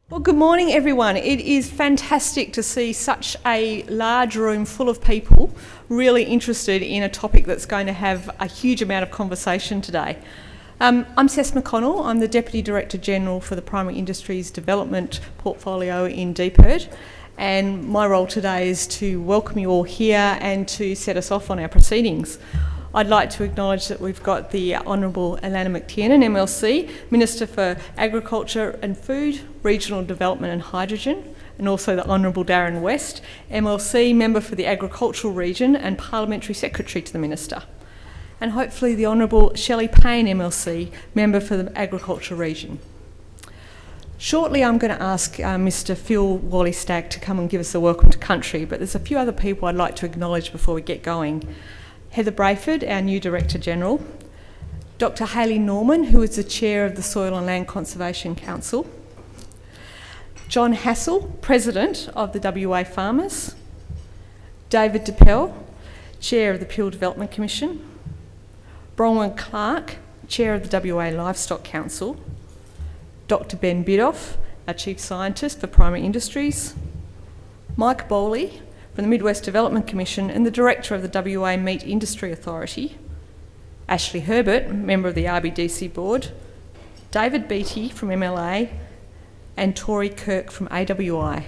Well, good morning, everyone. It is fantastic to see such a large room full of people really interested in a topic that's going to have a huge amount of conversation today. I'm Cess McConnell. I'm the Deputy Director General for the Primary Industries Development Portfolio in DPIRD, and my role today is to welcome you all here and to set us off on our proceedings. I'd like to acknowledge that we've got the Honourable Alannah MacTiernan, MLC, Minister for Agriculture and Food, Regional Development and Hydrogen, and also the Honourable Darren West, MLC, Member for the Agricultural Region and Parliamentary Secretary to the Minister. And hopefully the Honourable Shelley Payne, MLC, Member for the Agriculture Region. Shortly I'm going to ask Mr Phil Wally-Stack to come and give us a welcome to country, but there's a few other people I'd like to acknowledge before we get going. Heather Brayford, our new Director General, Dr Hayley Norman, who is the Chair of the Soil and Land Conservation Council, John Hassel, President of the WA Farmers, David DePell, Chair of the Peel Development Commission, Bronwyn Clark, Chair of the WA Livestock Council, Dr Ben Bidoff, our Chief Scientist for Primary Industries, Mike Bowley, from the Midwest Development Commission and the Director of the WA Meat Industry Authority, Ashley Herbert, Member of the RBDC Board, David Meaty from MLA, and Tori Kirk from AWI.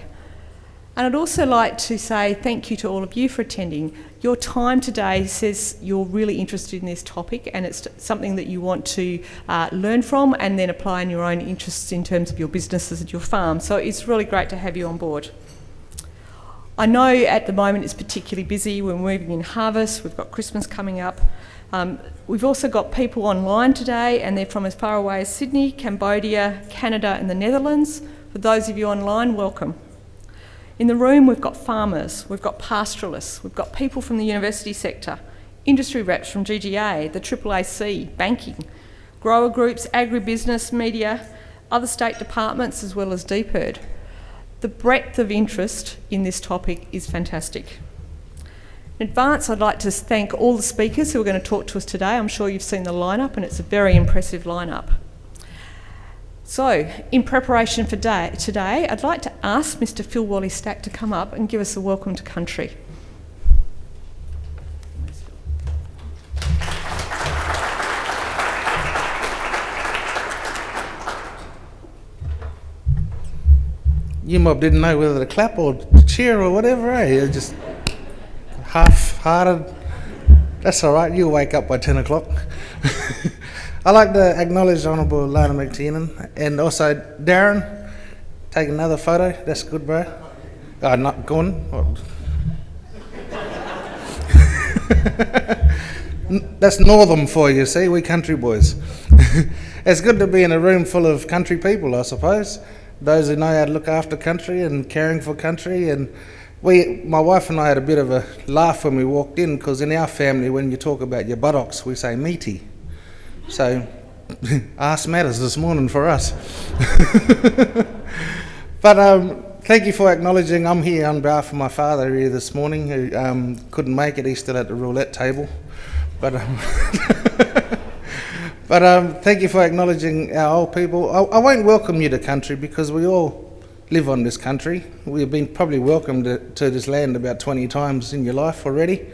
And I'd also like to say thank you to all of you for attending. Your time today says you're really interested in this topic and it's something that you want to learn from and then apply in your own interests in terms of your businesses and your farm. So it's really great to have you on board. I know at the moment it's particularly busy. We're moving in harvest, we've got Christmas coming up. We've also got people online today and they're from as far away as Sydney, Cambodia, Canada and the Netherlands. For those of you online, welcome. In the room we've got farmers, we've got pastoralists, we've got people from the university sector, industry reps from GGA, the AAAC, banking, grower groups, agribusiness, media, other state departments as well as DPIRD. The breadth of interest in this topic is fantastic. In advance, I'd like to thank all the speakers who are going to talk to us today. I'm sure you've seen the lineup and it's a very impressive lineup. So, in preparation for today, I'd like to ask Mr Phil Wally-Stack to come up and give us a welcome to country. You mob didn't know whether to clap or cheer or whatever, eh? You're just half-hearted. That's all right, you'll wake up by 10 o'clock. I'd like to acknowledge Honourable Alannah MacTiernan and also Darren. Take another photo, that's good, bro. Oh, not gone. That's northern for you, see, we country boys. It's good to be in a room full of country people, I suppose. Those who know how to look after country and caring for country. And my wife and I had a bit of a laugh when we walked in, because in our family, when you talk about your buttocks, we say meaty. So, ass matters this morning for us. But thank you for acknowledging I'm here on behalf of my father here this morning, who couldn't make it. He's still at the roulette table. But thank you for acknowledging our old people. I won't welcome you to country because we all live on this country. We've been probably welcomed to this land about 20 times in your life already.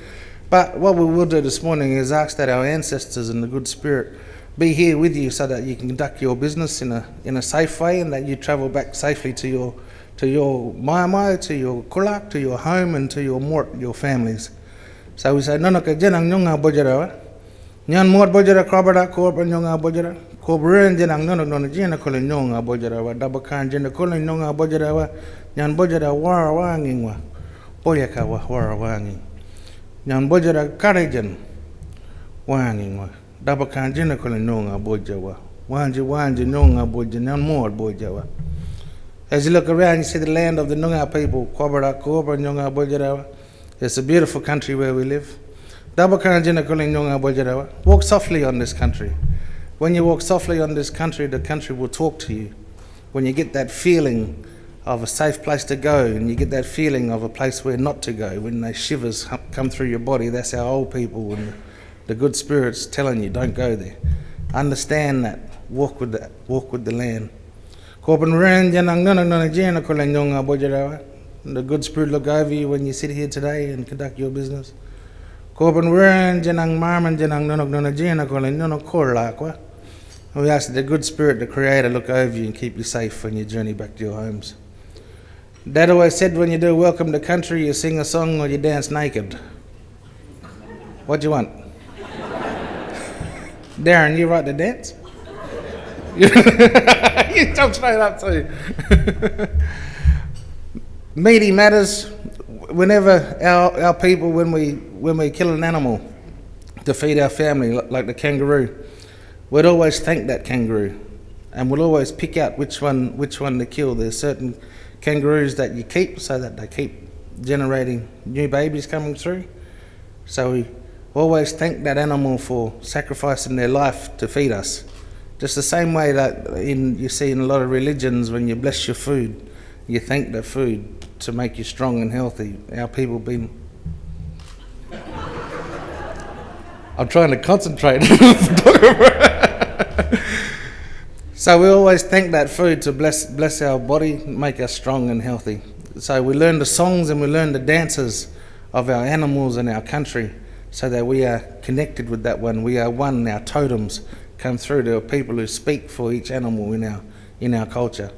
But what we will do this morning is ask that our ancestors in the good spirit be here with you so that you can conduct your business in a safe way and that you travel back safely to your maiamai, to your kulak, to your home and to your families. So we say, Nanaka jenang nyunga bojarawa. Nyan mot bojara krabada korp nyonga bojara kobren jenang nono jena kole nyonga bojara wa dabakan jena kole nyonga bojara wa nyan bojara war wangingwa boyaka wa war wangi nyan bojara karejen wangingwa dabakan jena kole nyonga bojawa wanje nyonga boja nyan mot bojawa. As you look around, you see the land of the Noongar people, Kwabara Korp nyonga bojara. It's a beautiful country where we live. Walk softly on this country. When you walk softly on this country, the country will talk to you. When you get that feeling of a safe place to go and you get that feeling of a place where not to go, when those shivers come through your body, that's our old people and the good spirits telling you don't go there. Understand that. Walk with the land. The good spirit look over you when you sit here today and conduct your business. We ask the good spirit, the creator, look over you and keep you safe when you journey back to your homes. Dad always said when you do welcome to country, you sing a song or you dance naked. What do you want? Darren, you write the dance? You jump straight up too. Meaty matters. Whenever our people, when we kill an animal to feed our family, like the kangaroo, we'd always thank that kangaroo, and we'll always pick out which one to kill. There's certain kangaroos that you keep so that they keep generating new babies coming through. So we always thank that animal for sacrificing their life to feed us. Just the same way that you see in a lot of religions, when you bless your food, you thank the food to make you strong and healthy. Our people been... I'm trying to concentrate. So we always thank that food to bless our body, make us strong and healthy. So we learn the songs and we learn the dances of our animals and our country, so that we are connected with that one. We are one. Our totems come through. There are people who speak for each animal in our culture.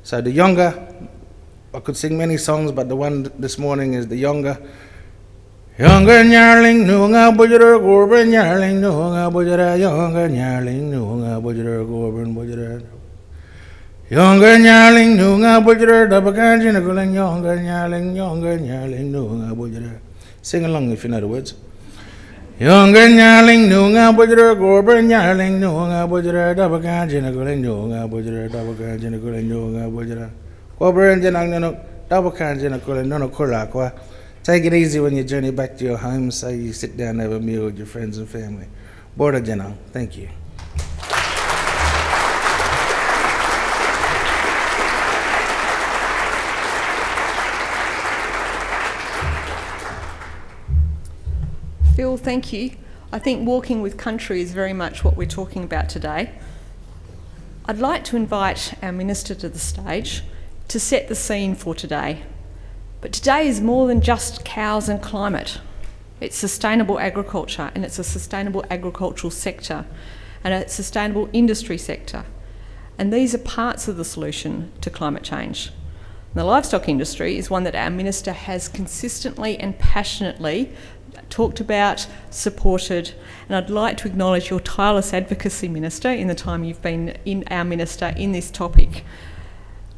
So the Yonga, I could sing many songs, but the one this morning is the Yonga. Yonga nyarling nunga bujara gorban nyarling nunga bujara Yonga nyarling nunga bujara gorban bujara Yonga nyarling nunga bujara dabakan jinagulang Yonga nyarling nunga bujara. Sing along if you know the words. Yonga nyarling nunga bujara gorban nyarling nunga bujara dabakan jinagulang Yonga bujara dabakan jinagulang Yonga bujara gorban jinang dabakan jinagulang nono kulakwa. Take it easy when you journey back to your home, so you sit down and have a meal with your friends and family. Borda Janang, thank you. Phil, thank you. I think walking with country is very much what we're talking about today. I'd like to invite our Minister to the stage to set the scene for today. But today is more than just cows and climate. It's sustainable agriculture, and it's a sustainable agricultural sector and a sustainable industry sector. And these are parts of the solution to climate change. The livestock industry is one that our Minister has consistently and passionately talked about, supported, and I'd like to acknowledge your tireless advocacy, Minister, in the time you've been our Minister in this topic.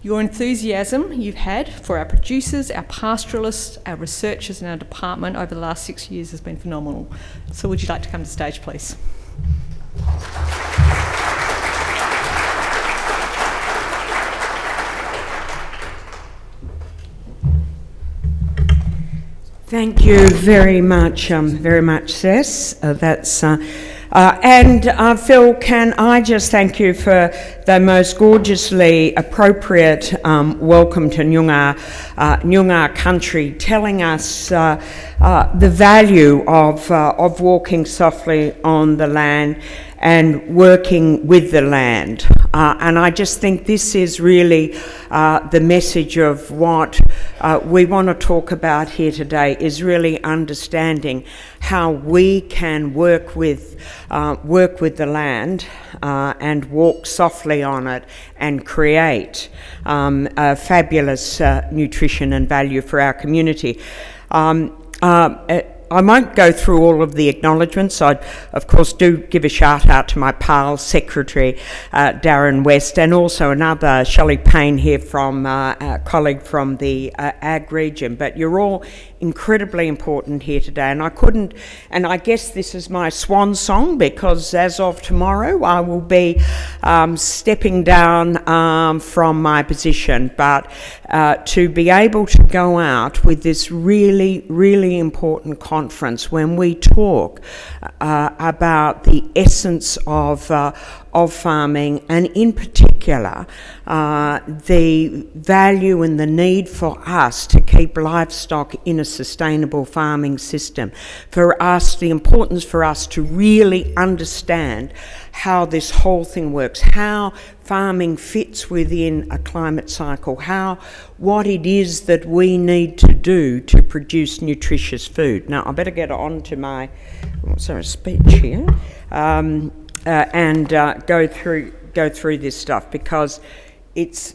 Your enthusiasm you've had for our producers, our pastoralists, our researchers and our department over the last 6 years has been phenomenal. So would you like to come to the stage, please? Thank you very much, Cess. Phil, can I just thank you for the most gorgeously appropriate welcome to Nyunga country, telling us the value of walking softly on the land and working with the land. And I just think this is really the message of what we want to talk about here today, is really understanding how we can work with the land and walk softly on it and create fabulous nutrition and value for our community. I won't go through all of the acknowledgements. I, of course, do give a shout out to my pal, Secretary Darren West, and also another Shelley Payne here from a colleague from the Ag region. But you're all incredibly important here today, and I guess this is my swan song, because as of tomorrow I will be stepping down from my position, but to be able to go out with this really, really important conference when we talk about the essence of farming, and in particular particular, the value and the need for us to keep livestock in a sustainable farming system. For us, the importance for us to really understand how this whole thing works, how farming fits within a climate cycle, what it is that we need to do to produce nutritious food. Now, I better get on to my speech here and go through this stuff, because it's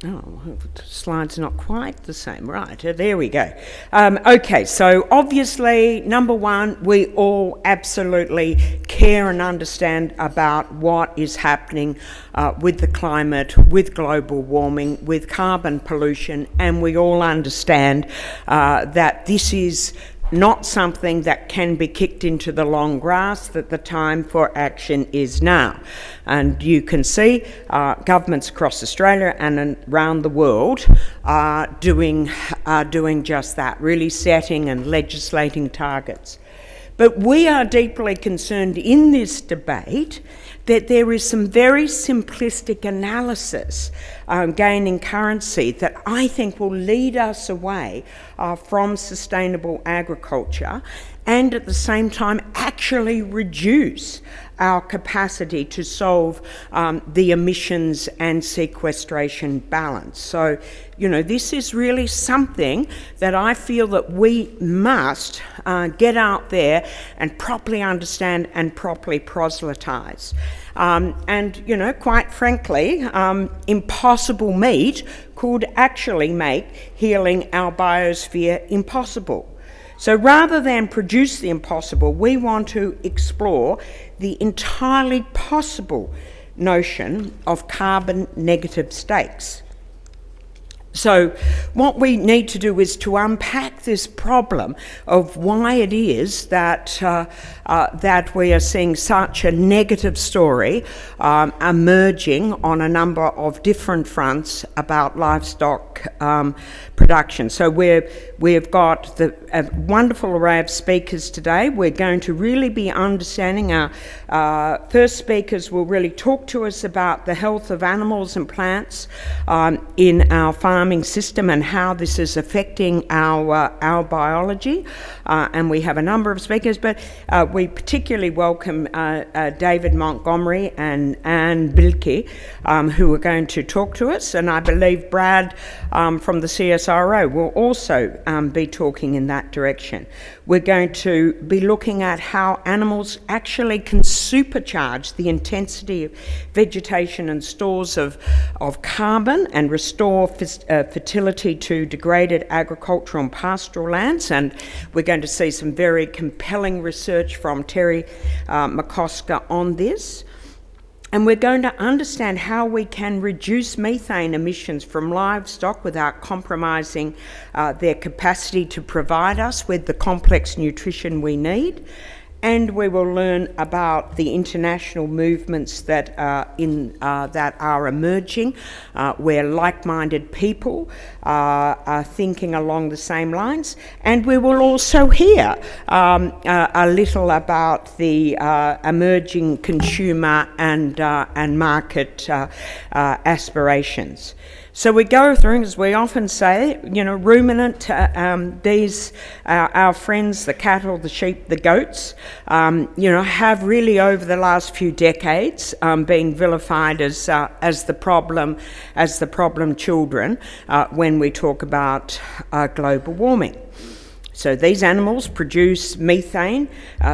the slide's not quite the same. Right, there we go. Okay, so obviously, number one, we all absolutely care and understand about what is happening with the climate, with global warming, with carbon pollution, and we all understand that this is not something that can be kicked into the long grass, that the time for action is now. And you can see governments across Australia and around the world are doing just that, really setting and legislating targets. But we are deeply concerned in this debate that there is some very simplistic analysis gaining currency that I think will lead us away from sustainable agriculture, and at the same time actually reduce our capacity to solve the emissions and sequestration balance. So, this is really something that I feel that we must get out there and properly understand and properly proselytise. And, quite frankly, impossible meat could actually make healing our biosphere impossible. So rather than produce the impossible, we want to explore the entirely possible notion of carbon negative stakes. So what we need to do is to unpack this problem of why it is that that we are seeing such a negative story emerging on a number of different fronts about livestock production. So we've got a wonderful array of speakers today. We're going to really be understanding. Our first speakers will really talk to us about the health of animals and plants in our farming system and how this is affecting our biology. And we have a number of speakers, but we particularly welcome David Montgomery and Anne Bilke, who are going to talk to us. And I believe Brad from the CSIRO will also be talking in that direction. We're going to be looking at how animals actually can supercharge the intensity of vegetation and stores of carbon and restore fertility to degraded agricultural and pastoral lands. And we're going to see some very compelling research from Terry McCosker on this. And we're going to understand how we can reduce methane emissions from livestock without compromising their capacity to provide us with the complex nutrition we need. And we will learn about the international movements that are emerging, where like-minded people are thinking along the same lines. And we will also hear a little about the emerging consumer and market aspirations. So we go through, as we often say, ruminant, these, our friends, the cattle, the sheep, the goats, have really over the last few decades been vilified as the problem children when we talk about global warming. So these animals produce methane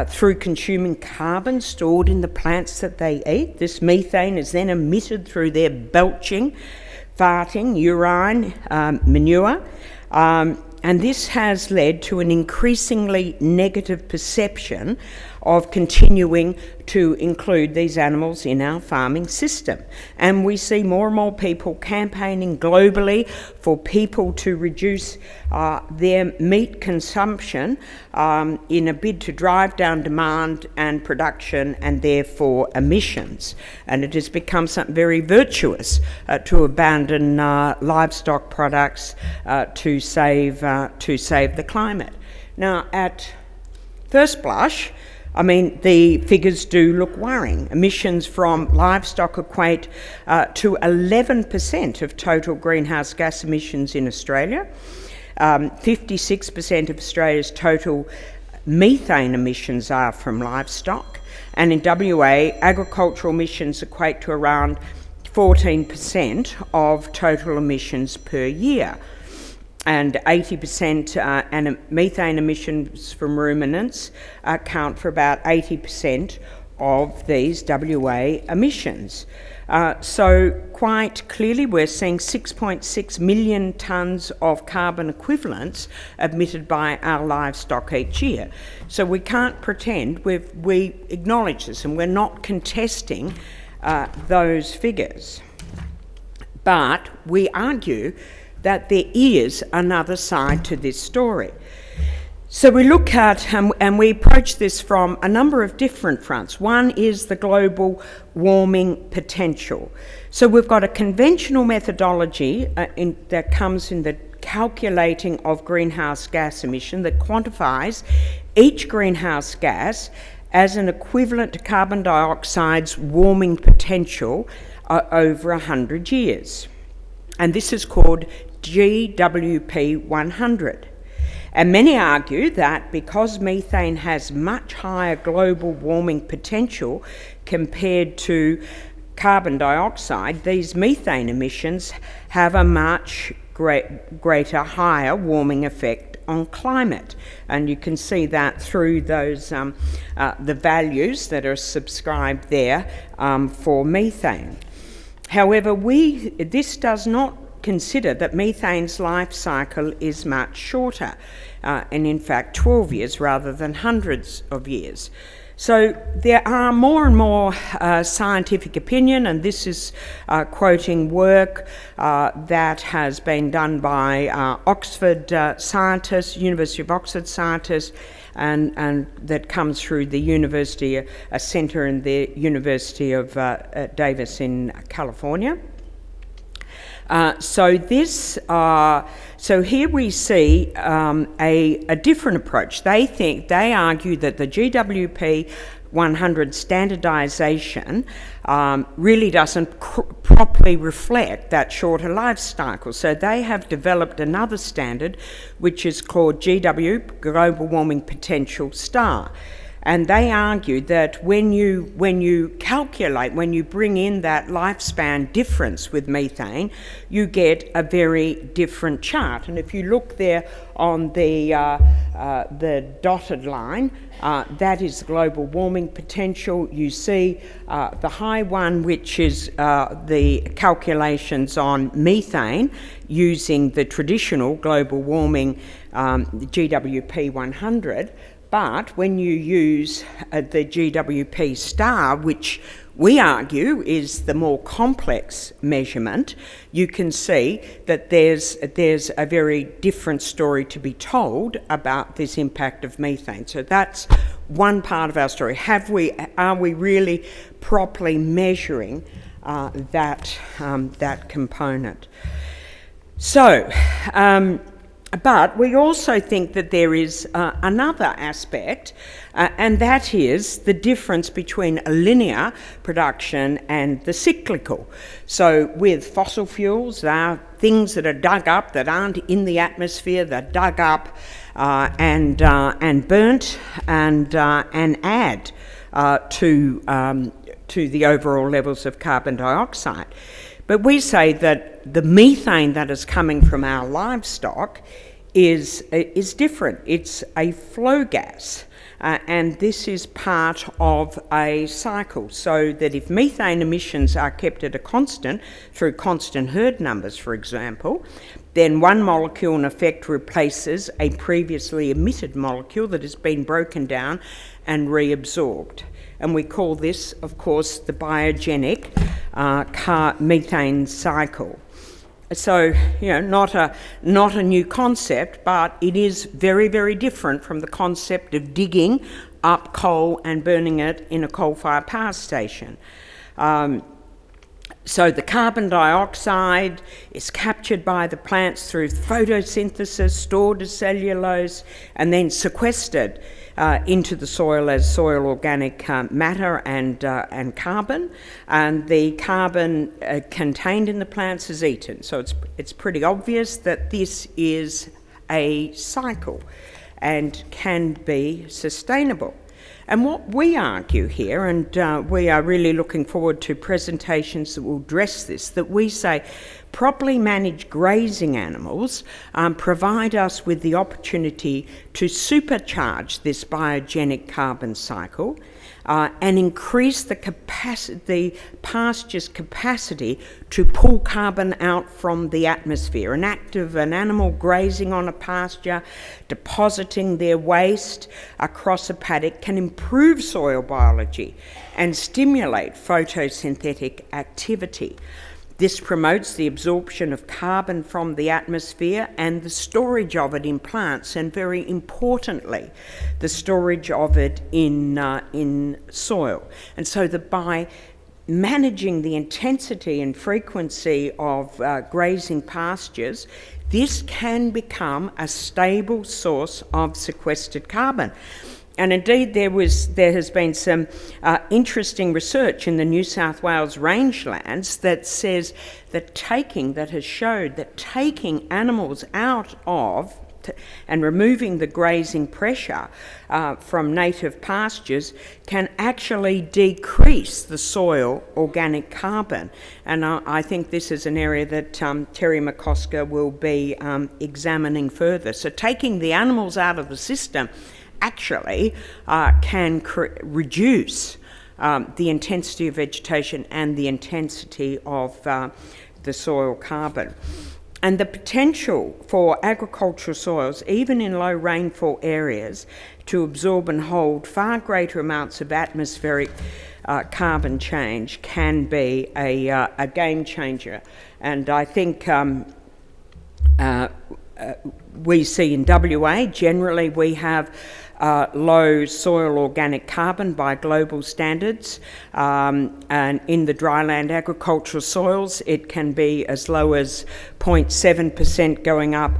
through consuming carbon stored in the plants that they eat. This methane is then emitted through their belching, farting, urine, manure, and this has led to an increasingly negative perception of continuing to include these animals in our farming system. And we see more and more people campaigning globally for people to reduce their meat consumption in a bid to drive down demand and production and therefore emissions. And it has become something very virtuous to abandon livestock products to save the climate. Now, at first blush, I mean, the figures do look worrying. Emissions from livestock equate to 11% of total greenhouse gas emissions in Australia. 56% of Australia's total methane emissions are from livestock, and in WA, agricultural emissions equate to around 14% of total emissions per year, and 80% and methane emissions from ruminants account for about 80% of these WA emissions. So quite clearly we're seeing 6.6 million tonnes of carbon equivalents emitted by our livestock each year. So we can't pretend, we acknowledge this, and we're not contesting those figures. But we argue that there is another side to this story. So we look at, and we approach this from a number of different fronts. One is the global warming potential. So we've got a conventional methodology that comes in the calculating of greenhouse gas emission that quantifies each greenhouse gas as an equivalent to carbon dioxide's warming potential over 100 years. And this is called GWP 100. And many argue that because methane has much higher global warming potential compared to carbon dioxide, these methane emissions have a much greater, higher warming effect on climate. And you can see that through those the values that are subscribed there for methane. However, this does not consider that methane's life cycle is much shorter, and in fact 12 years rather than hundreds of years. So there are more and more scientific opinion, and this is quoting work that has been done by Oxford scientists, University of Oxford scientists, and that comes through the university, a centre in the University of Davis in California. So here we see a different approach. They argue that the GWP 100 standardisation really doesn't properly reflect that shorter life cycle. So they have developed another standard which is called GW, Global Warming Potential Star. And they argue that when you calculate, when you bring in that lifespan difference with methane, you get a very different chart. And if you look there on the dotted line, that is global warming potential. You see the high one, which is the calculations on methane using the traditional global warming GWP 100. But when you use the GWP star, which we argue is the more complex measurement, you can see that there's a very different story to be told about this impact of methane. So that's one part of our story. Are we really properly measuring that component? So. But we also think that there is another aspect, and that is the difference between a linear production and the cyclical. So with fossil fuels, there are things that are dug up that aren't in the atmosphere, they're dug up and burnt and add to the overall levels of carbon dioxide. But we say that the methane that is coming from our livestock is different. It's a flow gas, and this is part of a cycle, so that if methane emissions are kept at a constant through constant herd numbers, for example, then one molecule in effect replaces a previously emitted molecule that has been broken down and reabsorbed. And we call this, of course, the biogenic methane cycle. So, not a new concept, but it is very, very different from the concept of digging up coal and burning it in a coal-fired power station. So the carbon dioxide is captured by the plants through photosynthesis, stored as cellulose, and then sequestered into the soil as soil organic matter and carbon, and the carbon contained in the plants is eaten. So it's pretty obvious that this is a cycle and can be sustainable. And what we argue here, and we are really looking forward to presentations that will address this, that we say properly managed grazing animals provide us with the opportunity to supercharge this biogenic carbon cycle and increase the pasture's capacity to pull carbon out from the atmosphere. An act of an animal grazing on a pasture, depositing their waste across a paddock, can improve soil biology and stimulate photosynthetic activity. This promotes the absorption of carbon from the atmosphere and the storage of it in plants, and very importantly, the storage of it in soil. And so that by managing the intensity and frequency of grazing pastures, this can become a stable source of sequestered carbon. And indeed, there has been some interesting research in the New South Wales rangelands that says that has showed that taking animals out of and removing the grazing pressure from native pastures can actually decrease the soil organic carbon. And I think this is an area that Terry McCosker will be examining further. So taking the animals out of the system actually can reduce the intensity of vegetation and the intensity of the soil carbon. And the potential for agricultural soils, even in low rainfall areas, to absorb and hold far greater amounts of atmospheric carbon change can be a game changer. And I think we see in WA, generally we have low soil organic carbon by global standards, and in the dryland agricultural soils it can be as low as 0.7% going up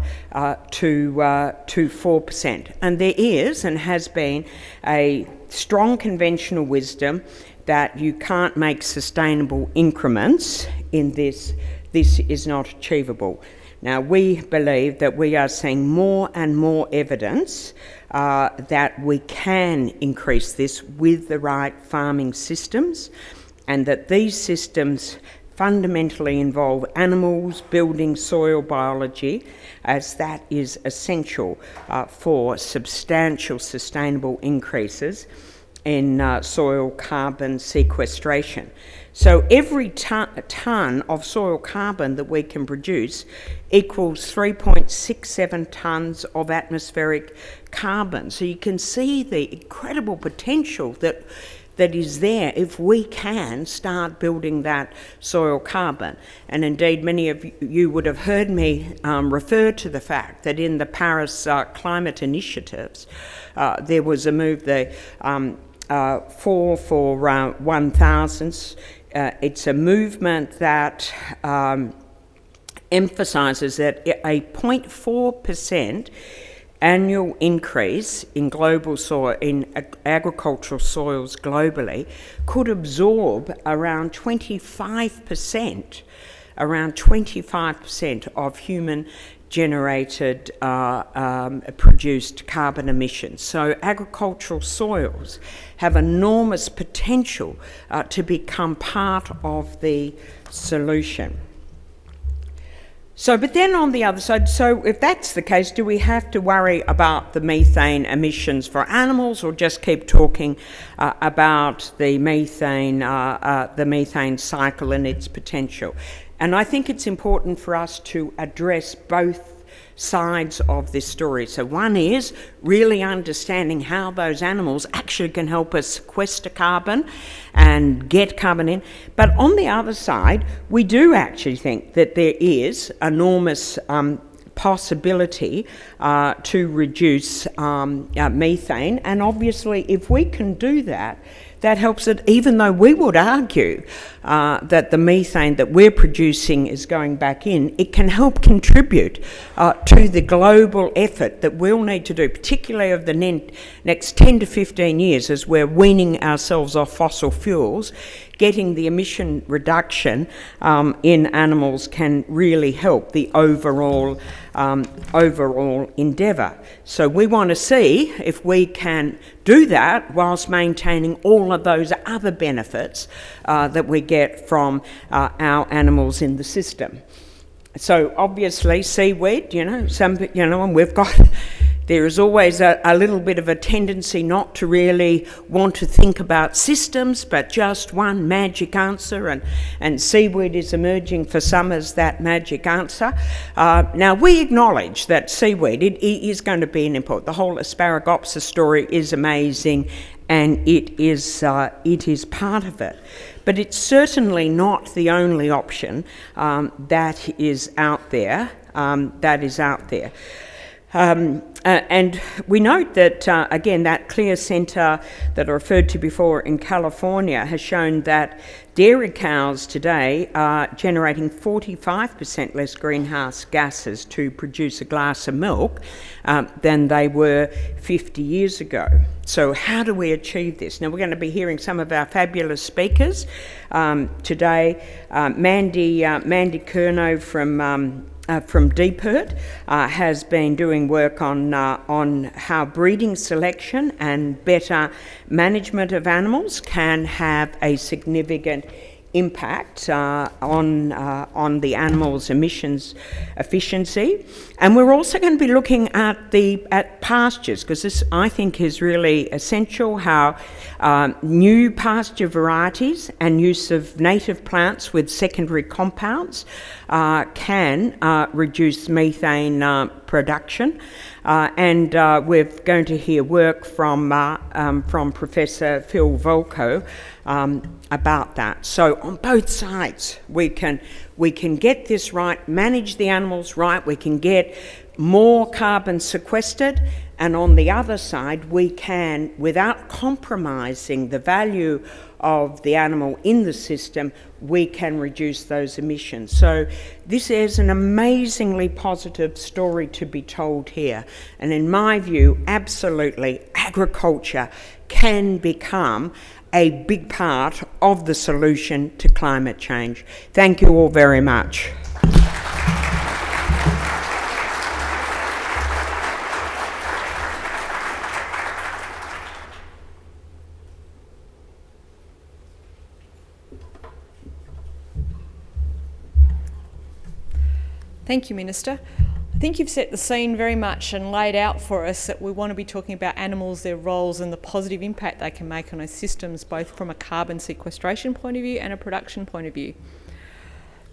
to 4%. And there is and has been a strong conventional wisdom that you can't make sustainable increments in this. This is not achievable. Now, we believe that we are seeing more and more evidence that we can increase this with the right farming systems, and that these systems fundamentally involve animals building soil biology, as that is essential for substantial sustainable increases in soil carbon sequestration. So every tonne of soil carbon that we can produce equals 3.67 tonnes of atmospheric carbon. So you can see the incredible potential that is there if we can start building that soil carbon. And indeed, many of you would have heard me refer to the fact that in the Paris climate initiatives, there was a move, the 4 for 1,000. It's a movement that emphasises that a 0.4% annual increase in global soil, in agricultural soils globally, could absorb around 25% of human generated produced carbon emissions. So agricultural soils have enormous potential to become part of the solution. So, but then on the other side, so if that's the case, do we have to worry about the methane emissions for animals, or just keep talking about the methane cycle and its potential? And I think it's important for us to address both sides of this story. So one is really understanding how those animals actually can help us sequester carbon and get carbon in. But on the other side, we do actually think that there is enormous possibility to reduce methane. And obviously, if we can do that, that helps it, even though we would argue that the methane that we're producing is going back in, it can help contribute to the global effort that we'll need to do, particularly over the next 10 to 15 years as we're weaning ourselves off fossil fuels. Getting the emission reduction in animals can really help the overall endeavour. So we want to see if we can do that whilst maintaining all of those other benefits that we get from our animals in the system. So obviously seaweed, and we've got. There is always a little bit of a tendency not to really want to think about systems, but just one magic answer, and seaweed is emerging for some as that magic answer. Now, we acknowledge that seaweed, it is going to be an import. The whole Asparagopsis story is amazing, and it is part of it. But it's certainly not the only option that is out there. And we note that, again, that clear centre that I referred to before in California has shown that dairy cows today are generating 45% less greenhouse gases to produce a glass of milk than they were 50 years ago. So how do we achieve this? Now, we're going to be hearing some of our fabulous speakers today. Mandy Curnow from DPERT has been doing work on how breeding selection and better management of animals can have a significant impact on the animals' emissions efficiency. And we're also going to be looking at pastures, because this, I think, is really essential, how new pasture varieties and use of native plants with secondary compounds can reduce methane production. And we're going to hear work from Professor Phil Volko about that. So on both sides, we can get this right, manage the animals right, we can get more carbon sequestered, and on the other side, we can, without compromising the value of the animal in the system, we can reduce those emissions. So this is an amazingly positive story to be told here. And in my view, absolutely, agriculture can become a big part of the solution to climate change. Thank you all very much. Thank you, Minister. I think you've set the scene very much and laid out for us that we want to be talking about animals, their roles and the positive impact they can make on our systems, both from a carbon sequestration point of view and a production point of view.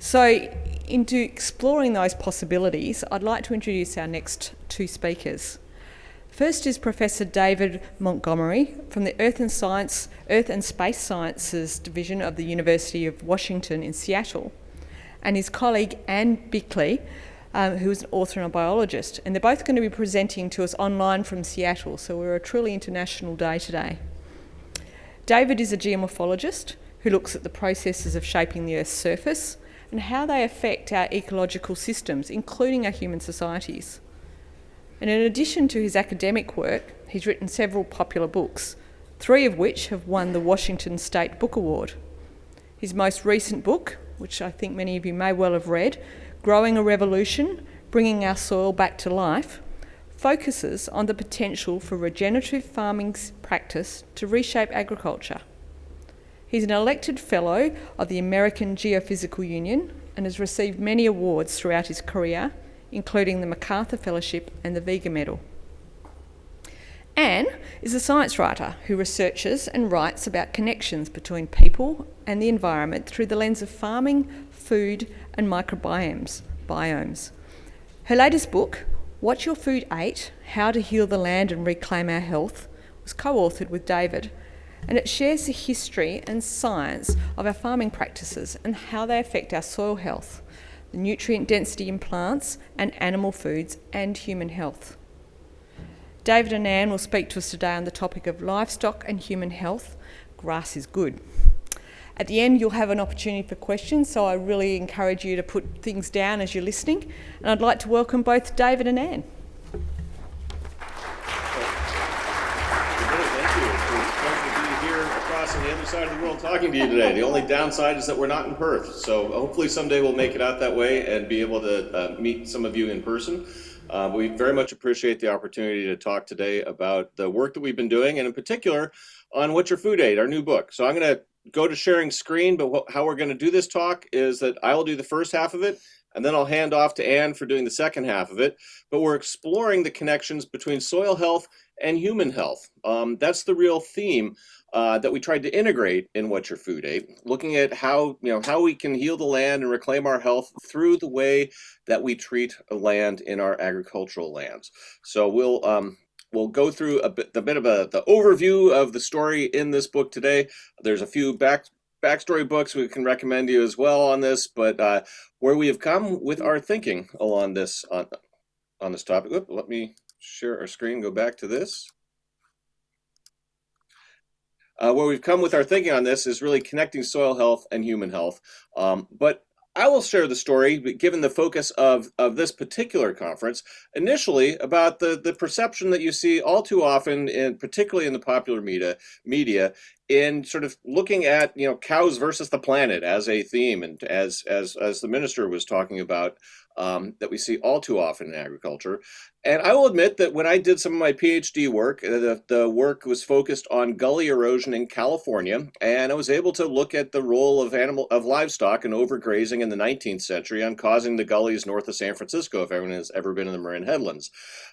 So, into exploring those possibilities, I'd like to introduce our next two speakers. First is Professor David Montgomery from the Earth and Space Sciences Division of the University of Washington in Seattle, and his colleague Anne Bickley, who is an author and a biologist. And they're both going to be presenting to us online from Seattle, so we're a truly international day today. David is a geomorphologist who looks at the processes of shaping the Earth's surface and how they affect our ecological systems, including our human societies. And in addition to his academic work, he's written several popular books, 3 of which have won the Washington State Book Award. His most recent book, which I think many of you may well have read, Growing a Revolution, Bringing Our Soil Back to Life, focuses on the potential for regenerative farming practice to reshape agriculture. He's an elected fellow of the American Geophysical Union and has received many awards throughout his career, including the MacArthur Fellowship and the Vega Medal. Anne is a science writer who researches and writes about connections between people and the environment through the lens of farming, food and microbiomes. Her latest book, What Your Food Ate, How to Heal the Land and Reclaim Our Health, was co-authored with David, and it shares the history and science of our farming practices and how they affect our soil health, the nutrient density in plants and animal foods and human health. David and Anne will speak to us today on the topic of livestock and human health, grass is good. At the end, you'll have an opportunity for questions, so I really encourage you to put things down as you're listening. And I'd like to welcome both David and Anne. On the other side of the world talking to you today. The only downside is that we're not in Perth, so hopefully someday we'll make it out that way and be able to meet some of you in person. We very much appreciate the opportunity to talk today about the work that we've been doing, and in particular on What's Your Food Aid, our new book. So I'm going to go to sharing screen, but how we're going to do this talk is that I will do the first half of it, and then I'll hand off to Anne for doing the second half of it. But we're exploring the connections between soil health and human health. That's the real theme that we tried to integrate in What's Your Food Aid, looking at how we can heal the land and reclaim our health through the way that we treat land in our agricultural lands. So we'll go through a bit of the overview of the story in this book today. There's a few backstory books we can recommend you as well on this, but where we have come with our thinking along this on this topic. Oop, let me share our screen. Go back to this. Where we've come with our thinking on this is really connecting soil health and human health. But I will share the story, given the focus of this particular conference, initially about the perception that you see all too often, and particularly in the popular media, in sort of looking at cows versus the planet as a theme, and as the minister was talking about, that we see all too often in agriculture. And I will admit that when I did some of my PhD work, the work was focused on gully erosion in California, and I was able to look at the role of livestock and overgrazing in the 19th century on causing the gullies north of San Francisco, if anyone has ever been in the Marin Headlands.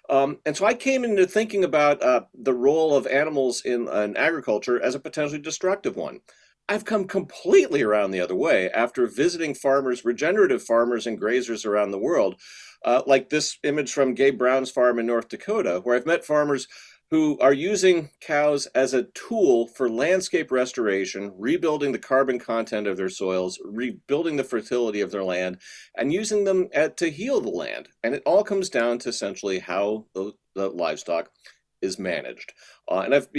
And so I came into thinking about the role of animals in agriculture as a potentially destructive one. I've come completely around the other way after visiting regenerative farmers and grazers around the world, like this image from Gabe Brown's farm in North Dakota, where I've met farmers who are using cows as a tool for landscape restoration, rebuilding the carbon content of their soils, rebuilding the fertility of their land, and using them to heal the land. And it all comes down to essentially how the livestock is managed. And I've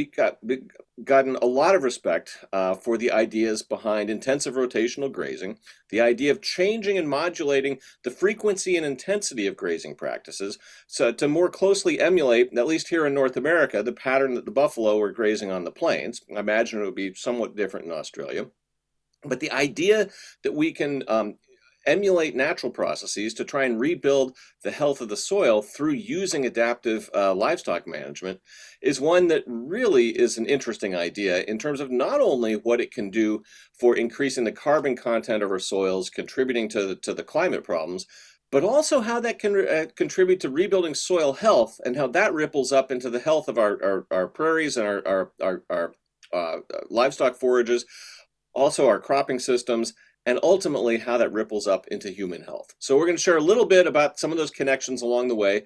gotten a lot of respect for the ideas behind intensive rotational grazing, the idea of changing and modulating the frequency and intensity of grazing practices, so to more closely emulate, at least here in North America, the pattern that the buffalo were grazing on the plains. I imagine it would be somewhat different in Australia. But the idea that we can emulate natural processes to try and rebuild the health of the soil through using adaptive livestock management is one that really is an interesting idea in terms of not only what it can do for increasing the carbon content of our soils, contributing to the climate problems, but also how that can contribute to rebuilding soil health and how that ripples up into the health of our prairies and our livestock forages, also our cropping systems, and ultimately how that ripples up into human health. So we're going to share a little bit about some of those connections along the way.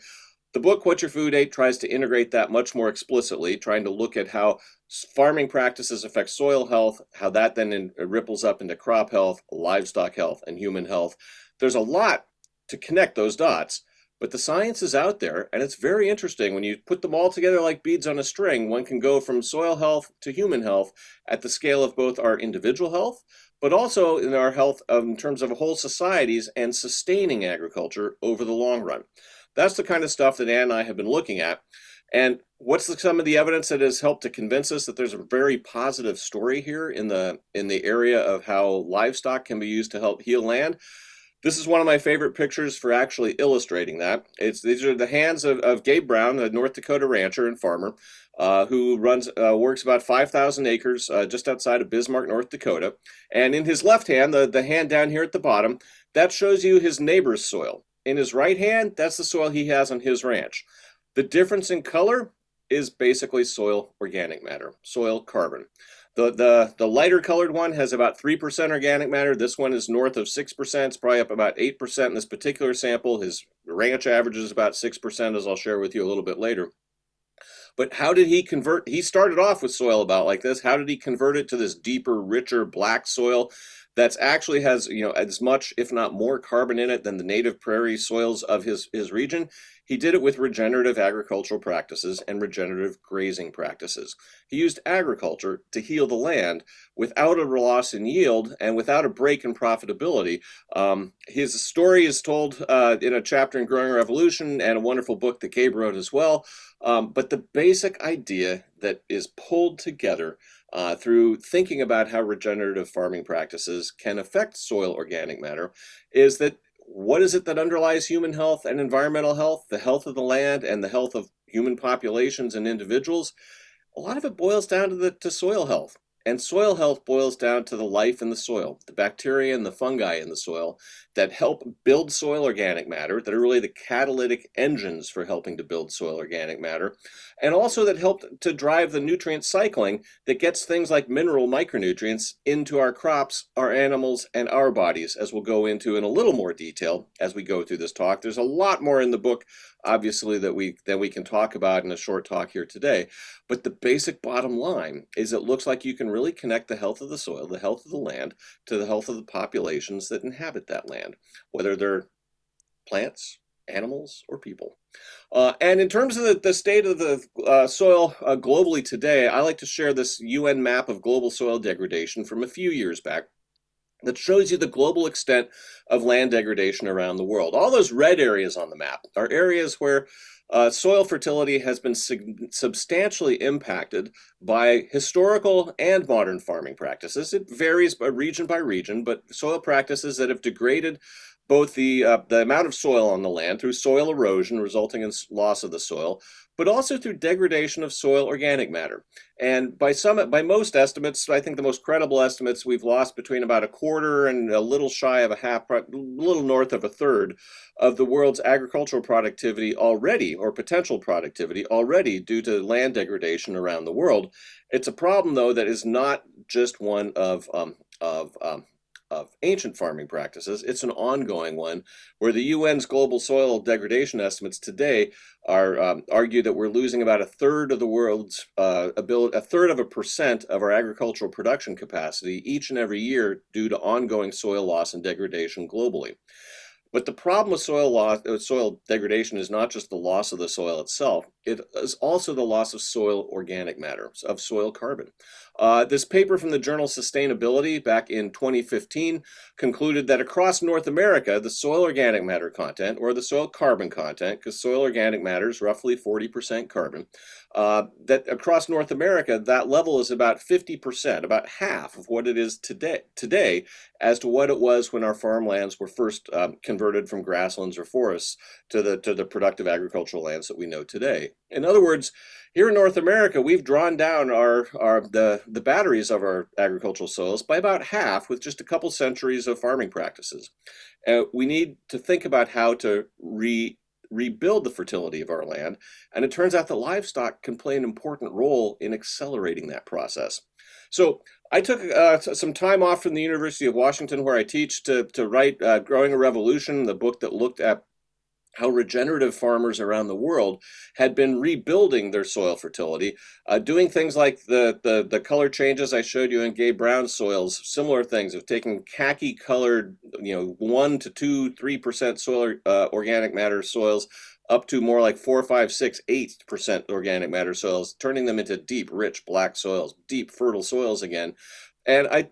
The book, What's Your Food Aid, tries to integrate that much more explicitly, trying to look at how farming practices affect soil health, how that then ripples up into crop health, livestock health, and human health. There's a lot to connect those dots, but the science is out there, and it's very interesting. When you put them all together like beads on a string, one can go from soil health to human health at the scale of both our individual health, but also in our health in terms of whole societies and sustaining agriculture over the long run. That's the kind of stuff that Ann and I have been looking at. And what's some of the evidence that has helped to convince us that there's a very positive story here in the area of how livestock can be used to help heal land? This is one of my favorite pictures for actually illustrating that. These are the hands of Gabe Brown, a North Dakota rancher and farmer, who works about 5,000 acres just outside of Bismarck, North Dakota. And in his left hand, the hand down here at the bottom, that shows you his neighbor's soil. In his right hand, that's the soil he has on his ranch. The difference in color is basically soil organic matter, soil carbon. The lighter colored one has about 3% organic matter. This one is north of 6%. It's probably up about 8% in this particular sample. His ranch average is about 6%, as I'll share with you a little bit later. But how did he convert? He started off with soil about like this. How did he convert it to this deeper, richer black soil that's actually has, as much, if not more, carbon in it than the native prairie soils of his region. He did it with regenerative agricultural practices and regenerative grazing practices. He used agriculture to heal the land without a loss in yield and without a break in profitability. His story is told in a chapter in Growing Revolution and a wonderful book that Gabe wrote as well. But the basic idea that is pulled together through thinking about how regenerative farming practices can affect soil organic matter is that what is it that underlies human health and environmental health, the health of the land and the health of human populations and individuals? A lot of it boils down to soil health. And soil health boils down to the life in the soil, the bacteria and the fungi in the soil that help build soil organic matter, that are really the catalytic engines for helping to build soil organic matter, and also that help to drive the nutrient cycling that gets things like mineral micronutrients into our crops, our animals, and our bodies, as we'll go into in a little more detail as we go through this talk. There's a lot more in the book, obviously, that we can talk about in a short talk here today. But the basic bottom line is it looks like you can really connect the health of the soil, the health of the land, to the health of the populations that inhabit that land, whether they're plants, animals, or people. And in terms of the state of the soil globally today, I like to share this UN map of global soil degradation from a few years back that shows you the global extent of land degradation around the world. All those red areas on the map are areas where soil fertility has been substantially impacted by historical and modern farming practices. It varies by region, but soil practices that have degraded both the amount of soil on the land through soil erosion resulting in loss of the soil, but also through degradation of soil organic matter. And by most estimates, I think the most credible estimates, we've lost between about a quarter and a little shy of a half, a little north of a third of the world's agricultural productivity already, or potential productivity already, due to land degradation around the world. It's a problem, though, that is not just one of ancient farming practices. It's an ongoing one where the UN's global soil degradation estimates today are argue that we're losing about a third of the world's a third of a percent of our agricultural production capacity each and every year due to ongoing soil loss and degradation globally. But the problem with soil degradation is not just the loss of the soil itself, it is also the loss of soil organic matter, of soil carbon. This paper from the journal Sustainability back in 2015 concluded that across North America, the soil organic matter content, or the soil carbon content, because soil organic matter is roughly 40% carbon, that across North America, that level is about 50%, about half of what it is today as to what it was when our farmlands were first converted from grasslands or forests to the productive agricultural lands that we know today. In other words, here in North America, we've drawn down the batteries of our agricultural soils by about half with just a couple centuries of farming practices. We need to think about how to rebuild the fertility of our land, and it turns out that livestock can play an important role in accelerating that process. So I took some time off from the University of Washington, where I teach, to write Growing a Revolution, the book that looked at how regenerative farmers around the world had been rebuilding their soil fertility, doing things like the color changes I showed you in Gabe Brown's soils, similar things of taking khaki colored, 1 to 2, 3% soil organic matter soils up to more like 4, 5, 6, 8% organic matter soils, turning them into deep, rich black soils, deep, fertile soils again. And I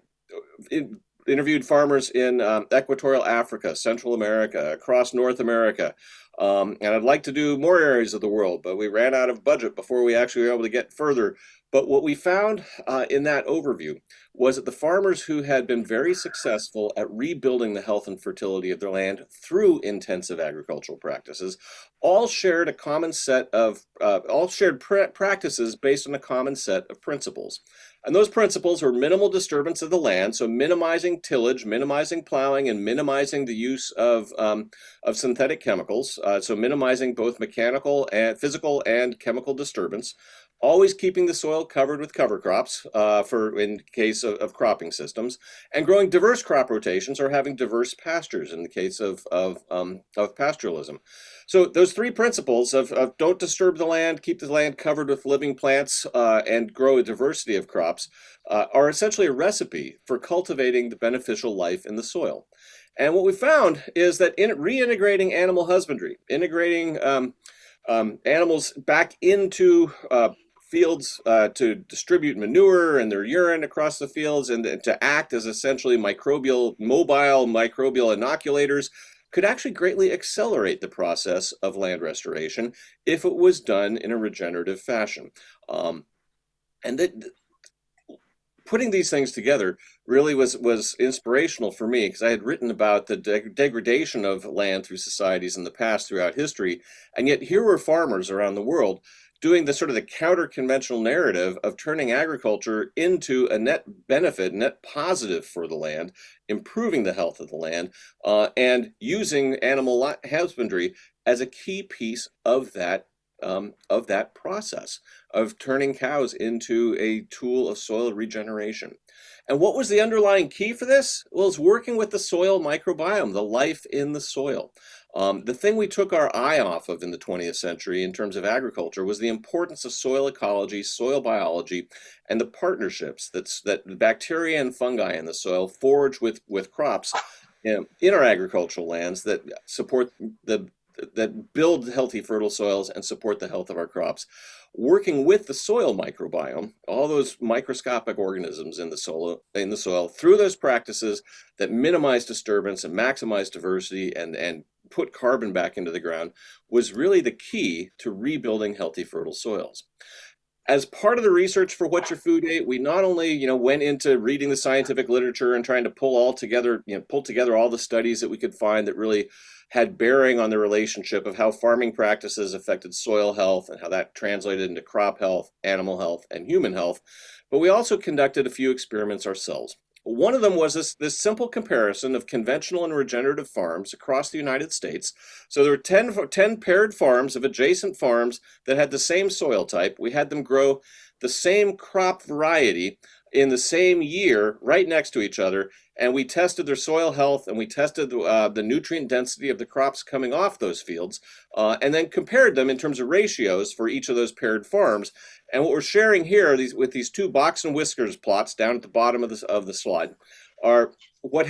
interviewed farmers in equatorial Africa, Central America, across North America. And I'd like to do more areas of the world, but we ran out of budget before we actually were able to get further. But what we found in that overview was that the farmers who had been very successful at rebuilding the health and fertility of their land through intensive agricultural practices all shared a common set of practices based on a common set of principles. And those principles were minimal disturbance of the land, so minimizing tillage, minimizing plowing, and minimizing the use of synthetic chemicals, so minimizing both mechanical and physical and chemical disturbance. always keeping the soil covered with cover crops for in case of cropping systems, and growing diverse crop rotations or having diverse pastures in the case of pastoralism. So those three principles of don't disturb the land, keep the land covered with living plants, and grow a diversity of crops are essentially a recipe for cultivating the beneficial life in the soil. And what we found is that in reintegrating animal husbandry, integrating animals back into fields to distribute manure and their urine across the fields and to act as essentially mobile microbial inoculators could actually greatly accelerate the process of land restoration if it was done in a regenerative fashion. And that putting these things together really was inspirational for me, because I had written about the degradation of land through societies in the past throughout history, and yet here were farmers around the world doing the sort of the counter-conventional narrative of turning agriculture into a net benefit, net positive for the land, improving the health of the land, and using animal husbandry as a key piece of that process of turning cows into a tool of soil regeneration. And what was the underlying key for this? Well, it's working with the soil microbiome, the life in the soil. The thing we took our eye off of in the 20th century in terms of agriculture was the importance of soil ecology, soil biology, and the partnerships that bacteria and fungi in the soil forge with crops in our agricultural lands that support that build healthy, fertile soils and support the health of our crops. Working with the soil microbiome, all those microscopic organisms in the soil, through those practices that minimize disturbance and maximize diversity and put carbon back into the ground, was really the key to rebuilding healthy, fertile soils. As part of the research for What's Your Food Ate, we not only went into reading the scientific literature and trying to pull together all the studies that we could find that really had bearing on the relationship of how farming practices affected soil health and how that translated into crop health, animal health, and human health, but we also conducted a few experiments ourselves. One of them was this simple comparison of conventional and regenerative farms across the United States. So there were 10 paired farms of adjacent farms that had the same soil type. We had them grow the same crop variety in the same year right next to each other, and we tested their soil health, and we tested the nutrient density of the crops coming off those fields, and then compared them in terms of ratios for each of those paired farms. And what we're sharing here with these two box and whiskers plots down at the bottom of the slide are what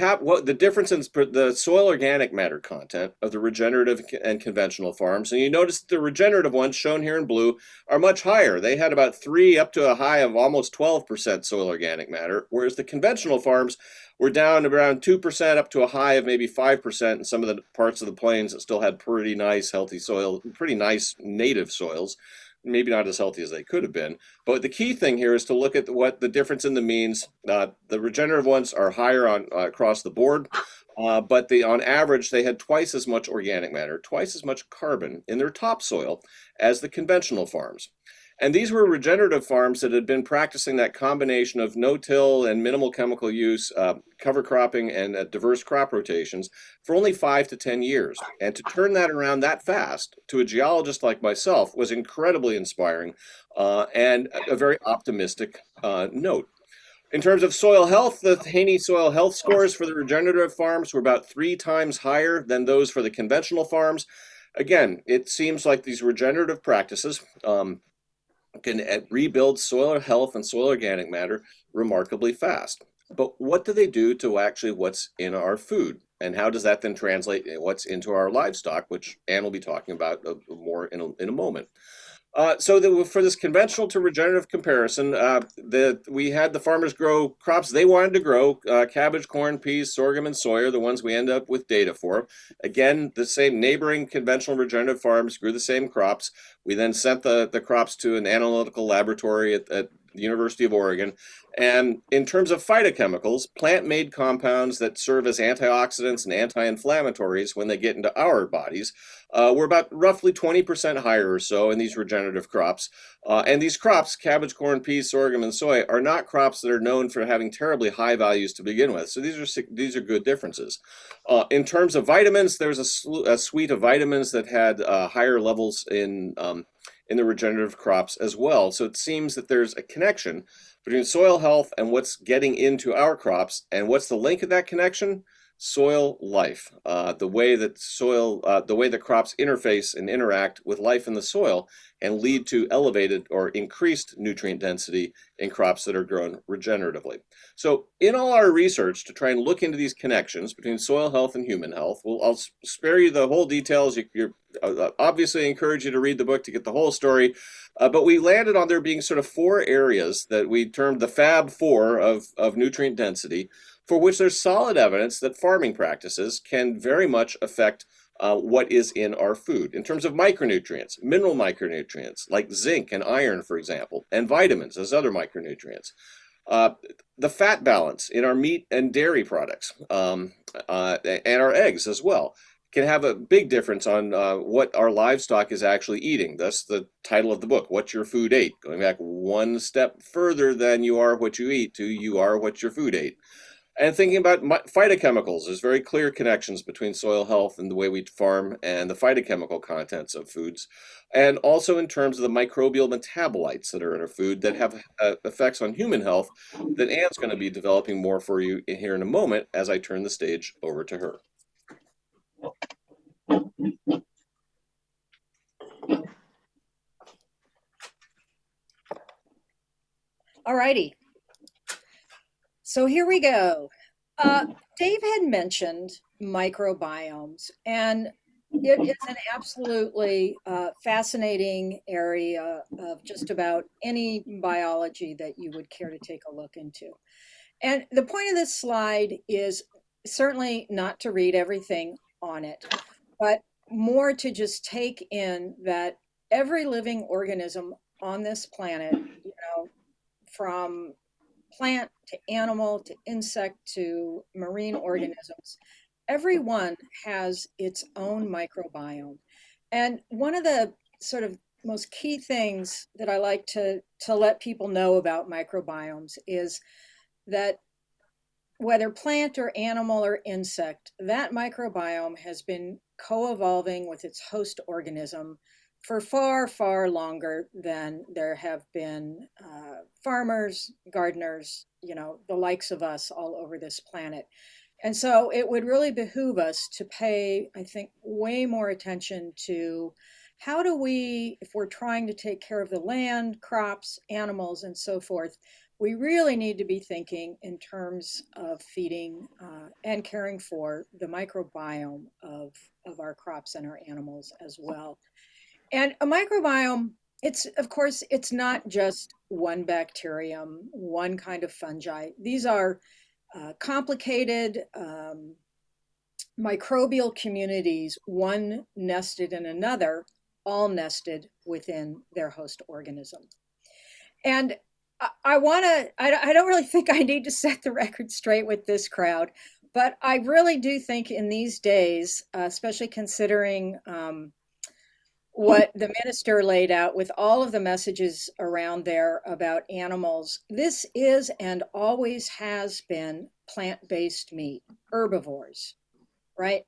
the difference in the soil organic matter content of the regenerative and conventional farms. And you notice that the regenerative ones shown here in blue are much higher. They had about 3 up to a high of almost 12% soil organic matter, whereas the conventional farms were down around 2% up to a high of maybe 5% in some of the parts of the plains that still had pretty nice healthy soil, pretty nice native soils. Maybe not as healthy as they could have been. But the key thing here is to look at what the difference in the means. The regenerative ones are higher across the board, but on average, they had twice as much organic matter, twice as much carbon in their topsoil as the conventional farms. And these were regenerative farms that had been practicing that combination of no-till and minimal chemical use, cover cropping, and diverse crop rotations for only 5 to 10 years. And to turn that around that fast to a geologist like myself was incredibly inspiring and a very optimistic note. In terms of soil health, the Haney soil health scores for the regenerative farms were about 3 times higher than those for the conventional farms. Again, it seems like these regenerative practices can rebuild soil health and soil organic matter remarkably fast. But what do they do to actually what's in our food? And how does that then translate what's into our livestock, which Ann will be talking about more in a moment. For this conventional to regenerative comparison, we had the farmers grow crops they wanted to grow, cabbage, corn, peas, sorghum, and soy are the ones we end up with data for. Again, the same neighboring conventional regenerative farms grew the same crops. We then sent the crops to an analytical laboratory at the University of Oregon. And in terms of phytochemicals, plant-made compounds that serve as antioxidants and anti-inflammatories when they get into our bodies were about roughly 20% higher or so in these regenerative crops. And these crops, cabbage, corn, peas, sorghum, and soy, are not crops that are known for having terribly high values to begin with. So these are good differences. In terms of vitamins, there's a suite of vitamins that had higher levels in in the regenerative crops as well. So it seems that there's a connection between soil health and what's getting into our crops. And what's the link of that connection? Soil life, the way that the way the crops interface and interact with life in the soil and lead to elevated or increased nutrient density in crops that are grown regeneratively. So in all our research to try and look into these connections between soil health and human health, I'll spare you the whole details. You're obviously encourage you to read the book to get the whole story, but we landed on there being sort of 4 areas that we termed the Fab Four of nutrient density, for which there's solid evidence that farming practices can very much affect what is in our food in terms of micronutrients, mineral micronutrients like zinc and iron, for example, and vitamins as other micronutrients. The fat balance in our meat and dairy products and our eggs as well can have a big difference on what our livestock is actually eating. That's the title of the book, What Your Food Ate, going back one step further than you are what you eat to you are what your food ate. And thinking about phytochemicals, there's very clear connections between soil health and the way we farm and the phytochemical contents of foods. And also in terms of the microbial metabolites that are in our food that have effects on human health that Anne's going to be developing more for you here in a moment as I turn the stage over to her. All righty. So here we go. Dave had mentioned microbiomes, and it is an absolutely fascinating area of just about any biology that you would care to take a look into. And the point of this slide is certainly not to read everything on it, but more to just take in that every living organism on this planet, from plant to animal to insect to marine organisms, every one has its own microbiome. And one of the sort of most key things that I like to let people know about microbiomes is that whether plant or animal or insect, that microbiome has been co-evolving with its host organism for far, far longer than there have been farmers, gardeners, the likes of us all over this planet. And so it would really behoove us to pay, I think, way more attention to how do we, if we're trying to take care of the land, crops, animals, and so forth, we really need to be thinking in terms of feeding and caring for the microbiome of our crops and our animals as well. And a microbiome, of course, it's not just one bacterium, one kind of fungi. These are complicated microbial communities, one nested in another, all nested within their host organism. And I don't really think I need to set the record straight with this crowd, but I really do think in these days, especially considering what the minister laid out with all of the messages around there about animals, this is and always has been plant-based meat, herbivores, right?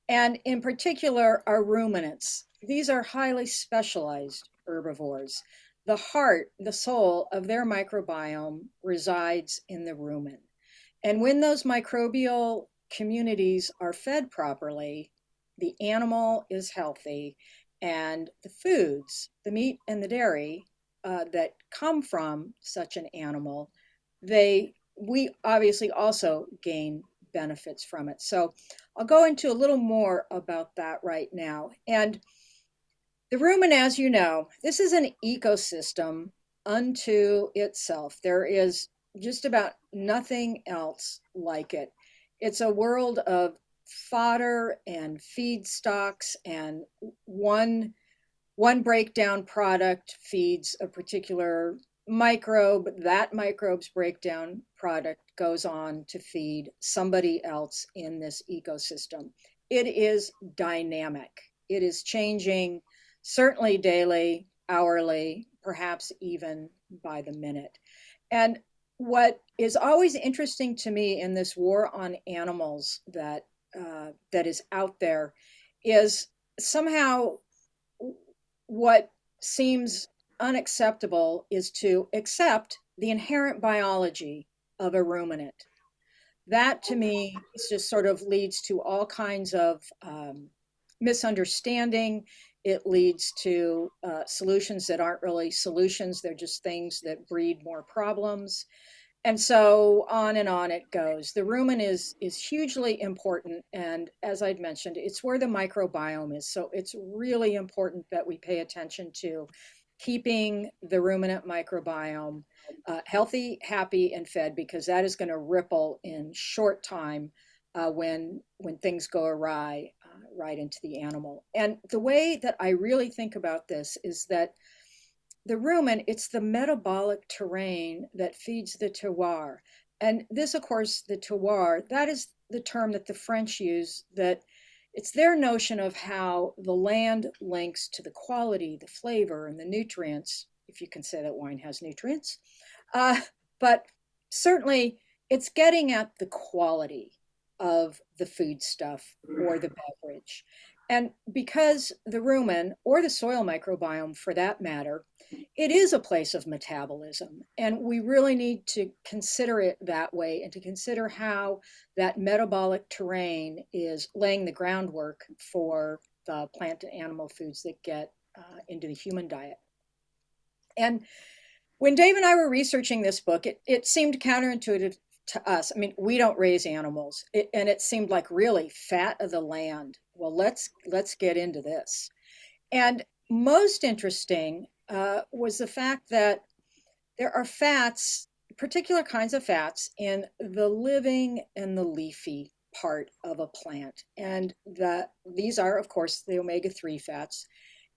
And in particular, our ruminants. These are highly specialized herbivores. The heart, the soul of their microbiome resides in the rumen. And when those microbial communities are fed properly, the animal is healthy, and the foods, the meat and the dairy that come from such an animal, we obviously also gain benefits from it. So I'll go into a little more about that right now. And the rumen, as you know, this is an ecosystem unto itself. There is just about nothing else like it. It's a world of fodder and feedstocks, and one breakdown product feeds a particular microbe. That microbe's breakdown product goes on to feed somebody else in this ecosystem. It is dynamic. It is changing, certainly daily, hourly, perhaps even by the minute. And what is always interesting to me in this war on animals that is out there is somehow what seems unacceptable is to accept the inherent biology of a ruminant. That to me just sort of leads to all kinds of misunderstanding. It leads to solutions that aren't really solutions. They're just things that breed more problems. And so on and on it goes. The rumen is hugely important. And as I'd mentioned, it's where the microbiome is. So it's really important that we pay attention to keeping the ruminant microbiome healthy, happy, and fed, because that is going to ripple in short time when things go awry right into the animal. And the way that I really think about this is that the rumen, it's the metabolic terrain that feeds the terroir. And this, of course, the terroir, that is the term that the French use, that it's their notion of how the land links to the quality, the flavor, and the nutrients, if you can say that wine has nutrients. But certainly it's getting at the quality of the foodstuff or the beverage. And because the rumen, or the soil microbiome for that matter, it is a place of metabolism. And we really need to consider it that way, and to consider how that metabolic terrain is laying the groundwork for the plant and animal foods that get into the human diet. And when Dave and I were researching this book, it seemed counterintuitive to us. I mean, we don't raise animals, and it seemed like really fat of the land. Well, let's get into this. And most interesting was the fact that there are fats, particular kinds of fats, in the living and the leafy part of a plant. And these are, of course, the omega-3 fats.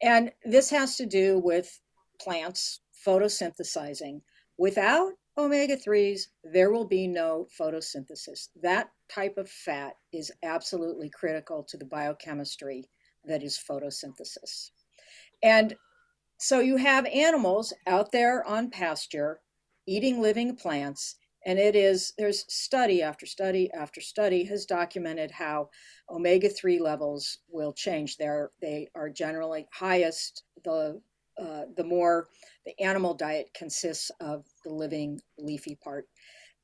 And this has to do with plants photosynthesizing. Without omega-3s, there will be no photosynthesis. That type of fat is absolutely critical to the biochemistry that is photosynthesis. And so you have animals out there on pasture eating living plants, and there's study after study after study has documented how omega-3 levels will change. They are generally highest the more the animal diet consists of the living leafy part.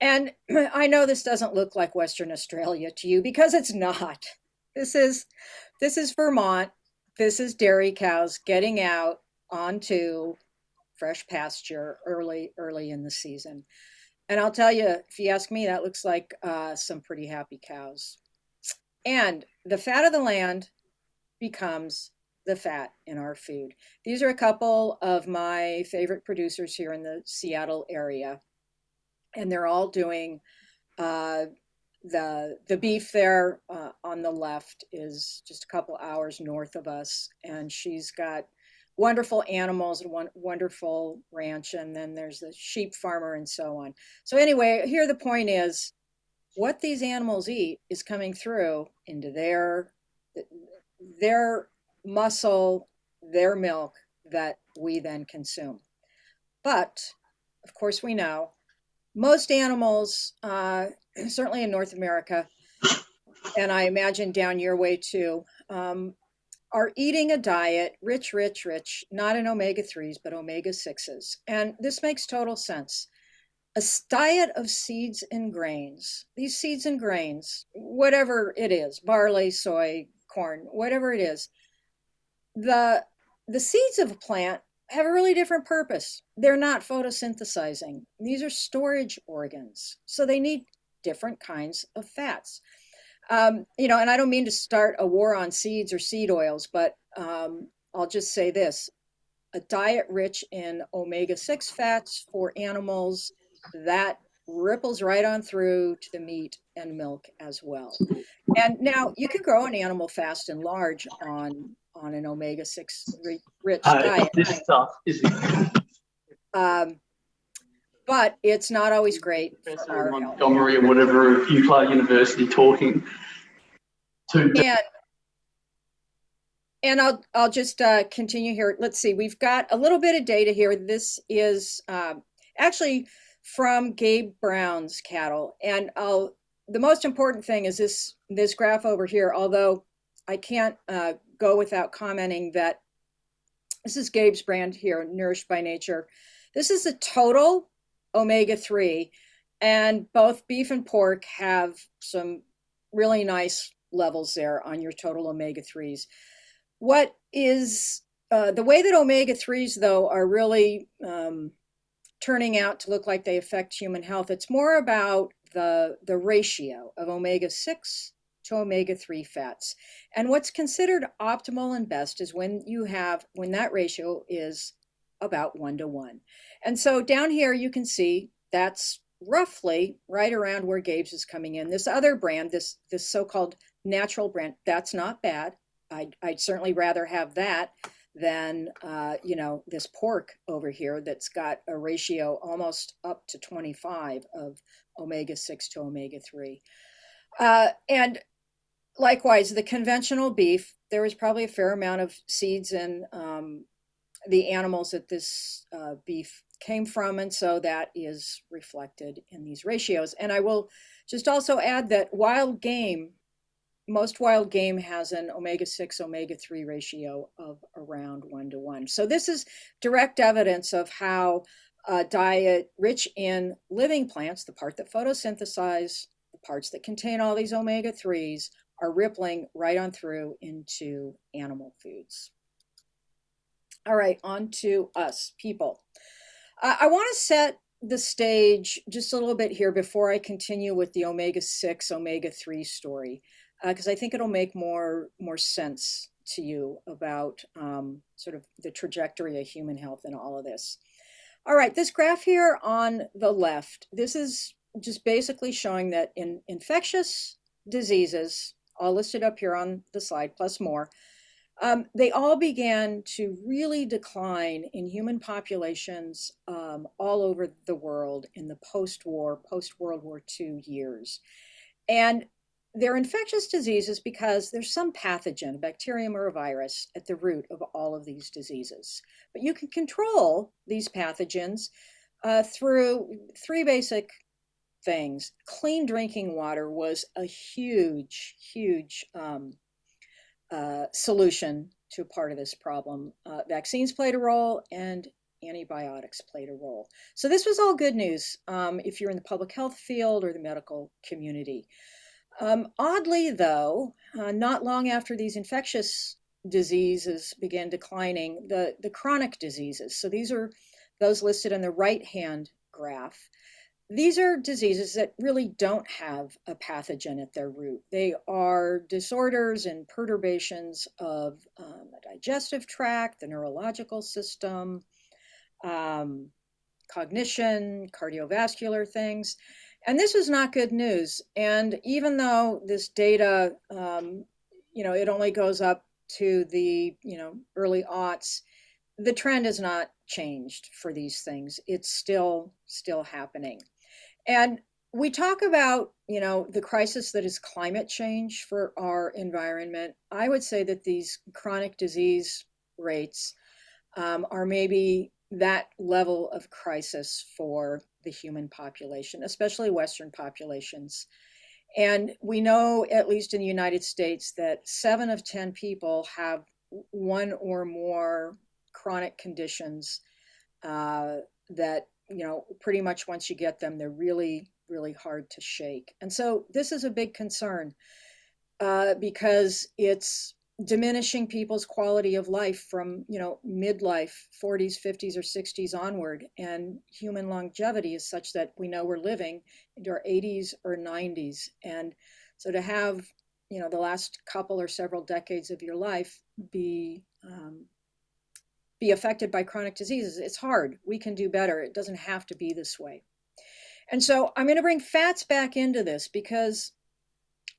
And I know this doesn't look like Western Australia to you, because it's not. This is Vermont. This is dairy cows getting out onto fresh pasture early in the season. And I'll tell you, if you ask me, that looks like some pretty happy cows. And the fat of the land becomes the fat in our food. These are a couple of my favorite producers here in the Seattle area. And they're all doing the beef there on the left is just a couple hours north of us. And she's got wonderful animals and one wonderful ranch. And then there's the sheep farmer and so on. So anyway, here the point is, what these animals eat is coming through into their muscle, their milk, that we then consume. But of course we know most animals, certainly in North America, and I imagine down your way too, are eating a diet rich, not in omega-3s, but omega-6s. And this makes total sense. A diet of seeds and grains, these seeds and grains, whatever it is, barley, soy, corn, whatever it is, the seeds of a plant have a really different purpose. They're not photosynthesizing. These are storage organs. So they need different kinds of fats. And I don't mean to start a war on seeds or seed oils, but I'll just say this. A diet rich in omega-6 fats for animals, that ripples right on through to the meat and milk as well. And now you can grow an animal fast and large on an omega-6 rich diet. This stuff is but it's not always great for our health. Montgomery or whatever, UCLA University talking to. And I'll just continue here. Let's see. We've got a little bit of data here. This is actually from Gabe Brown's cattle. And the most important thing is this graph over here, although I can't go without commenting that This is Gabe's brand here, Nourished by Nature. This is the total omega-3, and both beef and pork have some really nice levels there on your total omega-3s. What is the way that omega-3s, though, are really turning out to look like they affect human health, it's more about the ratio of omega-6 to omega-3 fats. And what's considered optimal and best is when that ratio is about 1-to-1. And so down here you can see that's roughly right around where Gabe's is coming in. This other brand, this so-called natural brand, that's not bad. I'd certainly rather have that than this pork over here that's got a ratio almost up to 25 of omega-6 to omega-3. And likewise, the conventional beef, there was probably a fair amount of seeds in the animals that this beef came from, and so that is reflected in these ratios. And I will just also add that most wild game has an omega-6, omega-3 ratio of around 1-to-1. So this is direct evidence of how a diet rich in living plants, the part that photosynthesize, the parts that contain all these omega-3s, are rippling right on through into animal foods. All right, on to us, people. I want to set the stage just a little bit here before I continue with the omega-6, omega-3 story, because I think it'll make more sense to you about sort of the trajectory of human health and all of this. All right, this graph here on the left, this is just basically showing that in infectious diseases, all listed up here on the slide, plus more, they all began to really decline in human populations all over the world in the post-World War II years. And they're infectious diseases because there's some pathogen, a bacterium or a virus, at the root of all of these diseases. But you can control these pathogens through three basic things. Clean drinking water was a huge solution to a part of this problem. Vaccines played a role, and antibiotics played a role. So this was all good news if you're in the public health field or the medical community. Oddly, though, not long after these infectious diseases began declining, the chronic diseases, so these are those listed in the right-hand graph, these are diseases that really don't have a pathogen at their root. They are disorders and perturbations of the digestive tract, the neurological system, cognition, cardiovascular things. And this is not good news. And even though this data, it only goes up to the, early aughts, the trend has not changed for these things. It's still happening. And we talk about, the crisis that is climate change for our environment. I would say that these chronic disease rates are maybe that level of crisis for the human population, especially Western populations. And we know, at least in the United States, that 7 of 10 people have one or more chronic conditions that, pretty much once you get them, they're really, really hard to shake. And so this is a big concern because it's diminishing people's quality of life from, midlife, 40s, 50s, or 60s onward. And human longevity is such that we know we're living into our 80s or 90s. And so to have, the last couple or several decades of your life be affected by chronic diseases, it's hard. We can do better. It doesn't have to be this way. And so I'm going to bring fats back into this because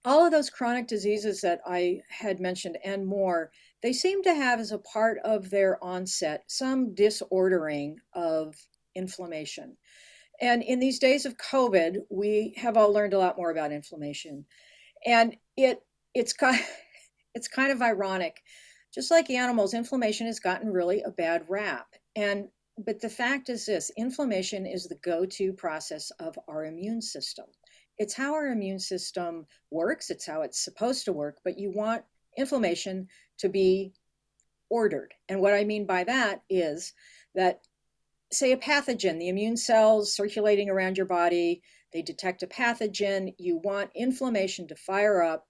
all of those chronic diseases that I had mentioned and more, they seem to have as a part of their onset some disordering of inflammation. And in these days of COVID, we have all learned a lot more about inflammation. And it's kind of ironic. Just like animals, inflammation has gotten really a bad rap. But the fact is this, inflammation is the go-to process of our immune system. It's how our immune system works. It's how it's supposed to work. But you want inflammation to be ordered. And what I mean by that is that, say, a pathogen, the immune cells circulating around your body, they detect a pathogen, you want inflammation to fire up.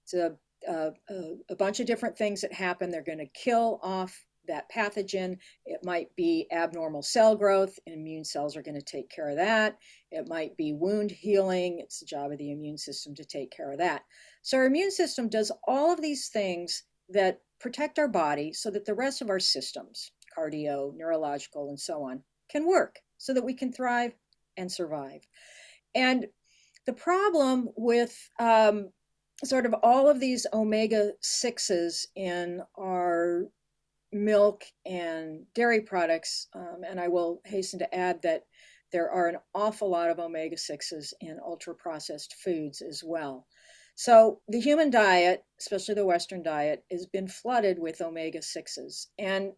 It's a bunch of different things that happen. They're going to kill off that pathogen. It might be abnormal cell growth, and immune cells are going to take care of that. It might be wound healing. It's the job of the immune system to take care of that. So our immune system does all of these things that protect our body so that the rest of our systems, cardio, neurological, and so on, can work so that we can thrive and survive. And the problem with sort of all of these omega-6s in our milk and dairy products, and I will hasten to add that there are an awful lot of omega-6s in ultra-processed foods as well. So the human diet, especially the Western diet, has been flooded with omega-6s. And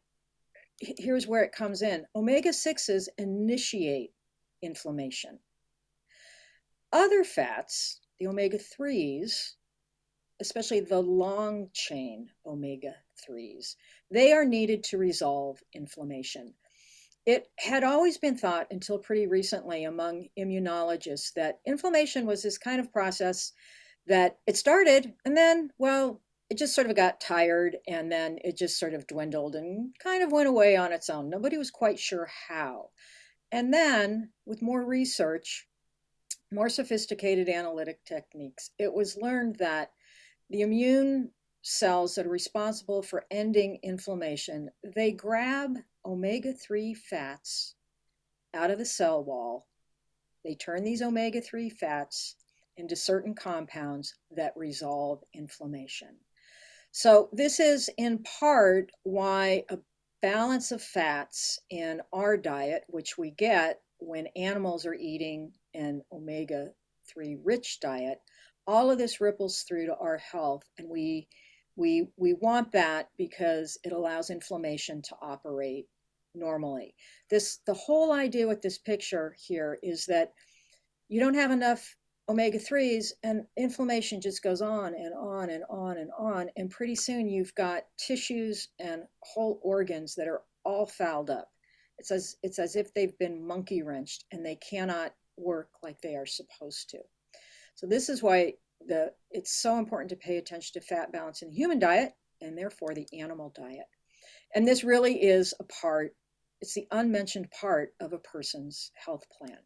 here's where it comes in. Omega-6s initiate inflammation. Other fats, the omega-3s, especially the long chain omega-3s, they are needed to resolve inflammation. It had always been thought until pretty recently among immunologists that inflammation was this kind of process that it started and then, well, it just sort of got tired and then it just sort of dwindled and kind of went away on its own. Nobody was quite sure how. And then with more research, more sophisticated analytic techniques, it was learned that the immune cells that are responsible for ending inflammation, they grab omega-3 fats out of the cell wall. They turn these omega-3 fats into certain compounds that resolve inflammation. So this is in part why a balance of fats in our diet, which we get when animals are eating an omega-3 rich diet, all of this ripples through to our health, and we want that because it allows inflammation to operate normally. The whole idea with this picture here is that you don't have enough omega-3s and inflammation just goes on and on and on and on, and pretty soon you've got tissues and whole organs that are all fouled up. It's as if they've been monkey wrenched and they cannot work like they are supposed to. So this is why it's so important to pay attention to fat balance in the human diet and therefore the animal diet. And this really is it's the unmentioned part of a person's health plan.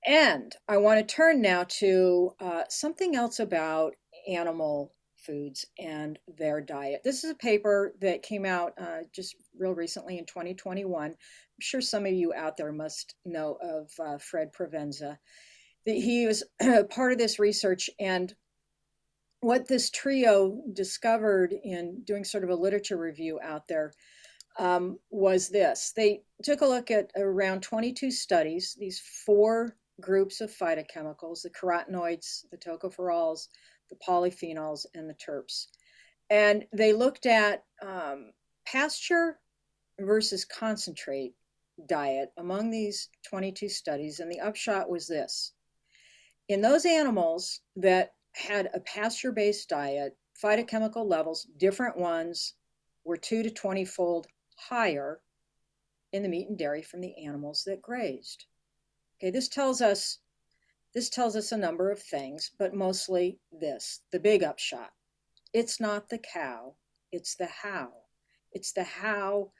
And I want to turn now to something else about animal foods and their diet. This is a paper that came out just real recently in 2021. I'm sure some of you out there must know of Fred Provenza. He was part of this research, and what this trio discovered in doing sort of a literature review out there was this. They took a look at around 22 studies, these 4 groups of phytochemicals, the carotenoids, the tocopherols, the polyphenols, and the terps. And they looked at pasture versus concentrate diet among these 22 studies, and the upshot was this. In those animals that had a pasture-based diet, phytochemical levels, different ones, were 2 to 20-fold higher in the meat and dairy from the animals that grazed. Okay, this tells us a number of things, but mostly this, the big upshot. It's not the cow, it's the how. It's the how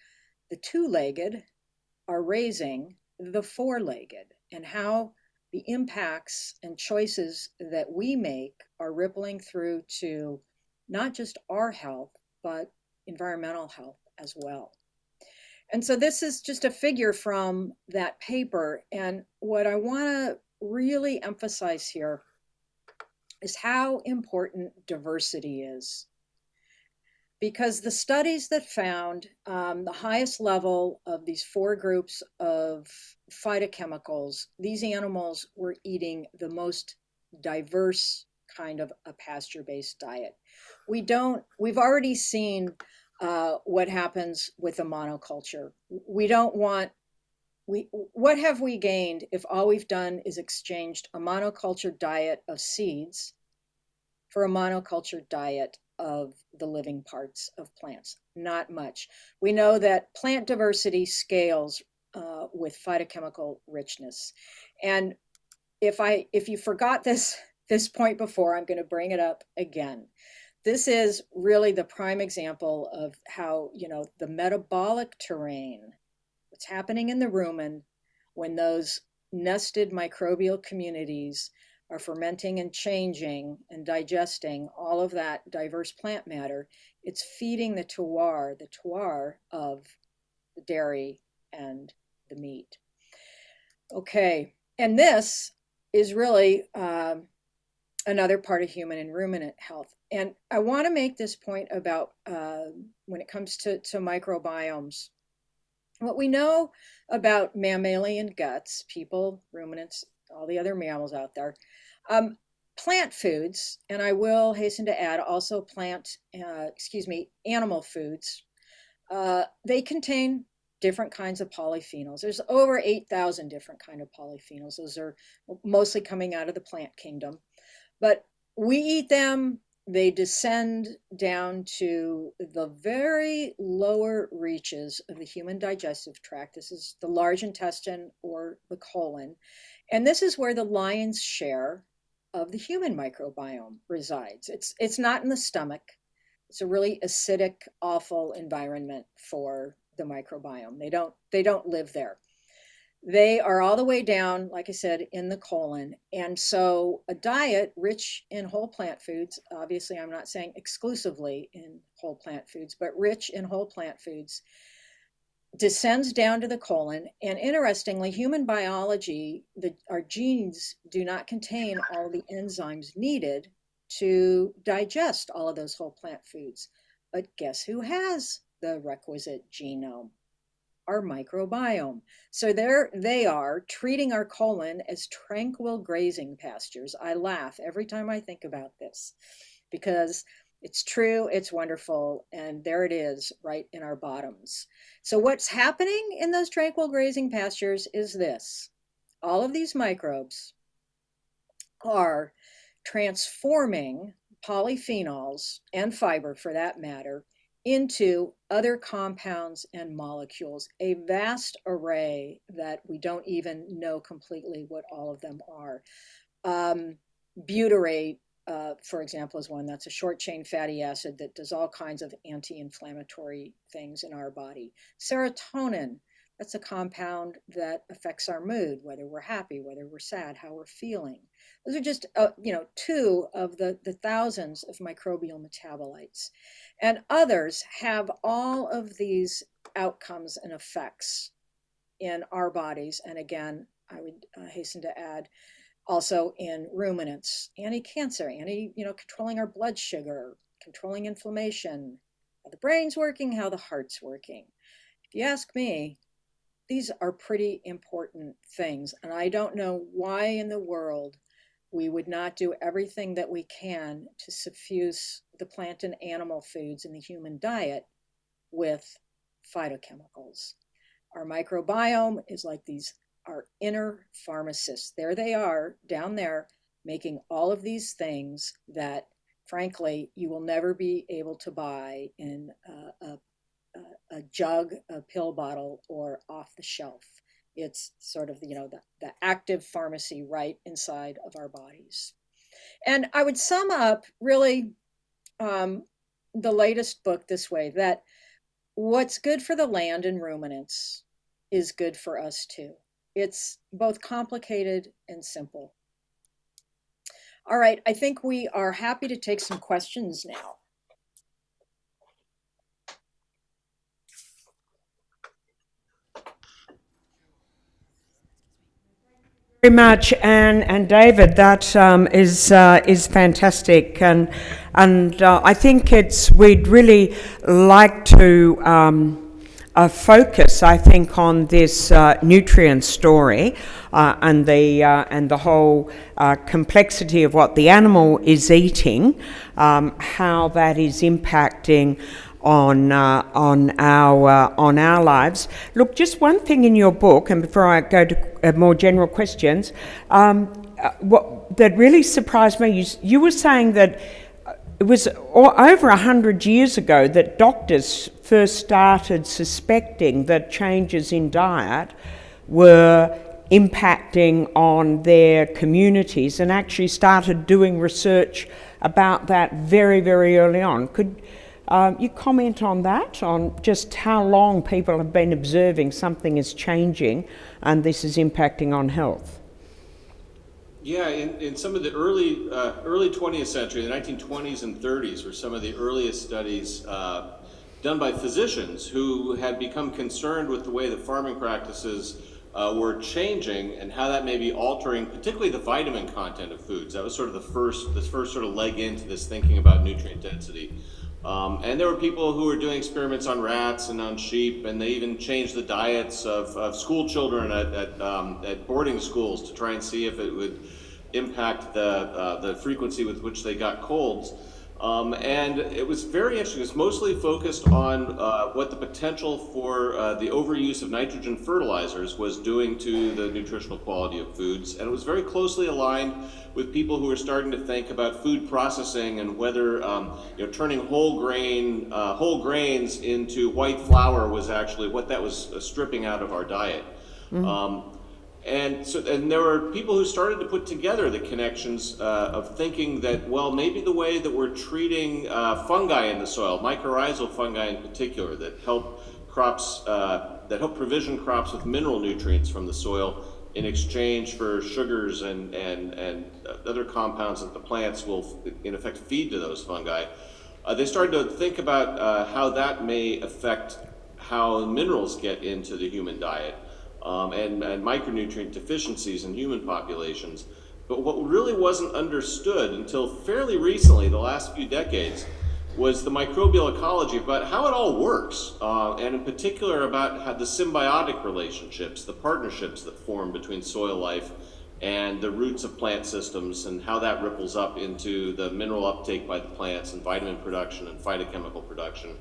the 2-legged are raising the 4-legged, and how the impacts and choices that we make are rippling through to not just our health, but environmental health as well. And so this is just a figure from that paper. And what I want to really emphasize here is how important diversity is. Because the studies that found the highest level of these 4 groups of phytochemicals, these animals were eating the most diverse kind of a pasture-based diet. We've already seen what happens with a monoculture. What have we gained if all we've done is exchanged a monoculture diet of seeds for a monoculture diet of the living parts of plants? Not much. We know that plant diversity scales with phytochemical richness. And if you forgot this point before, I'm going to bring it up again. This is really the prime example of how, the metabolic terrain, what's happening in the rumen when those nested microbial communities are fermenting and changing and digesting all of that diverse plant matter. It's feeding the terroir of the dairy and the meat. Okay, and this is really another part of human and ruminant health. And I want to make this point about when it comes to microbiomes. What we know about mammalian guts, people, ruminants, all the other mammals out there, plant foods, and I will hasten to add also animal foods, they contain different kinds of polyphenols. There's over 8,000 different kinds of polyphenols. Those are mostly coming out of the plant kingdom. But we eat them, they descend down to the very lower reaches of the human digestive tract. This is the large intestine or the colon. And this is where the lion's share of the human microbiome resides. It's not in the stomach. It's a really acidic, awful environment for the microbiome. They don't live there. They are all the way down, like I said, in the colon. And so a diet rich in whole plant foods, obviously I'm not saying exclusively in whole plant foods, but rich in whole plant foods, descends down to the colon. And interestingly, human biology, our genes do not contain all the enzymes needed to digest all of those whole plant foods. But guess who has the requisite genome? Our microbiome. So there they are, treating our colon as tranquil grazing pastures. I laugh every time I think about this because it's true, it's wonderful, and there it is right in our bottoms. So what's happening in those tranquil grazing pastures is this. All of these microbes are transforming polyphenols and fiber, for that matter, into other compounds and molecules, a vast array that we don't even know completely what all of them are. Butyrate, for example, is one. That's a short chain fatty acid that does all kinds of anti-inflammatory things in our body. Serotonin, that's a compound that affects our mood, whether we're happy, whether we're sad, how we're feeling. Those are just, two of the thousands of microbial metabolites. And others have all of these outcomes and effects in our bodies. And again, I would hasten to add, also in ruminants, anti-cancer, controlling our blood sugar, controlling inflammation, how the brain's working, how the heart's working. If you ask me, these are pretty important things. And I don't know why in the world we would not do everything that we can to suffuse the plant and animal foods in the human diet with phytochemicals. Our microbiome is like our inner pharmacists. There they are down there making all of these things that, frankly, you will never be able to buy in a jug, a pill bottle, or off the shelf. It's sort of, the active pharmacy right inside of our bodies. And I would sum up really the latest book this way, that what's good for the land and ruminants is good for us too. It's both complicated and simple. All right, I think we are happy to take some questions now. Very much, Anne and David. That is fantastic, and I think we'd really like to focus, I think, on this nutrient story and the whole complexity of what the animal is eating, how that is impacting on our lives. Look, just one thing in your book, and before I go to more general questions, what that really surprised me, you were saying that it was over 100 years ago that doctors first started suspecting that changes in diet were impacting on their communities, and actually started doing research about that very, very early on. Could you comment on that, on just how long people have been observing something is changing and this is impacting on health? Yeah, in some of the early 20th century, the 1920s and 30s were some of the earliest studies done by physicians who had become concerned with the way that farming practices were changing and how that may be altering particularly the vitamin content of foods. That was sort of this first sort of leg into this thinking about nutrient density. And there were people who were doing experiments on rats and on sheep, and they even changed the diets of school children at boarding schools to try and see if it would impact the frequency with which they got colds. And it was very interesting. It was mostly focused on what the potential for the overuse of nitrogen fertilizers was doing to the nutritional quality of foods. And it was very closely aligned with people who were starting to think about food processing and whether turning whole grains into white flour was actually what that was stripping out of our diet. And there were people who started to put together the connections of thinking that, well, maybe the way that we're treating fungi in the soil, mycorrhizal fungi in particular, that help provision crops with mineral nutrients from the soil in exchange for sugars and other compounds that the plants will, in effect, feed to those fungi. They started to think about how that may affect how minerals get into the human diet. And micronutrient deficiencies in human populations. But what really wasn't understood until fairly recently, the last few decades, was the microbial ecology, about how it all works, and in particular about how the symbiotic relationships, the partnerships that form between soil life and the roots of plant systems, and how that ripples up into the mineral uptake by the plants and vitamin production and phytochemical production.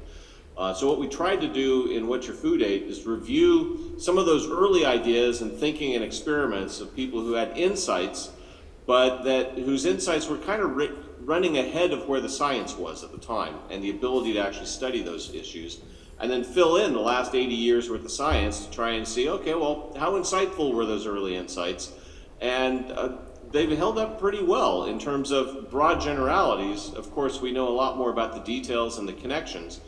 So what we tried to do in What Your Food Ate is review some of those early ideas and thinking and experiments of people who had insights, but whose insights were kind of running ahead of where the science was at the time and the ability to actually study those issues, and then fill in the last 80 years worth of science to try and see, okay, well, how insightful were those early insights? And they've held up pretty well in terms of broad generalities. Of course, we know a lot more about the details and the connections.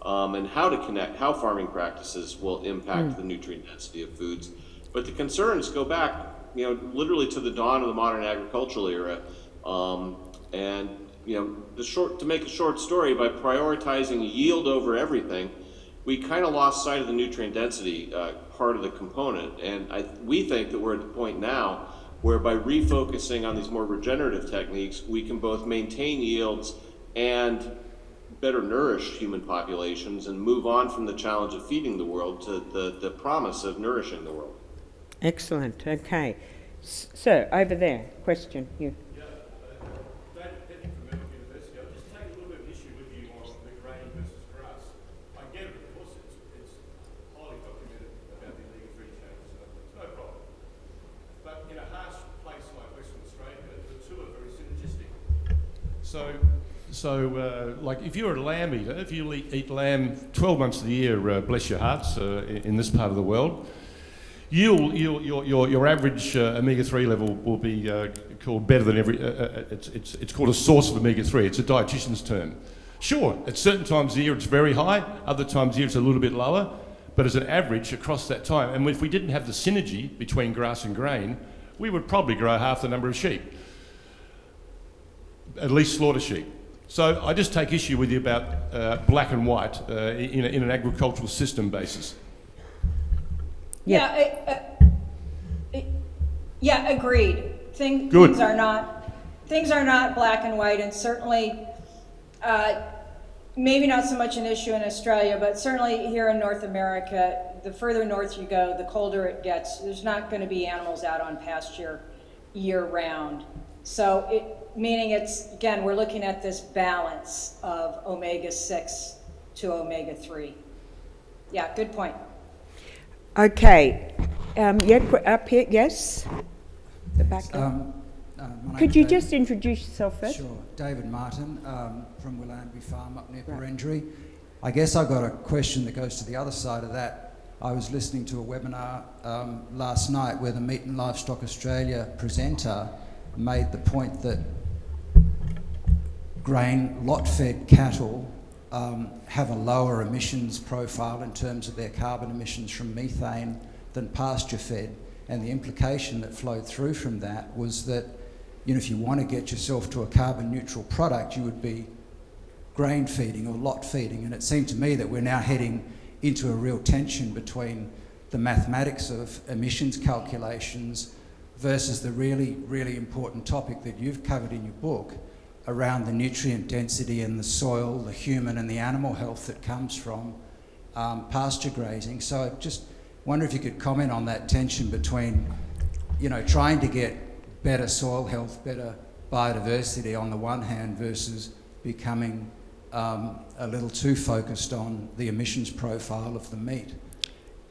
And how farming practices will impact the nutrient density of foods. But the concerns go back, literally to the dawn of the modern agricultural era. And to make a short story, by prioritizing yield over everything, we kind of lost sight of the nutrient density part of the component. And we think that we're at the point now where by refocusing on these more regenerative techniques, we can both maintain yields and better nourish human populations and move on from the challenge of feeding the world to the promise of nourishing the world. Excellent. Okay. So, over there, question. You. Yeah, David Petty from Melbourne University. I'll just take a little bit of issue with you on the grain versus grass. I get it, of course, it's highly documented about the omega-3 changes, so it's no problem. But in a harsh place like Western Australia, the two are very synergistic. So, like if you're a lamb eater, if you eat lamb 12 months of the year, bless your hearts, in this part of the world, your average omega-3 level will be called better than it's called a source of omega-3. It's a dietitian's term. Sure, at certain times of the year it's very high, other times of the year it's a little bit lower, but as an average across that time, and if we didn't have the synergy between grass and grain, we would probably grow half the number of sheep, at least slaughter sheep. So I just take issue with you about black and white in an agricultural system basis. Yeah, agreed. Good. Things are not black and white, and certainly maybe not so much an issue in Australia, but certainly here in North America, the further north you go, the colder it gets. There's not going to be animals out on pasture year round. So meaning again, we're looking at this balance of omega-6 to omega-3. Yeah, good point. Okay. Up here, yes? The back. Could you just introduce yourself first? Sure. David Martin from Willanby Farm up near Berendry. I guess I've got a question that goes to the other side of that. I was listening to a webinar last night where the Meat and Livestock Australia presenter made the point that grain lot-fed cattle have a lower emissions profile in terms of their carbon emissions from methane than pasture-fed. And the implication that flowed through from that was that, you know, if you want to get yourself to a carbon neutral product, you would be grain feeding or lot feeding. And it seemed to me that we're now heading into a real tension between the mathematics of emissions calculations versus the really, really important topic that you've covered in your book around the nutrient density in the soil, the human and the animal health that comes from pasture grazing. So I just wonder if you could comment on that tension between, you know, trying to get better soil health, better biodiversity on the one hand versus becoming a little too focused on the emissions profile of the meat.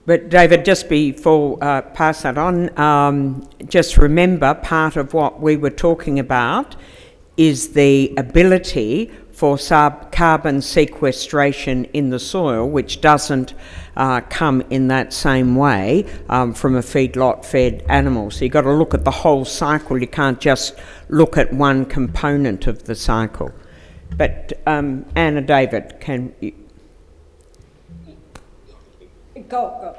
But David, just before pass that on, just remember part of what we were talking about is the ability for carbon sequestration in the soil, which doesn't come in that same way from a feedlot-fed animal. So you've got to look at the whole cycle. You can't just look at one component of the cycle. But Anna, David, can you... Go.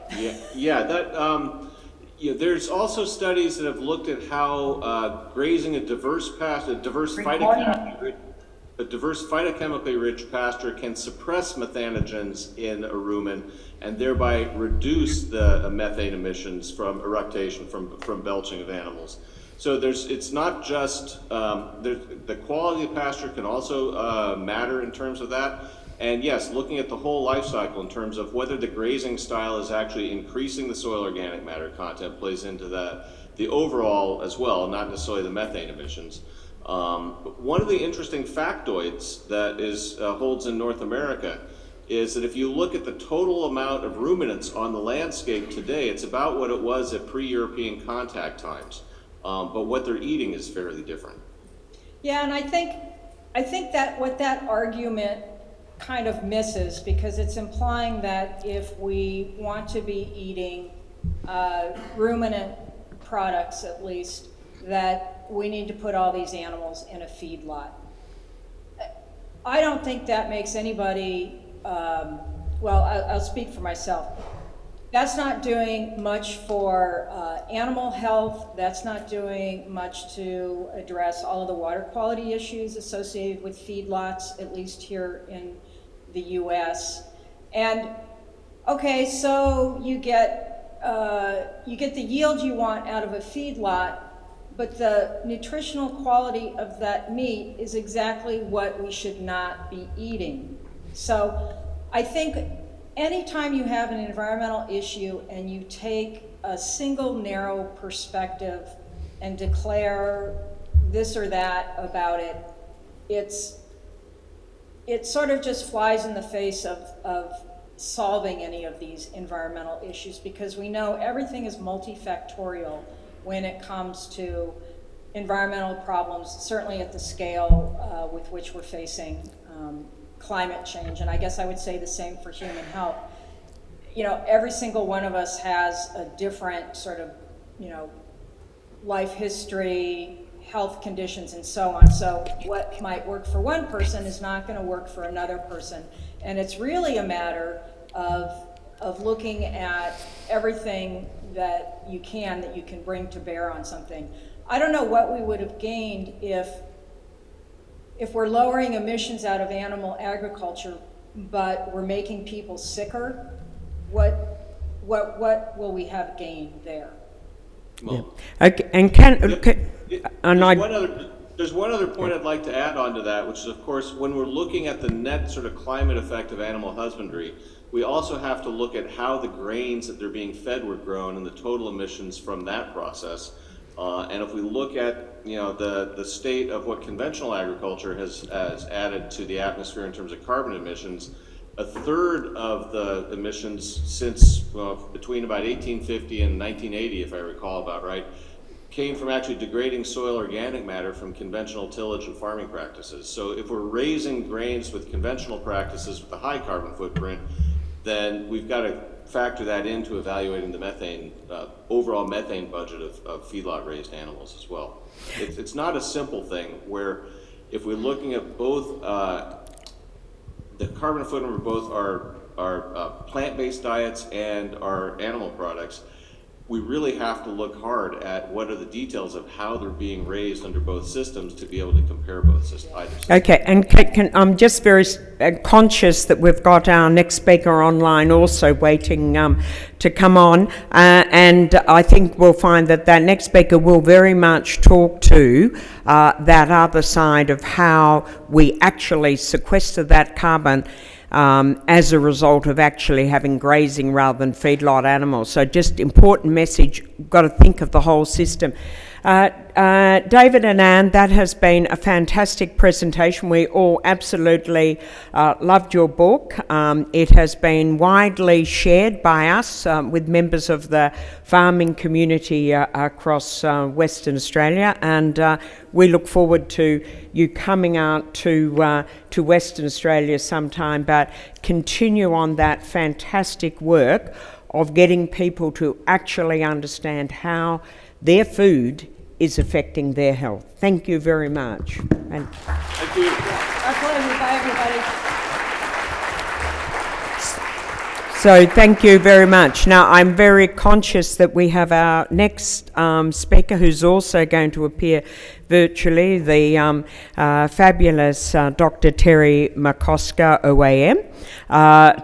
There's also studies that have looked at how grazing a diverse phytochemically rich pasture can suppress methanogens in a rumen and thereby reduce the methane emissions from eructation, from belching of animals. So it's not just, the quality of pasture can also matter in terms of that. And yes, looking at the whole life cycle in terms of whether the grazing style is actually increasing the soil organic matter content plays into that, the overall as well, not necessarily the methane emissions. One of the interesting factoids that holds in North America is that if you look at the total amount of ruminants on the landscape today, it's about what it was at pre-European contact times. But what they're eating is fairly different. Yeah, and I think that what that argument kind of misses, because it's implying that if we want to be eating ruminant products, at least, that we need to put all these animals in a feedlot. I don't think that makes anybody, I'll speak for myself. That's not doing much for animal health. That's not doing much to address all of the water quality issues associated with feedlots, at least here in the US. And okay, so you get the yield you want out of a feedlot, but the nutritional quality of that meat is exactly what we should not be eating. So I think anytime you have an environmental issue and you take a single narrow perspective and declare this or that about it, it sort of just flies in the face of solving any of these environmental issues, because we know everything is multifactorial when it comes to environmental problems, certainly at the scale with which we're facing climate change. And I guess I would say the same for human health. You know, every single one of us has a different sort of, life history, health conditions, and so on. So what might work for one person is not going to work for another person. And it's really a matter of looking at everything that you can bring to bear on something. I don't know what we would have gained if we're lowering emissions out of animal agriculture, but we're making people sicker. What will we have gained there? Well, okay, there's one other point I'd like to add on to that, which is, of course, when we're looking at the net sort of climate effect of animal husbandry, we also have to look at how the grains that they're being fed were grown and the total emissions from that process. And if we look at the state of what conventional agriculture has added to the atmosphere in terms of carbon emissions, a third of the emissions since between about 1850 and 1980, if I recall about right, came from actually degrading soil organic matter from conventional tillage and farming practices. So if we're raising grains with conventional practices with a high carbon footprint, then we've got to factor that into evaluating the methane, overall methane budget of feedlot raised animals as well. It's not a simple thing where if we're looking at both the carbon footprint of both our plant-based diets and our animal products, we really have to look hard at what are the details of how they're being raised under both systems to be able to compare both items. Okay, and I'm just very conscious that we've got our next speaker online also waiting to come on, and I think we'll find that next speaker will very much talk to that other side of how we actually sequester that carbon as a result of actually having grazing rather than feedlot animals. So just important message, got to think of the whole system. David and Anne, that has been a fantastic presentation. We all absolutely loved your book. It has been widely shared by us with members of the farming community across Western Australia, and we look forward to you coming out to Western Australia sometime, but continue on that fantastic work of getting people to actually understand how their food is affecting their health. Thank you very much. And thank you. Our pleasure. Bye, everybody. so thank you very much. Now, I'm very conscious that we have our next speaker who's also going to appear virtually, the fabulous Dr. Terry McCosker, OAM.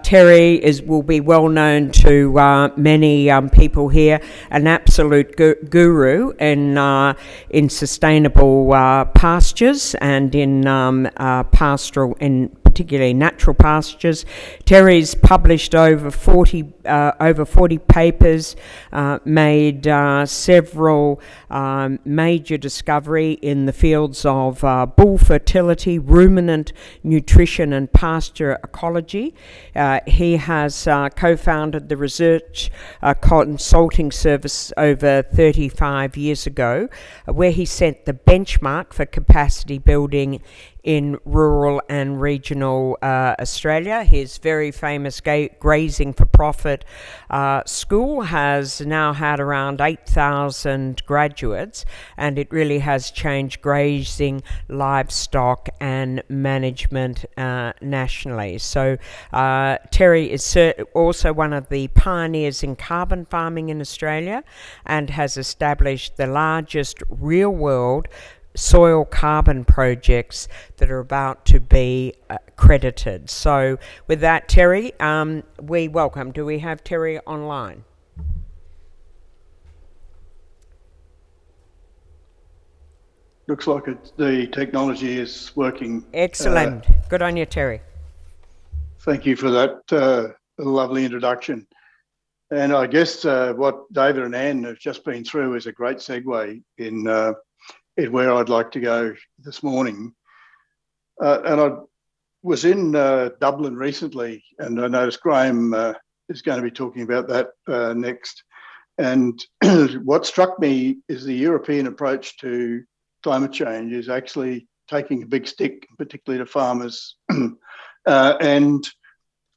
Terry will be well known to many people here, an absolute guru in sustainable pastures and in pastoral, in particularly natural pastures. Terry's published over 40 papers, made several major discoveries in the fields of bull fertility, ruminant nutrition and pasture ecology. He has co-founded the research consulting service over 35 years ago, where he set the benchmark for capacity building in rural and regional Australia. His very famous Grazing for Profit school has now had around 8,000 graduates, and it really has changed grazing, livestock and management nationally. So Terry is also one of the pioneers in carbon farming in Australia and has established the largest real-world soil carbon projects that are about to be credited. So with that, Terry, we welcome. Do we have Terry online? Looks like the technology is working. Excellent. Good on you, Terry. Thank you for that lovely introduction. And I guess what David and Anne have just been through is a great segue in where I'd like to go this morning. And I was in Dublin recently, and I noticed Graham is going to be talking about that next. And what struck me is the European approach to climate change is actually taking a big stick, particularly to farmers, and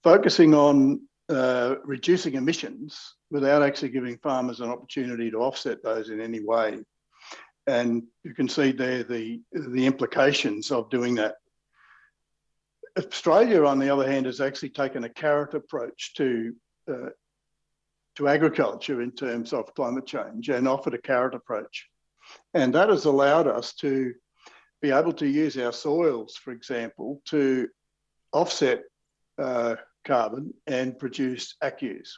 focusing on reducing emissions without actually giving farmers an opportunity to offset those in any way. And you can see there the implications of doing that. Australia, on the other hand, has actually taken a carrot approach to agriculture in terms of climate change and offered a carrot approach. And that has allowed us to be able to use our soils, for example, to offset carbon and produce ACCUs.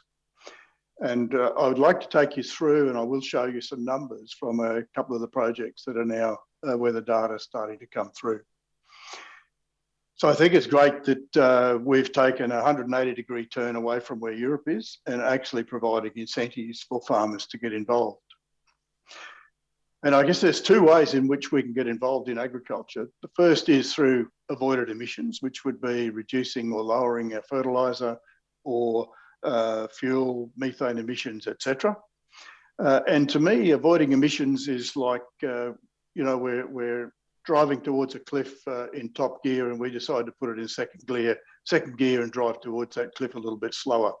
And I would like to take you through, and I will show you some numbers from a couple of the projects that are now where the data is starting to come through. So I think it's great that we've taken a 180-degree turn away from where Europe is and actually providing incentives for farmers to get involved. And I guess there's two ways in which we can get involved in agriculture. The first is through avoided emissions, which would be reducing or lowering our fertiliser or fuel, methane emissions, etc. And to me, avoiding emissions is like, we're driving towards a cliff in top gear and we decide to put it in second gear and drive towards that cliff a little bit slower.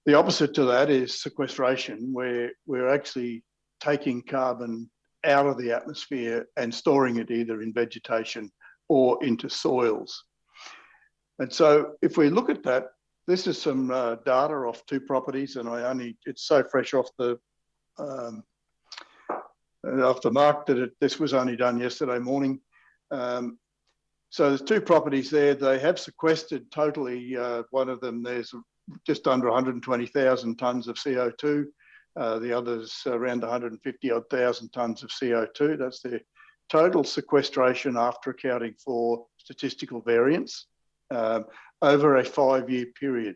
The opposite to that is sequestration, where we're actually taking carbon out of the atmosphere and storing it either in vegetation or into soils. And so if we look at that, this is some data off 2 properties, and it's so fresh off the mark that this was only done yesterday morning. So there's 2 properties there. They have sequestered totally, one of them, there's just under 120,000 tonnes of CO2. The others around 150,000 tonnes of CO2. That's their total sequestration after accounting for statistical variance over a 5-year period.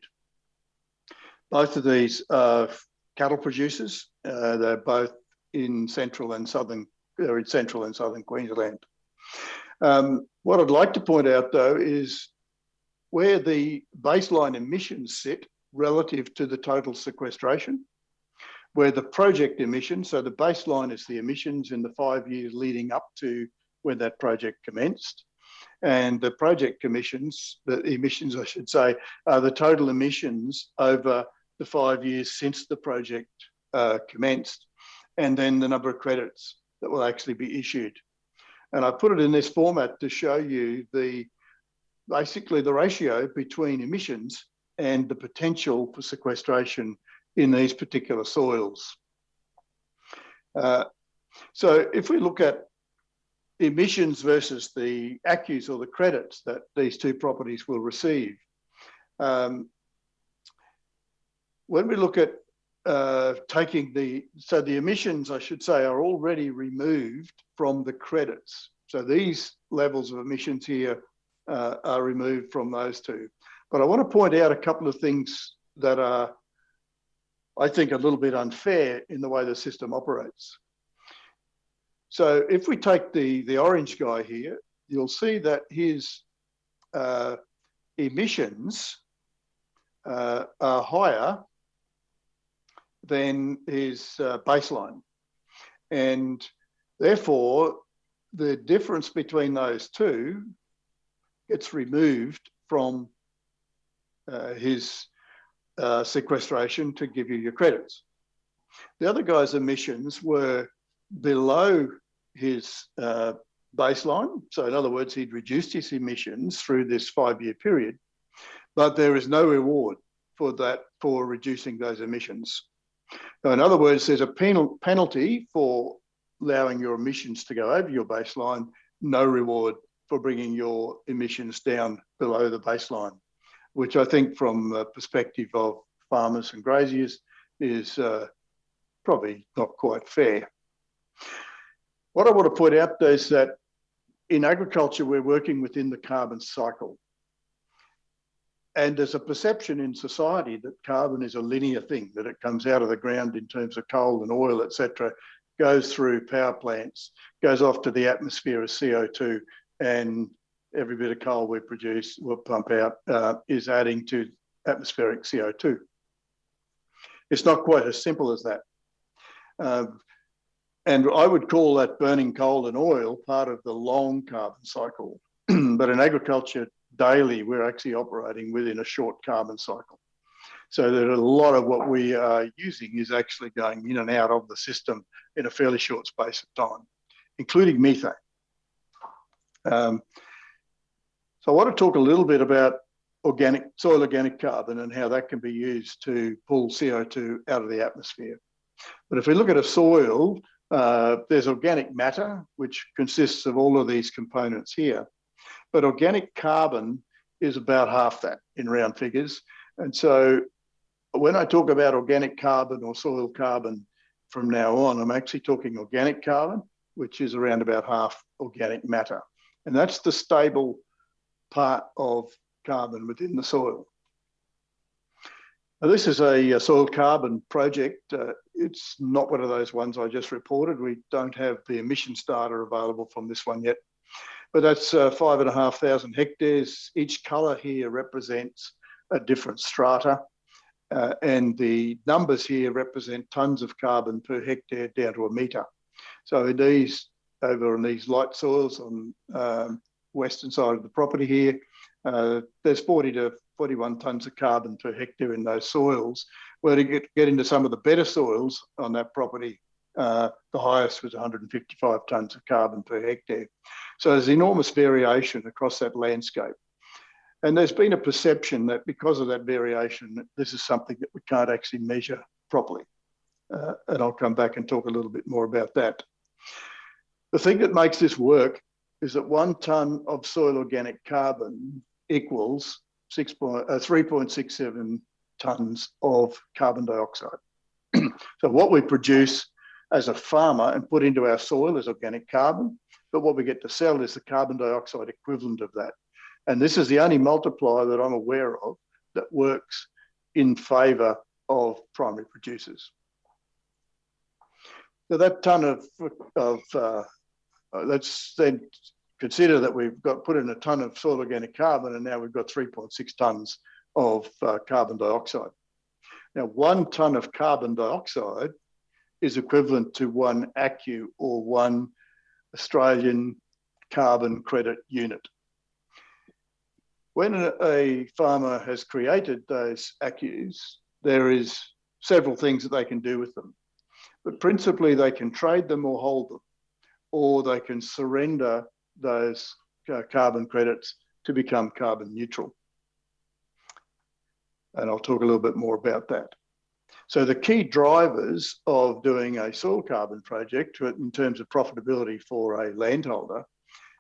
Both of these are cattle producers. They're both in central and southern Queensland. What I'd like to point out though is where the baseline emissions sit relative to the total sequestration, where the project emissions, so the baseline is the emissions in the 5 years leading up to when that project commenced. And the project emissions, the emissions I should say, are the total emissions over the 5 years since the project commenced, and then the number of credits that will actually be issued. And I put it in this format to show you basically the ratio between emissions and the potential for sequestration in these particular soils. So if we look at emissions versus the ACCUs or the credits that these 2 properties will receive, when we look at the emissions, I should say, are already removed from the credits. So these levels of emissions here are removed from those 2. But I want to point out a couple of things that are, I think, a little bit unfair in the way the system operates. So if we take the orange guy here, you'll see that his emissions are higher than his baseline. And therefore, the difference between those 2 gets removed from his sequestration to give you your credits. The other guy's emissions were below his baseline. So in other words, he'd reduced his emissions through this 5-year period, but there is no reward for reducing those emissions. So in other words, there's a penalty for allowing your emissions to go over your baseline, no reward for bringing your emissions down below the baseline, which I think from the perspective of farmers and graziers is probably not quite fair. What I want to point out though is that in agriculture, we're working within the carbon cycle. And there's a perception in society that carbon is a linear thing, that it comes out of the ground in terms of coal and oil, etc., goes through power plants, goes off to the atmosphere as CO2, and every bit of coal we produce, we'll pump out, is adding to atmospheric CO2. It's not quite as simple as that. And I would call that burning coal and oil part of the long carbon cycle. But in agriculture, daily, we're actually operating within a short carbon cycle. So that a lot of what we are using is actually going in and out of the system in a fairly short space of time, including methane. So I want to talk a little bit about soil organic carbon and how that can be used to pull CO2 out of the atmosphere. But if we look at a soil, there's organic matter, which consists of all of these components here. But organic carbon is about half that in round figures. And so when I talk about organic carbon or soil carbon from now on, I'm actually talking organic carbon, which is around about half organic matter. And that's the stable part of carbon within the soil. Now, this is a soil carbon project. It's not one of those ones I just reported. We don't have the emissions data available from this one yet. But that's 5,500 hectares. Each colour here represents a different strata. And the numbers here represent tonnes of carbon per hectare down to a metre. So in these, over on these light soils on western side of the property here, there's 40 to 41 tonnes of carbon per hectare in those soils. Where to get into some of the better soils on that property, the highest was 155 tonnes of carbon per hectare. So there's enormous variation across that landscape. And there's been a perception that because of that variation, this is something that we can't actually measure properly. And I'll come back and talk a little bit more about that. The thing that makes this work is that 1 tonne of soil organic carbon equals 3.67 tonnes of carbon dioxide. So what we produce as a farmer and put into our soil is organic carbon, but what we get to sell is the carbon dioxide equivalent of that. And this is the only multiplier that I'm aware of that works in favour of primary producers. So that tonne of let's then consider that we've got put in a tonne of soil organic carbon, and now we've got 3.6 tonnes of carbon dioxide. Now, 1 tonne of carbon dioxide is equivalent to 1 ACCU, or 1 Australian carbon credit unit. When a farmer has created those ACCUs, there is several things that they can do with them. But principally, they can trade them or hold them, or they can surrender those carbon credits to become carbon neutral. And I'll talk a little bit more about that. So the key drivers of doing a soil carbon project in terms of profitability for a landholder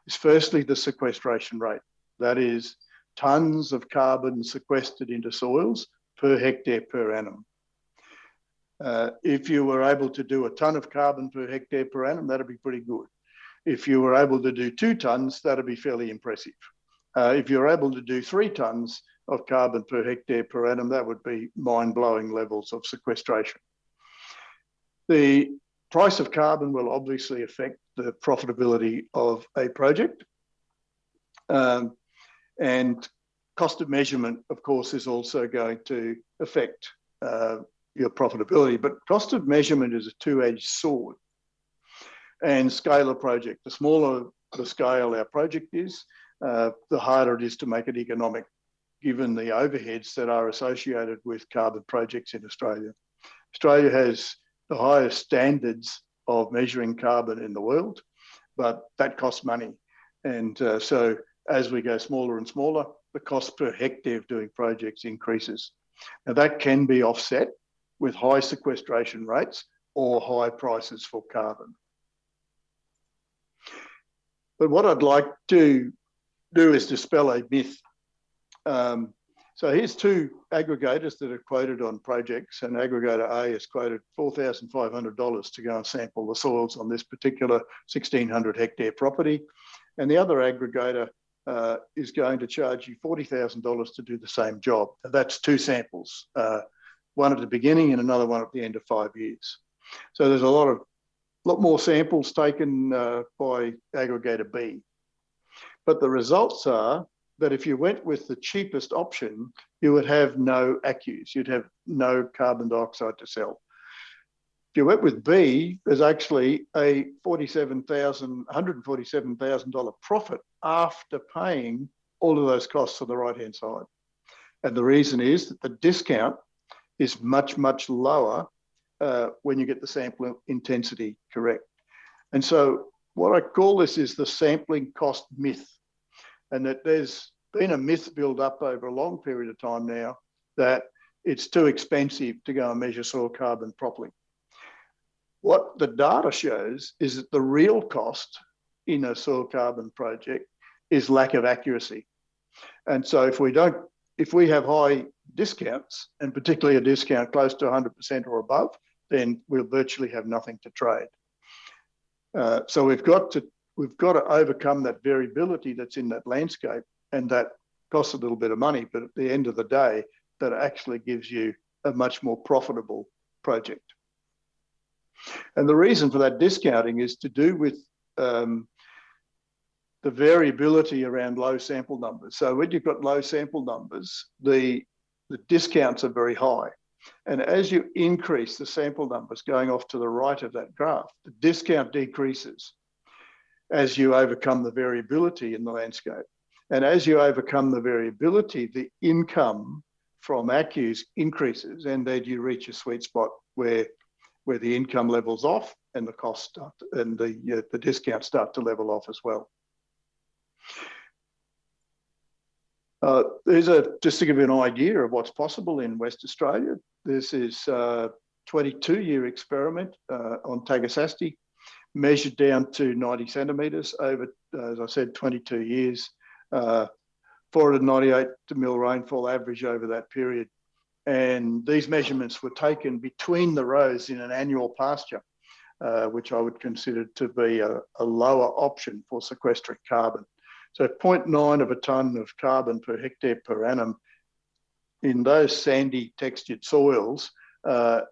is firstly the sequestration rate. That is tonnes of carbon sequestered into soils per hectare per annum. If you were able to do a tonne of carbon per hectare per annum, that'd be pretty good. If you were able to do 2 tonnes, that'd be fairly impressive. If you're able to do 3 tonnes of carbon per hectare per annum, that would be mind-blowing levels of sequestration. The price of carbon will obviously affect the profitability of a project. And cost of measurement, of course, is also going to affect your profitability. But cost of measurement is a two-edged sword. And scale of project. The smaller the scale our project is, the harder it is to make it economic, given the overheads that are associated with carbon projects in Australia. Australia has the highest standards of measuring carbon in the world, but that costs money. And so as we go smaller and smaller, the cost per hectare of doing projects increases. Now that can be offset with high sequestration rates or high prices for carbon. But what I'd like to do is dispel a myth. So here's 2 aggregators that are quoted on projects, and aggregator A is quoted $4,500 to go and sample the soils on this particular 1,600 hectare property. And the other aggregator is going to charge you $40,000 to do the same job. That's 2 samples, one at the beginning and another one at the end of 5 years. So there's a lot more samples taken by aggregator B. But the results are that if you went with the cheapest option, you would have no ACCUs, you'd have no carbon dioxide to sell. If you went with B, there's actually a $147,000 profit after paying all of those costs on the right-hand side. And the reason is that the discount is much, much lower when you get the sample intensity correct. And so what I call this is the sampling cost myth, and that there's been a myth built up over a long period of time now that it's too expensive to go and measure soil carbon properly. What the data shows is that the real cost in a soil carbon project is lack of accuracy. And so if we have high discounts, and particularly a discount close to 100% or above, then we'll virtually have nothing to trade. So we've got to overcome that variability that's in that landscape, and that costs a little bit of money, but at the end of the day, that actually gives you a much more profitable project. And the reason for that discounting is to do with the variability around low sample numbers. So when you've got low sample numbers, the discounts are very high. And as you increase the sample numbers going off to the right of that graph, the discount decreases as you overcome the variability in the landscape. And as you overcome the variability, the income from ACCUs increases, and then you reach a sweet spot where the income levels off and the costs start and the discounts start to level off as well. Just to give you an idea of what's possible in West Australia, this is a 22-year experiment on Tagasasti, measured down to 90 centimetres over, as I said, 22 years, 498 mil rainfall average over that period. And these measurements were taken between the rows in an annual pasture, which I would consider to be a lower option for sequestering carbon. So 0.9 of a tonne of carbon per hectare per annum in those sandy textured soils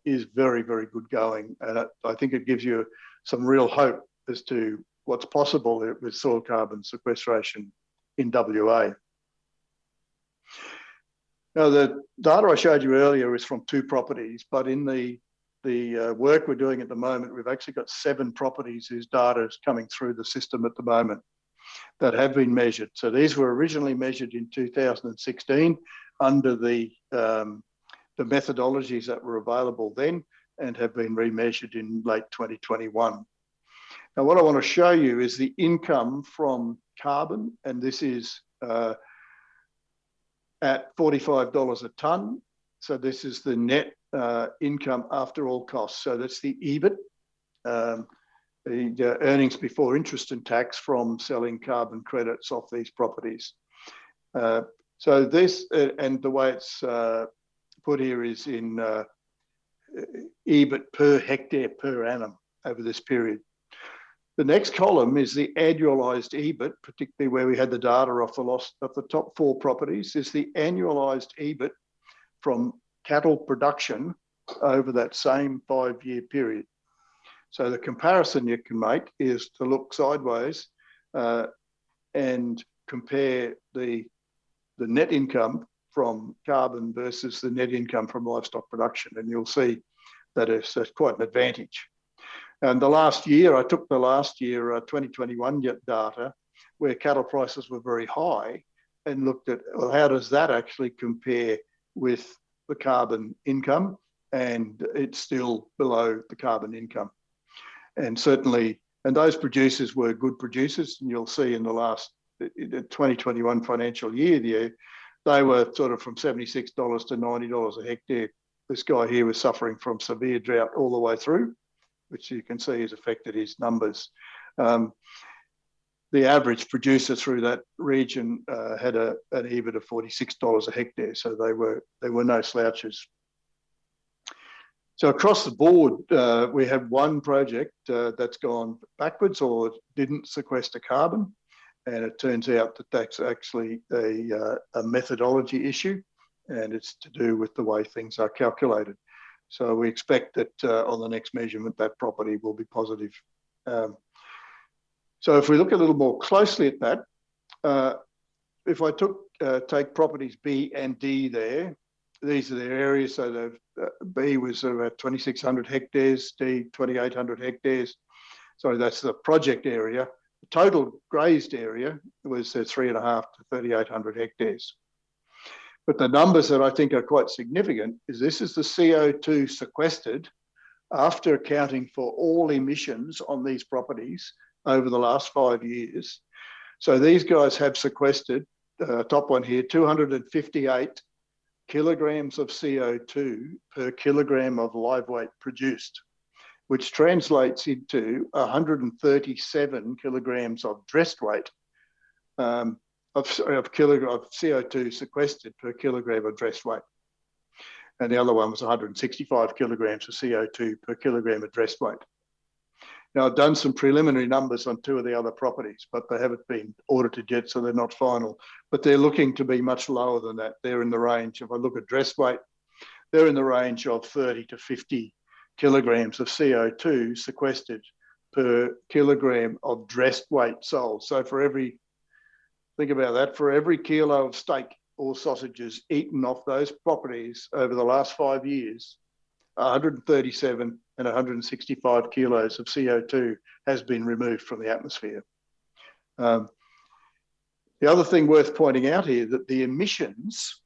is very, very good going. And I think it gives you some real hope as to what's possible with soil carbon sequestration in WA. Now, the data I showed you earlier is from 2 properties, but in the work we're doing at the moment, we've actually got 7 properties whose data is coming through the system at the moment that have been measured. So these were originally measured in 2016 under the methodologies that were available then and have been remeasured in late 2021. Now, what I want to show you is the income from carbon, and this is at $45 a tonne. So this is the net income after all costs. So that's the EBIT, the earnings before interest and tax from selling carbon credits off these properties. So this, and the way it's put here is in EBIT per hectare per annum over this period. The next column is the annualised EBIT, particularly where we had the data off the top 4 properties, is the annualised EBIT from cattle production over that same 5-year period. So the comparison you can make is to look sideways and compare the net income from carbon versus the net income from livestock production, and you'll see that it's quite an advantage. And the last year, I took the last year 2021 data where cattle prices were very high and looked at, well, how does that actually compare with the carbon income? And it's still below the carbon income. And certainly, and those producers were good producers, and you'll see in the 2021 financial year, they were sort of from $76 to $90 a hectare. This guy here was suffering from severe drought all the way through, which you can see has affected his numbers. The average producer through that region had an EBIT of $46 a hectare, so they were no slouches. So across the board, we have one project that's gone backwards or didn't sequester carbon, and it turns out that that's actually a methodology issue, and it's to do with the way things are calculated. So we expect that on the next measurement, that property will be positive. So if we look a little more closely at that, if I take properties B and D there, these are their areas. So B was about 2,600 hectares, D 2,800 hectares. So that's the project area. The total grazed area was 3,500 to 3,800 hectares. But the numbers that I think are quite significant is this is the CO2 sequestered after accounting for all emissions on these properties over the last 5 years. So these guys have sequestered, top one here, 258 kilograms of CO2 per kilogram of live weight produced, which translates into 137 kilograms of dressed weight. Of CO2 sequestered per kilogram of dressed weight. And the other one was 165 kilograms of CO2 per kilogram of dressed weight. Now, I've done some preliminary numbers on 2 of the other properties, but they haven't been audited yet, so they're not final. But they're looking to be much lower than that. They're in the range, if I look at dressed weight, they're in the range of 30 to 50 kilograms of CO2 sequestered per kilogram of dressed weight sold. So for every, think about that, for every kilo of steak or sausages eaten off those properties over the last 5 years, 137 and 165 kilos of CO2 has been removed from the atmosphere. The other thing worth pointing out here that the emissions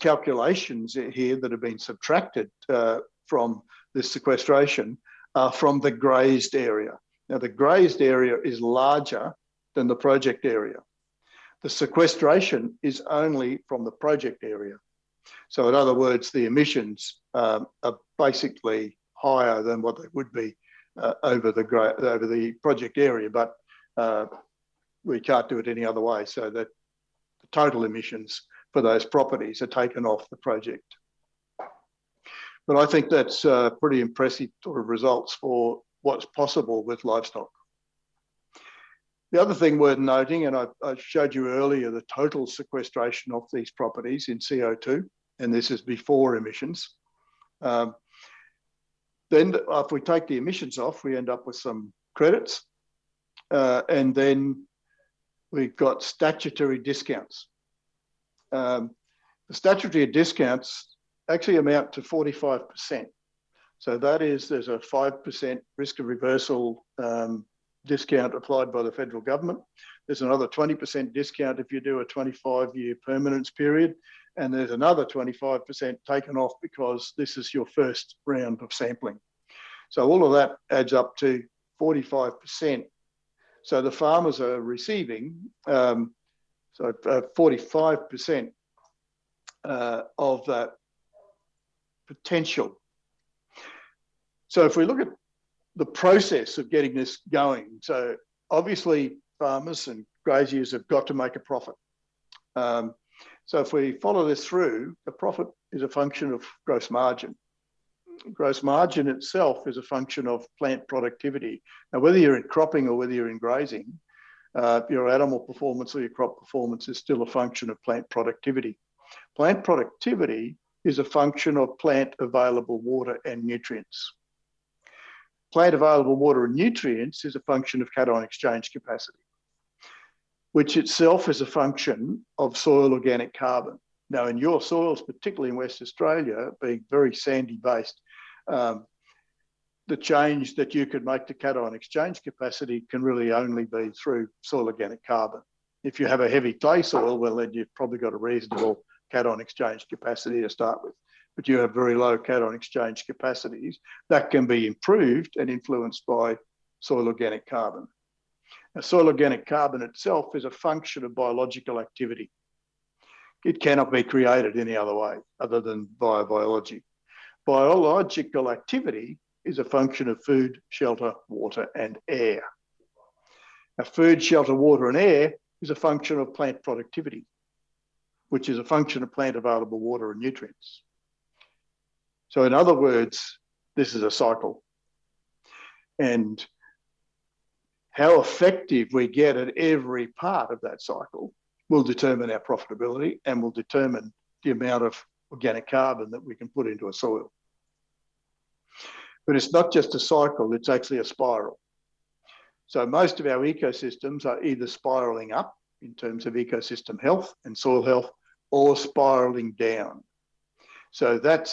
calculations here that have been subtracted from this sequestration are from the grazed area. Now, the grazed area is larger than the project area. The sequestration is only from the project area. So in other words, the emissions are basically higher than what they would be over the project area, but we can't do it any other way, so that the total emissions for those properties are taken off the project. But I think that's pretty impressive sort of results for what's possible with livestock. The other thing worth noting, and I showed you earlier the total sequestration of these properties in CO2, and this is before emissions. Then if we take the emissions off, we end up with some credits, and then we've got statutory discounts. The statutory discounts actually amount to 45%. So that is, there's a 5% risk of reversal discount applied by the federal government. There's another 20% discount if you do a 25-year permanence period. And there's another 25% taken off because this is your first round of sampling. So all of that adds up to 45%. So the farmers are receiving 45% of that potential. So if we look at the process of getting this going, so obviously farmers and graziers have got to make a profit. So if we follow this through, the profit is a function of gross margin. Gross margin itself is a function of plant productivity. Now, whether you're in cropping or whether you're in grazing, your animal performance or your crop performance is still a function of plant productivity. Plant productivity is a function of plant available water and nutrients. Plant available water and nutrients is a function of cation exchange capacity, which itself is a function of soil organic carbon. Now, in your soils, particularly in West Australia, being very sandy based, the change that you could make to cation exchange capacity can really only be through soil organic carbon. If you have a heavy clay soil, well, then you've probably got a reasonable cation exchange capacity to start with. But you have very low cation exchange capacities that can be improved and influenced by soil organic carbon. Now, soil organic carbon itself is a function of biological activity. It cannot be created any other way other than via biology. Biological activity is a function of food, shelter, water, and air. Now, food, shelter, water, and air is a function of plant productivity, which is a function of plant available water and nutrients. So in other words, this is a cycle. And how effective we get at every part of that cycle will determine our profitability and will determine the amount of organic carbon that we can put into a soil. But it's not just a cycle, it's actually a spiral. So most of our ecosystems are either spiraling up in terms of ecosystem health and soil health, or spiraling down. So that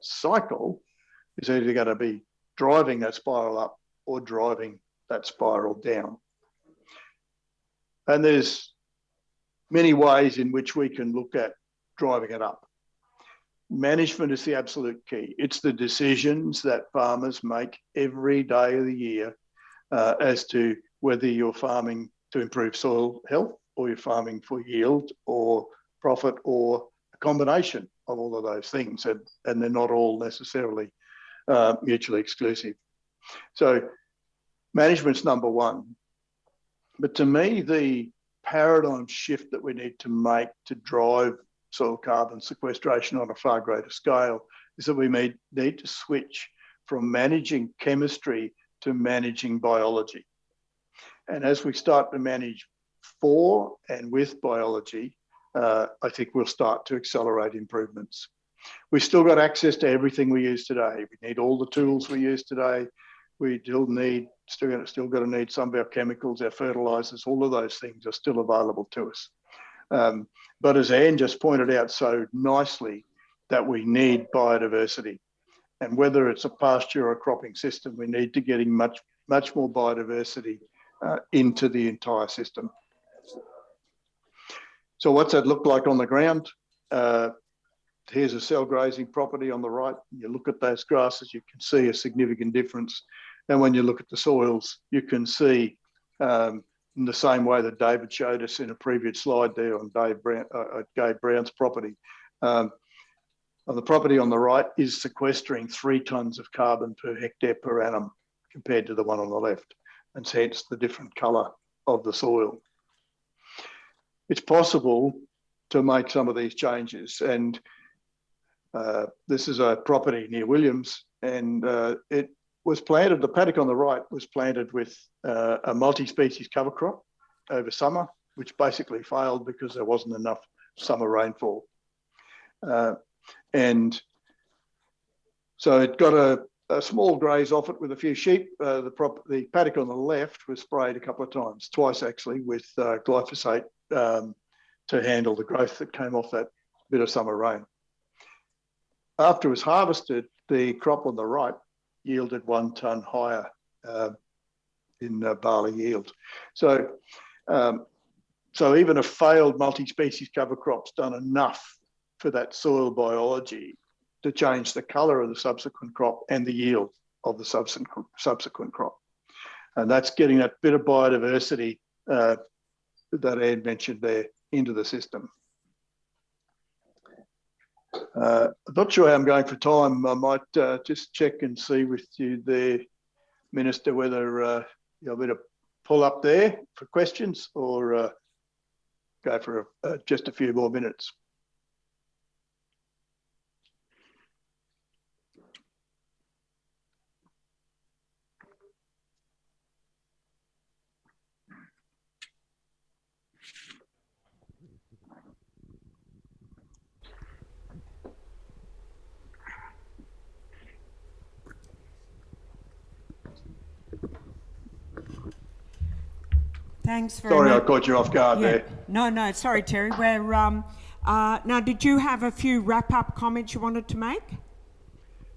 cycle is either going to be driving that spiral up or driving that spiral down. And there's many ways in which we can look at driving it up. Management is the absolute key. It's the decisions that farmers make every day of the year as to whether you're farming to improve soil health or you're farming for yield or profit or a combination of all of those things. And they're not all necessarily mutually exclusive. So management's number one. But to me, the paradigm shift that we need to make to drive soil carbon sequestration on a far greater scale is that we need to switch from managing chemistry to managing biology. And as we start to manage for and with biology, I think we'll start to accelerate improvements. We've still got access to everything we use today. We need all the tools we use today. We still got to need some of our chemicals, our fertilizers, all of those things are still available to us. But as Anne just pointed out so nicely, that we need biodiversity. And whether it's a pasture or a cropping system, we need to getting much more biodiversity into the entire system. So what's that look like on the ground? Here's a cell grazing property on the right. You look at those grasses, you can see a significant difference. And when you look at the soils, you can see in the same way that David showed us in a previous slide there on Gabe Brown's property. On the property on the right is sequestering 3 tonnes of carbon per hectare per annum compared to the one on the left, and hence the different colour of the soil. It's possible to make some of these changes, and this is a property near Williams, and it was planted, the paddock on the right was planted with a multi-species cover crop over summer, which basically failed because there wasn't enough summer rainfall. And so it got a small graze off it with a few sheep. The paddock on the left was sprayed a couple of times, twice actually, with glyphosate to handle the growth that came off that bit of summer rain. After it was harvested, the crop on the right yielded 1 tonne higher in barley yield. So even a failed multi-species cover crop's done enough for that soil biology to change the colour of the subsequent crop and the yield of the subsequent crop. And that's getting that bit of biodiversity that Anne mentioned there into the system. I'm not sure how I'm going for time. I might just check and see with you there, Minister, whether you'll be to pull up there for questions or go for just a few more minutes. Thanks very much. Sorry, I caught you off guard there. No, sorry, Terry. We're, now, did you have a few wrap-up comments you wanted to make?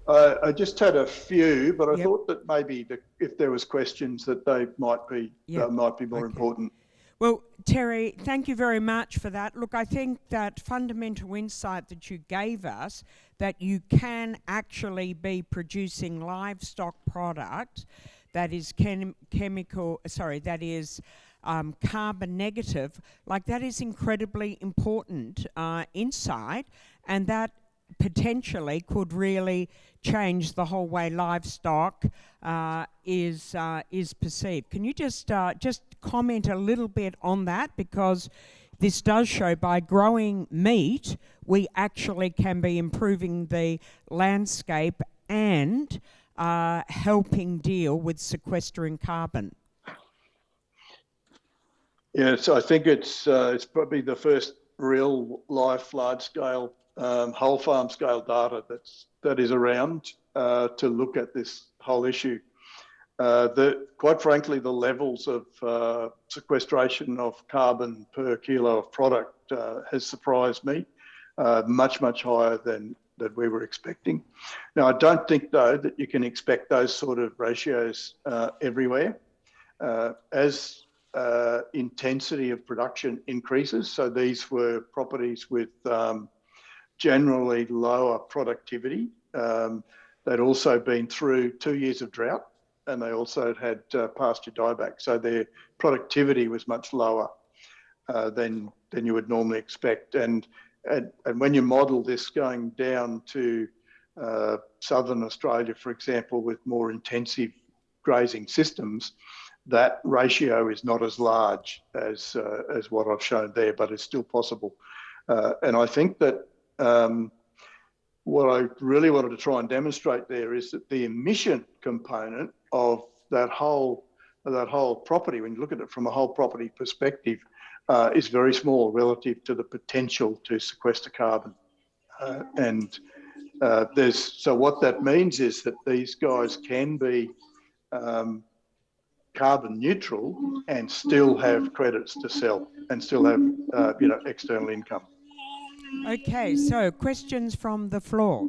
I just had a few, but I thought that maybe if there was questions that they might be more important. Well, Terry, thank you very much for that. Look, I think that fundamental insight that you gave us, that you can actually be producing livestock product that is carbon negative, like that is incredibly important insight, and that potentially could really change the whole way livestock is perceived. Can you just comment a little bit on that, because this does show by growing meat we actually can be improving the landscape and helping deal with sequestering carbon. Yes, I think it's probably the first real life, large scale, whole farm scale data that is around to look at this whole issue. Quite frankly, the levels of sequestration of carbon per kilo of product has surprised me, much higher than we were expecting. Now, I don't think though that you can expect those sort of ratios everywhere. As intensity of production increases, so these were properties with generally lower productivity. They'd also been through 2 years of drought, and they also had pasture dieback, so their productivity was much lower than you would normally expect. And when you model this going down to southern Australia, for example, with more intensive grazing systems, that ratio is not as large as what I've shown there, but it's still possible. And I think that what I really wanted to try and demonstrate there is that the emission component of that whole property, when you look at it from a whole property perspective, is very small relative to the potential to sequester carbon. So what that means is that these guys can be carbon neutral and still have credits to sell and still have external income. Okay, so questions from the floor.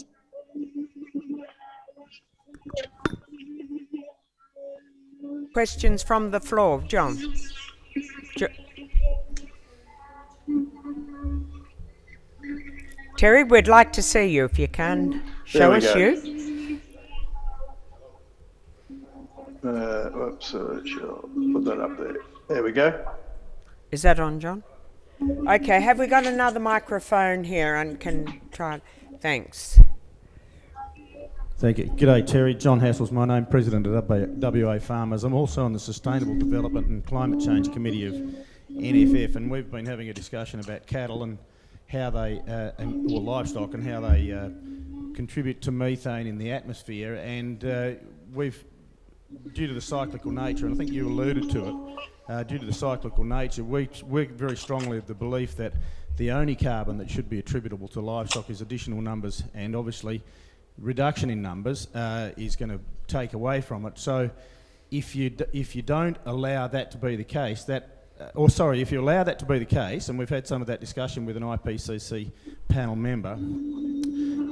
Questions from the floor, John. Terry, we'd like to see you if you can. Show us you. Whoops, sure. Put that up there. There we go. Is that on, John? Okay, have we got another microphone here and can try? Thanks. Thank you. G'day, Terry. John Hassell's my name, President of WA Farmers. I'm also on the Sustainable Development and Climate Change Committee of NFF, and we've been having a discussion about cattle and how they, or livestock, and how they contribute to methane in the atmosphere. And we've, due to the cyclical nature, and I think you alluded to it, due to the cyclical nature, we're very strongly of the belief that the only carbon that should be attributable to livestock is additional numbers, and obviously reduction in numbers is going to take away from it. So if you don't allow that to be the case, if you allow that to be the case, and we've had some of that discussion with an IPCC panel member,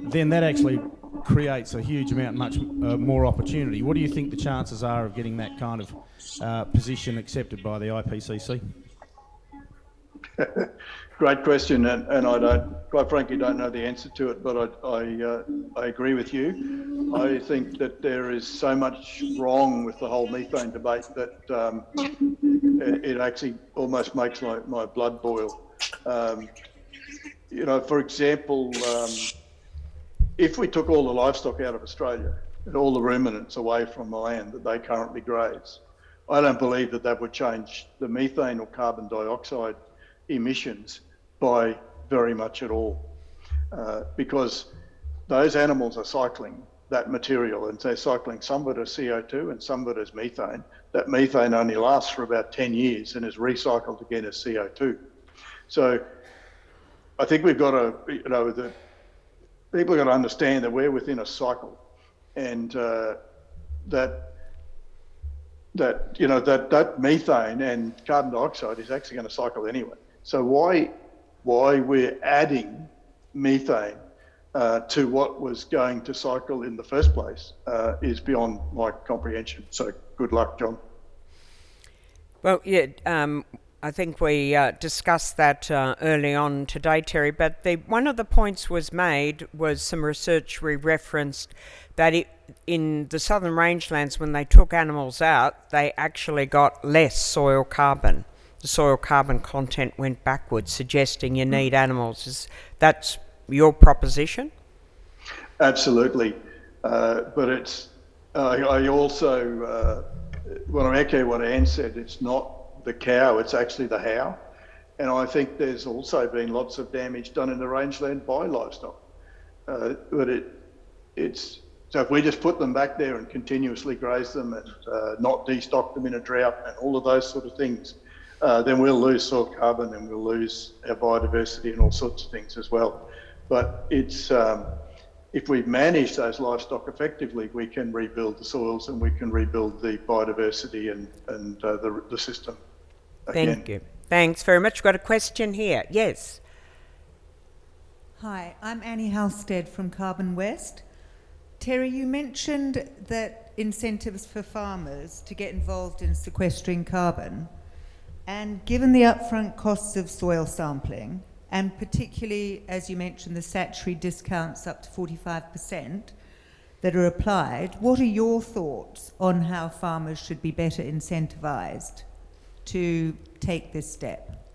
then that actually creates a huge amount, much more opportunity. What do you think the chances are of getting that kind of position accepted by the IPCC? Great question, and I quite frankly don't know the answer to it, but I agree with you. I think that there is so much wrong with the whole methane debate that it actually almost makes my blood boil. For example, if we took all the livestock out of Australia and all the ruminants away from the land that they currently graze, I don't believe that would change the methane or carbon dioxide emissions by very much at all, because those animals are cycling that material, and they're cycling some of it as CO2 and some of it as methane. That methane only lasts for about 10 years and is recycled again as CO2. So I think we've got to, the people have got to understand that we're within a cycle, and that methane and carbon dioxide is actually going to cycle anyway. So why we're adding methane to what was going to cycle in the first place is beyond my comprehension. So good luck, John. Well, yeah, I think we discussed that early on today, Terry, but one of the points was made was some research we referenced that in the southern rangelands, when they took animals out, they actually got less soil carbon. The soil carbon content went backwards, suggesting you need animals. That's your proposition? Absolutely. But I also want to echo what Anne said. It's not the cow, it's actually the how. And I think there's also been lots of damage done in the rangeland by livestock. But so if we just put them back there and continuously graze them and not destock them in a drought and all of those sort of things, then we'll lose soil carbon and we'll lose our biodiversity and all sorts of things as well. But it's if we manage those livestock effectively, we can rebuild the soils and we can rebuild the biodiversity and the system again. Thank you. Thanks very much. We've got a question here. Yes. Hi, I'm Annie Halstead from Carbon West. Terry, you mentioned that incentives for farmers to get involved in sequestering carbon, and given the upfront costs of soil sampling, and particularly, as you mentioned, the statutory discounts up to 45% that are applied, what are your thoughts on how farmers should be better incentivised to take this step?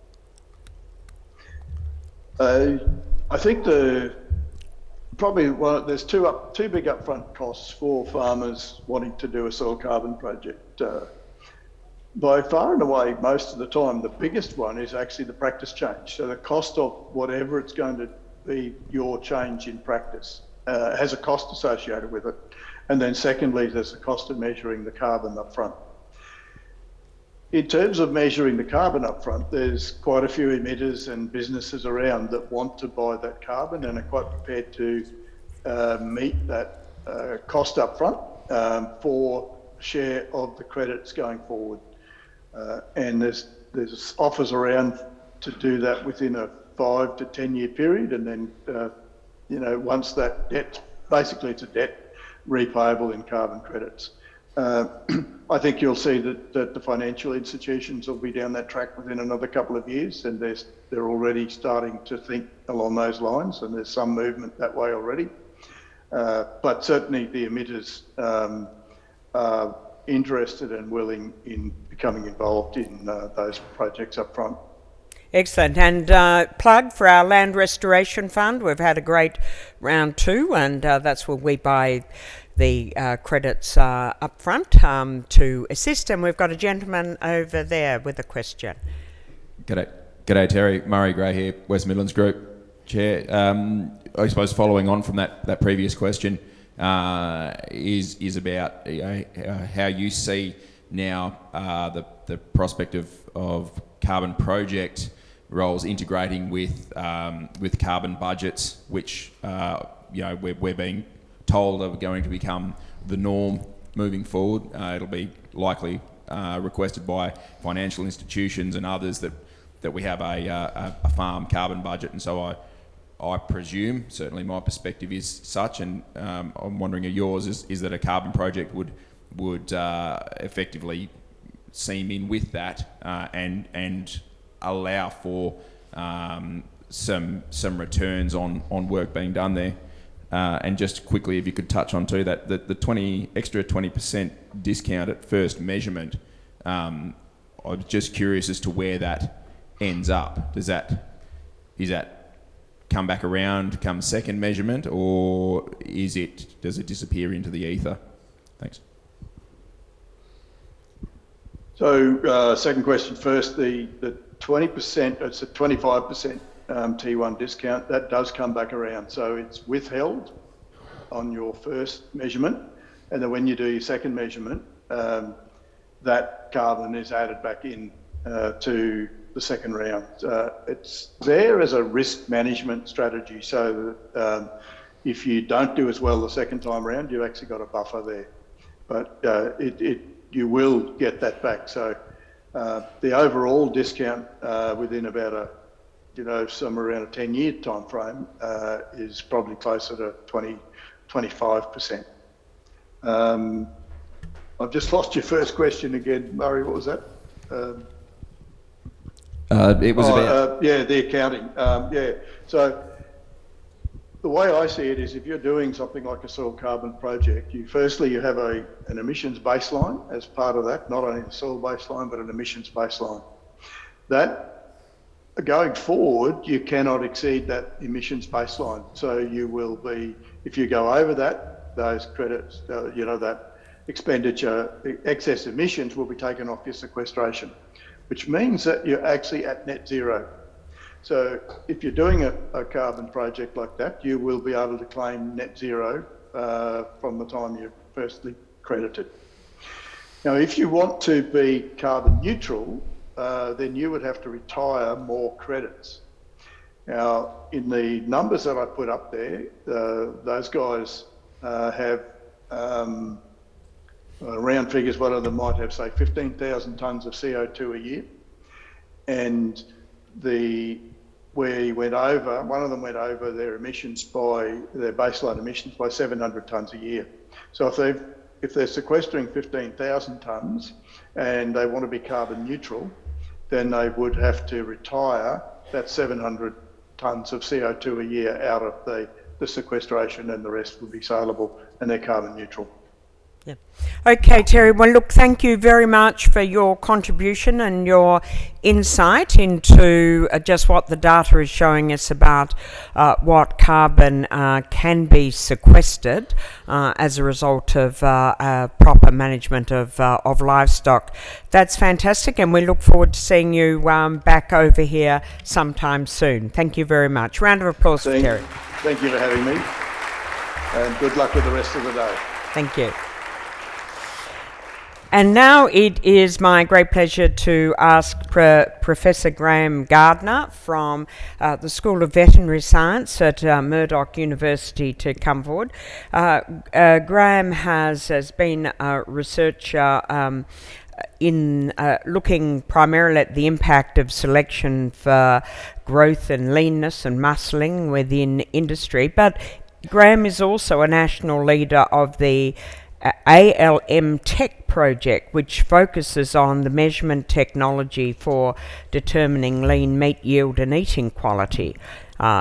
I think there's two big upfront costs for farmers wanting to do a soil carbon project. By far and away, most of the time, the biggest one is actually the practice change. So the cost of whatever it's going to be, your change in practice, has a cost associated with it. And then secondly, there's the cost of measuring the carbon up front. In terms of measuring the carbon up front, there's quite a few emitters and businesses around that want to buy that carbon and are quite prepared to meet that cost up front for share of the credits going forward. And there's offers around to do that within a 5 to 10 year period, and then once that debt, basically it's a debt repayable in carbon credits. I think you'll see that the financial institutions will be down that track within another couple of years, and they're already starting to think along those lines, and there's some movement that way already. But certainly the emitters are interested and willing in becoming involved in those projects up front. Excellent. And plug for our Land Restoration Fund. We've had a great round 2, and that's where we buy the credits up front to assist. And we've got a gentleman over there with a question. G'day Terry. Murray Gray here, West Midlands Group Chair. I suppose following on from that previous question is about how you see now the prospect of carbon project roles integrating with carbon budgets, which we're being told are going to become the norm moving forward. It'll be likely requested by financial institutions and others that we have a farm carbon budget, and so I presume, certainly my perspective is such, and I'm wondering if yours is that a carbon project would effectively seam in with that and allow for some returns on work being done there. And just quickly, if you could touch on too that the extra 20% discount at first measurement, I was just curious as to where that ends up. Is that come back around come second measurement, or does it disappear into the ether? Thanks. So second question first, the 20%, it's a 25% T1 discount, that does come back around. So it's withheld on your first measurement, and then when you do your second measurement, that carbon is added back in to the second round. It's there as a risk management strategy, so that if you don't do as well the second time around, you've actually got a buffer there. But you will get that back. So the overall discount within about somewhere around a 10-year time frame is probably closer to 25%. I've just lost your first question again, Murray. What was that? It was about... the accounting. So the way I see it is, if you're doing something like a soil carbon project, you have an emissions baseline as part of that, not only the soil baseline, but an emissions baseline. That, going forward, you cannot exceed that emissions baseline. So you will be, if you go over that, those credits, that expenditure, excess emissions will be taken off your sequestration, which means that you're actually at net zero. So if you're doing a carbon project like that, you will be able to claim net zero from the time you're firstly credited. Now, if you want to be carbon neutral, then you would have to retire more credits. Now, in the numbers that I put up there, those guys have round figures. One of them might have, say, 15,000 tonnes of CO2 a year, and where he went over, one of them went over their emissions their baseline emissions by 700 tonnes a year. So if they're sequestering 15,000 tonnes and they want to be carbon neutral, then they would have to retire that 700 tonnes of CO2 a year out of the sequestration, and the rest would be saleable, and they're carbon neutral. Yeah. Okay, Terry. Well, look, thank you very much for your contribution and your insight into just what the data is showing us about what carbon can be sequestered as a result of proper management of livestock. That's fantastic, and we look forward to seeing you back over here sometime soon. Thank you very much. Round of applause for Terry. Thank you for having me, and good luck with the rest of the day. Thank you. And now it is my great pleasure to ask Professor Graham Gardner from the School of Veterinary Science at Murdoch University to come forward. Graham has been a researcher in looking primarily at the impact of selection for growth and leanness and muscling within industry, but Graham is also a national leader of the ALM Tech project, which focuses on the measurement technology for determining lean meat yield and eating quality.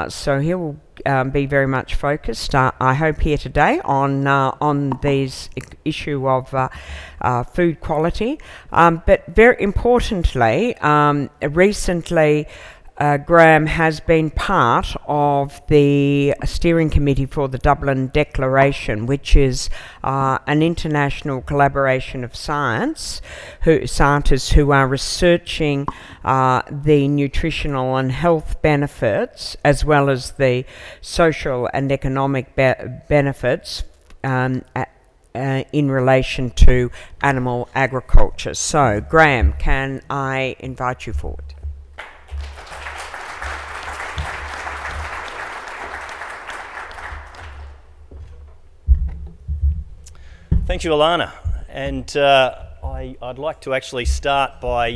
So he will be very much focused, I hope, here today on these issue of food quality. But very importantly, recently Graham has been part of the steering committee for the Dublin Declaration, which is an international collaboration of scientists who are researching the nutritional and health benefits, as well as the social and economic benefits in relation to animal agriculture. So, Graham, can I invite you forward? Thank you, Alannah. And I'd like to actually start by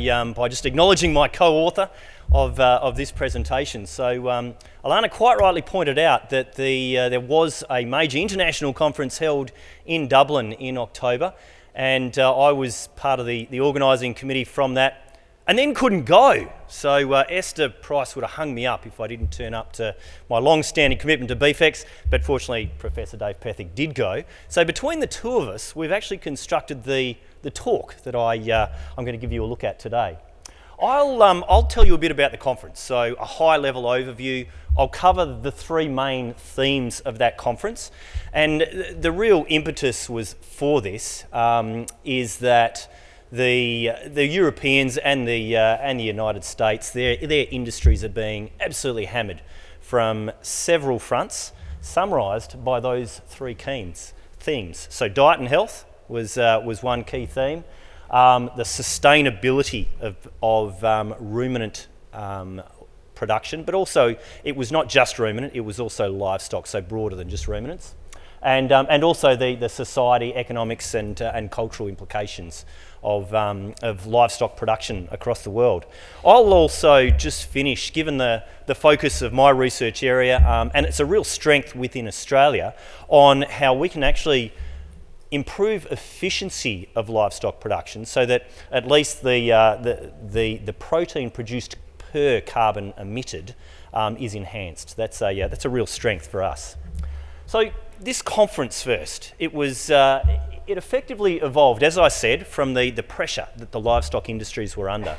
just acknowledging my co-author of this presentation. So Alannah quite rightly pointed out that there was a major international conference held in Dublin in October, and I was part of the organising committee from that, and then couldn't go. So Esther Price would have hung me up if I didn't turn up to my long-standing commitment to BFEX, but fortunately Professor Dave Pethick did go. So between the two of us, we've actually constructed the talk that I'm going to give you a look at today. I'll tell you a bit about the conference, so a high-level overview. I'll cover the three main themes of that conference, and the real impetus was for this is that the Europeans and the United States, their industries are being absolutely hammered from several fronts, summarised by those three themes. So diet and health was one key theme. The sustainability of ruminant production, but also it was not just ruminant; it was also livestock, so broader than just ruminants, and also the society, economics, and cultural implications of livestock production across the world. I'll also just finish, given the focus of my research area, and it's a real strength within Australia, on how we can actually improve efficiency of livestock production so that at least the protein produced per carbon emitted is enhanced. That's a real strength for us. So this conference first, it effectively evolved, as I said, from the pressure that the livestock industries were under.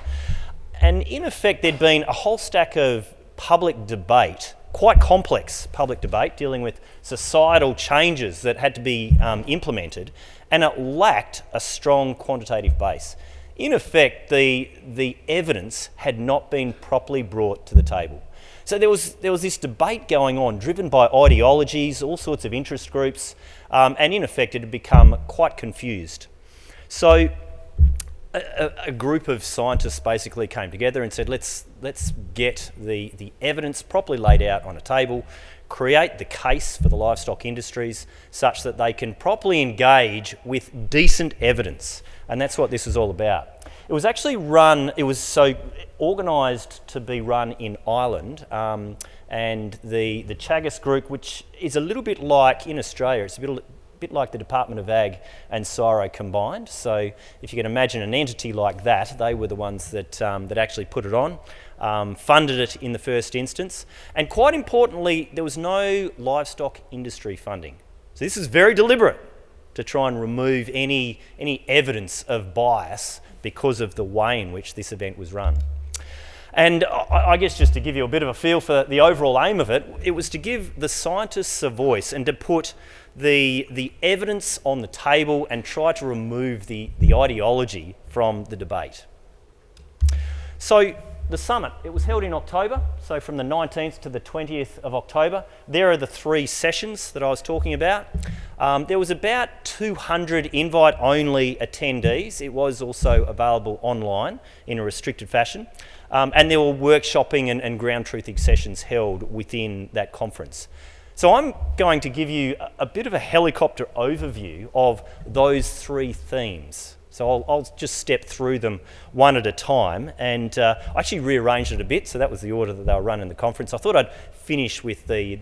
And in effect, there'd been a whole stack of public debate, quite complex public debate, dealing with societal changes that had to be implemented, and it lacked a strong quantitative base. In effect, the evidence had not been properly brought to the table. So there was this debate going on, driven by ideologies, all sorts of interest groups, and in effect it had become quite confused. So a group of scientists basically came together and said, let's get the evidence properly laid out on a table, create the case for the livestock industries such that they can properly engage with decent evidence. And that's what this is all about. It was actually organised to be run in Ireland, and the Chagas group, which is a little bit like, in Australia, it's a bit like the Department of Ag and CSIRO combined. So if you can imagine an entity like that, they were the ones that actually put it on, funded it in the first instance, and quite importantly, there was no livestock industry funding. So this is very deliberate, to try and remove any evidence of bias because of the way in which this event was run. And I guess just to give you a bit of a feel for the overall aim of it, it was to give the scientists a voice and to put the evidence on the table and try to remove the ideology from the debate. So the summit, it was held in October, so from the 19th to the 20th of October. There are the three sessions that I was talking about. There was about 200 invite-only attendees. It was also available online in a restricted fashion. And there were workshopping and ground truthing sessions held within that conference. So I'm going to give you a bit of a helicopter overview of those three themes. So I'll just step through them one at a time, and I actually rearranged it a bit, so that was the order that they were run in the conference. I thought I'd finish with the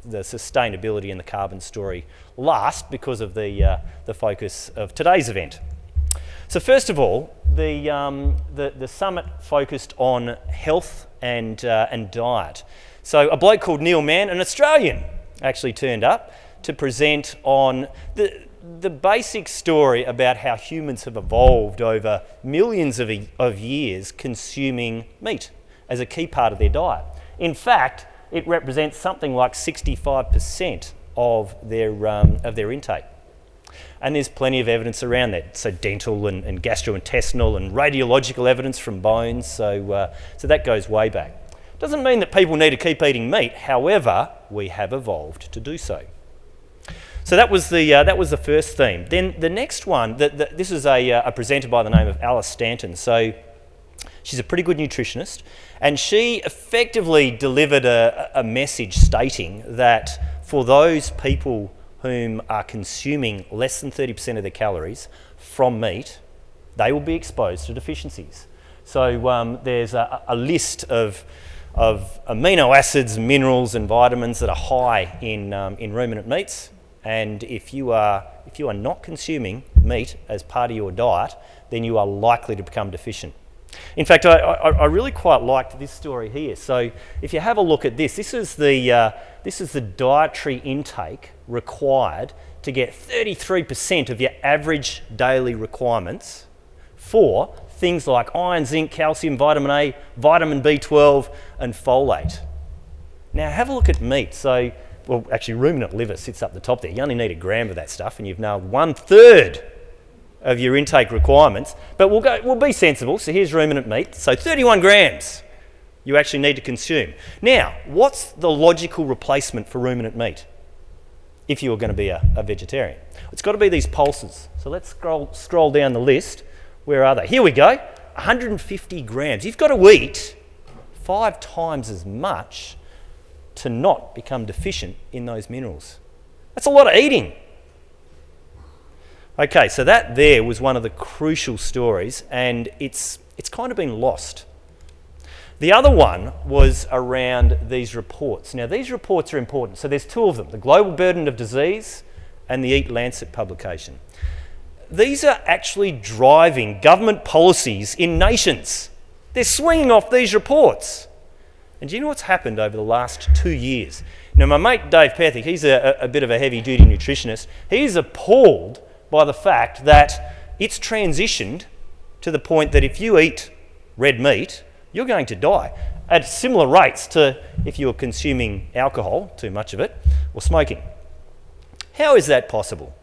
sustainability and the carbon story last because of the focus of today's event. So first of all, the summit focused on health and diet. So a bloke called Neil Mann, an Australian, actually turned up to present on the basic story about how humans have evolved over millions of years consuming meat as a key part of their diet. In fact, it represents something like 65% of their intake. And there's plenty of evidence around that, so dental and gastrointestinal and radiological evidence from bones, so that goes way back. Doesn't mean that people need to keep eating meat, however, we have evolved to do so. So that was the first theme. Then the next one, this is a presenter by the name of Alannah MacTiernan. So she's a pretty good nutritionist, and she effectively delivered a message stating that for those people whom are consuming less than 30% of their calories from meat, they will be exposed to deficiencies. So there's a list of amino acids, minerals and vitamins that are high in ruminant meats. And if you are not consuming meat as part of your diet, then you are likely to become deficient. In fact, I really quite liked this story here. So if you have a look at this, this is the dietary intake required to get 33% of your average daily requirements for things like iron, zinc, calcium, vitamin A, vitamin B12 and folate. Now have a look at meat. So, well, actually ruminant liver sits up the top there. You only need 1 gram of that stuff and you've nailed 1/3 of your intake requirements. But we'll be sensible. So here's ruminant meat. So 31 grams you actually need to consume. Now, what's the logical replacement for ruminant meat if you were going to be a vegetarian? It's got to be these pulses. So let's scroll down the list. Where are they? Here we go. 150 grams. You've got to eat 5 times as much to not become deficient in those minerals. That's a lot of eating. Okay, so that there was one of the crucial stories, and it's kind of been lost. The other one was around these reports. Now, these reports are important. So there's 2 of them, the Global Burden of Disease and the Eat Lancet publication. These are actually driving government policies in nations. They're swinging off these reports. And do you know what's happened over the last 2 years? Now, my mate Dave Pethick, he's a bit of a heavy-duty nutritionist. He's appalled by the fact that it's transitioned to the point that if you eat red meat, you're going to die at similar rates to if you were consuming alcohol, too much of it, or smoking. How is that possible?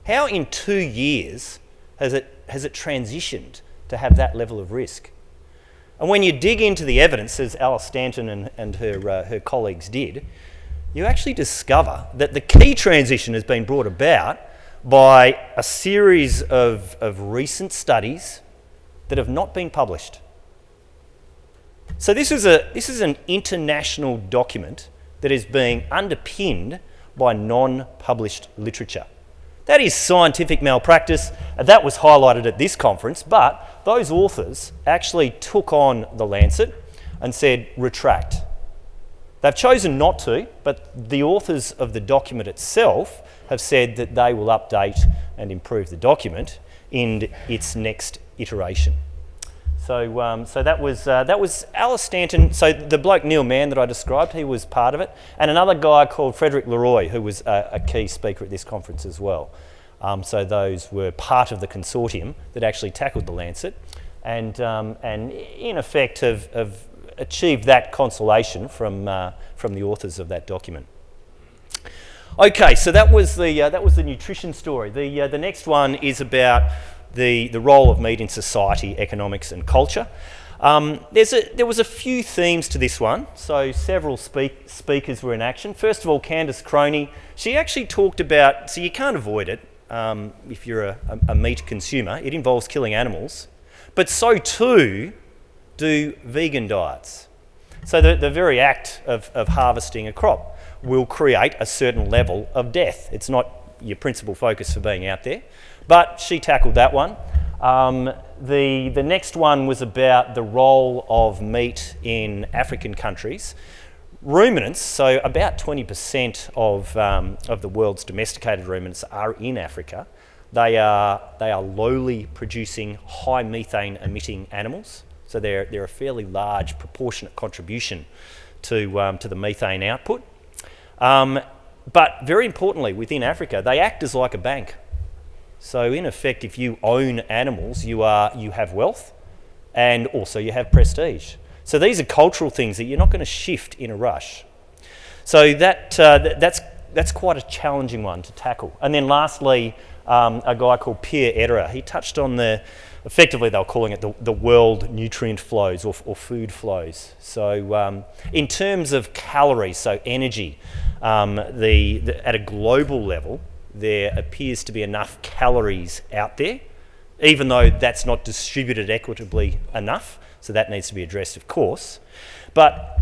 How in 2 years has it transitioned to have that level of risk? And when you dig into the evidence, as Alannah MacTiernan and her colleagues did, you actually discover that the key transition has been brought about by a series of recent studies that have not been published. So this is an international document that is being underpinned by non-published literature. That is scientific malpractice. That was highlighted at this conference, but those authors actually took on the Lancet and said, retract. They've chosen not to, but the authors of the document itself have said that they will update and improve the document in its next iteration. So that was Alannah MacTiernan. So the bloke Neil Mann that I described, he was part of it, and another guy called Frederick Leroy, who was a key speaker at this conference as well. So those were part of the consortium that actually tackled the Lancet, and in effect have achieved that consolation from the authors of that document. Okay, so that was the nutrition story. The next one is about the role of meat in society, economics and culture. There was a few themes to this one, so several speakers were in action. First of all, Candice Croney, she actually talked about, so you can't avoid it if you're a meat consumer, it involves killing animals, but so too do vegan diets. So the very act of harvesting a crop will create a certain level of death. It's not your principal focus for being out there, but she tackled that one. The next one was about the role of meat in African countries. Ruminants, so about 20% of the world's domesticated ruminants are in Africa. They are lowly producing, high methane emitting animals. So they're a fairly large proportionate contribution to the methane output. But very importantly, within Africa, they act as like a bank. So in effect, if you own animals, you have wealth, and also you have prestige. So these are cultural things that you're not going to shift in a rush. So that's quite a challenging one to tackle. And then lastly, a guy called Pierre Ederer, he touched on effectively they were calling it the world nutrient flows or food flows. So in terms of calories, so energy, at a global level, there appears to be enough calories out there, even though that's not distributed equitably enough. So that needs to be addressed, of course. But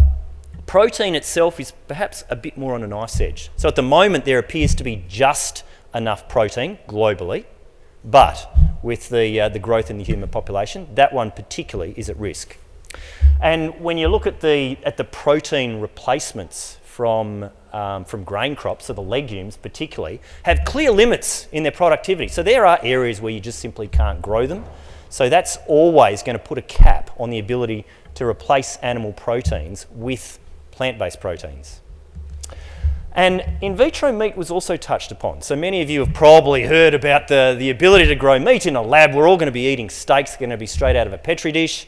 protein itself is perhaps a bit more on a knife's edge. So at the moment, there appears to be just enough protein globally, but with the growth in the human population, that one particularly is at risk. And when you look at the protein replacements from grain crops, so the legumes particularly, have clear limits in their productivity. So there are areas where you just simply can't grow them. So that's always going to put a cap on the ability to replace animal proteins with plant-based proteins. And in vitro meat was also touched upon. So many of you have probably heard about the ability to grow meat in a lab. We're all going to be eating steaks, going to be straight out of a Petri dish.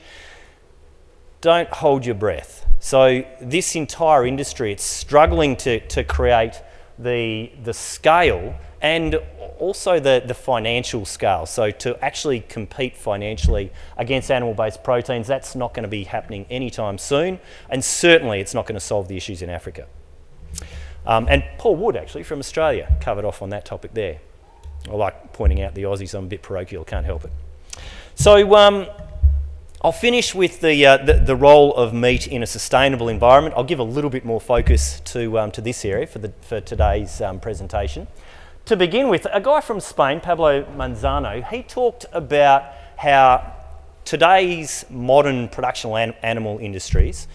Don't hold your breath. So this entire industry, it's struggling to create the scale and also the financial scale. So to actually compete financially against animal-based proteins, that's not going to be happening anytime soon, and certainly it's not going to solve the issues in Africa. And Paul Wood, actually, from Australia, covered off on that topic there. I like pointing out the Aussies. I'm a bit parochial, can't help it. So I'll finish with the role of meat in a sustainable environment. I'll give a little bit more focus to this area for today's presentation. To begin with, a guy from Spain, Pablo Manzano, he talked about how today's modern production animal industries,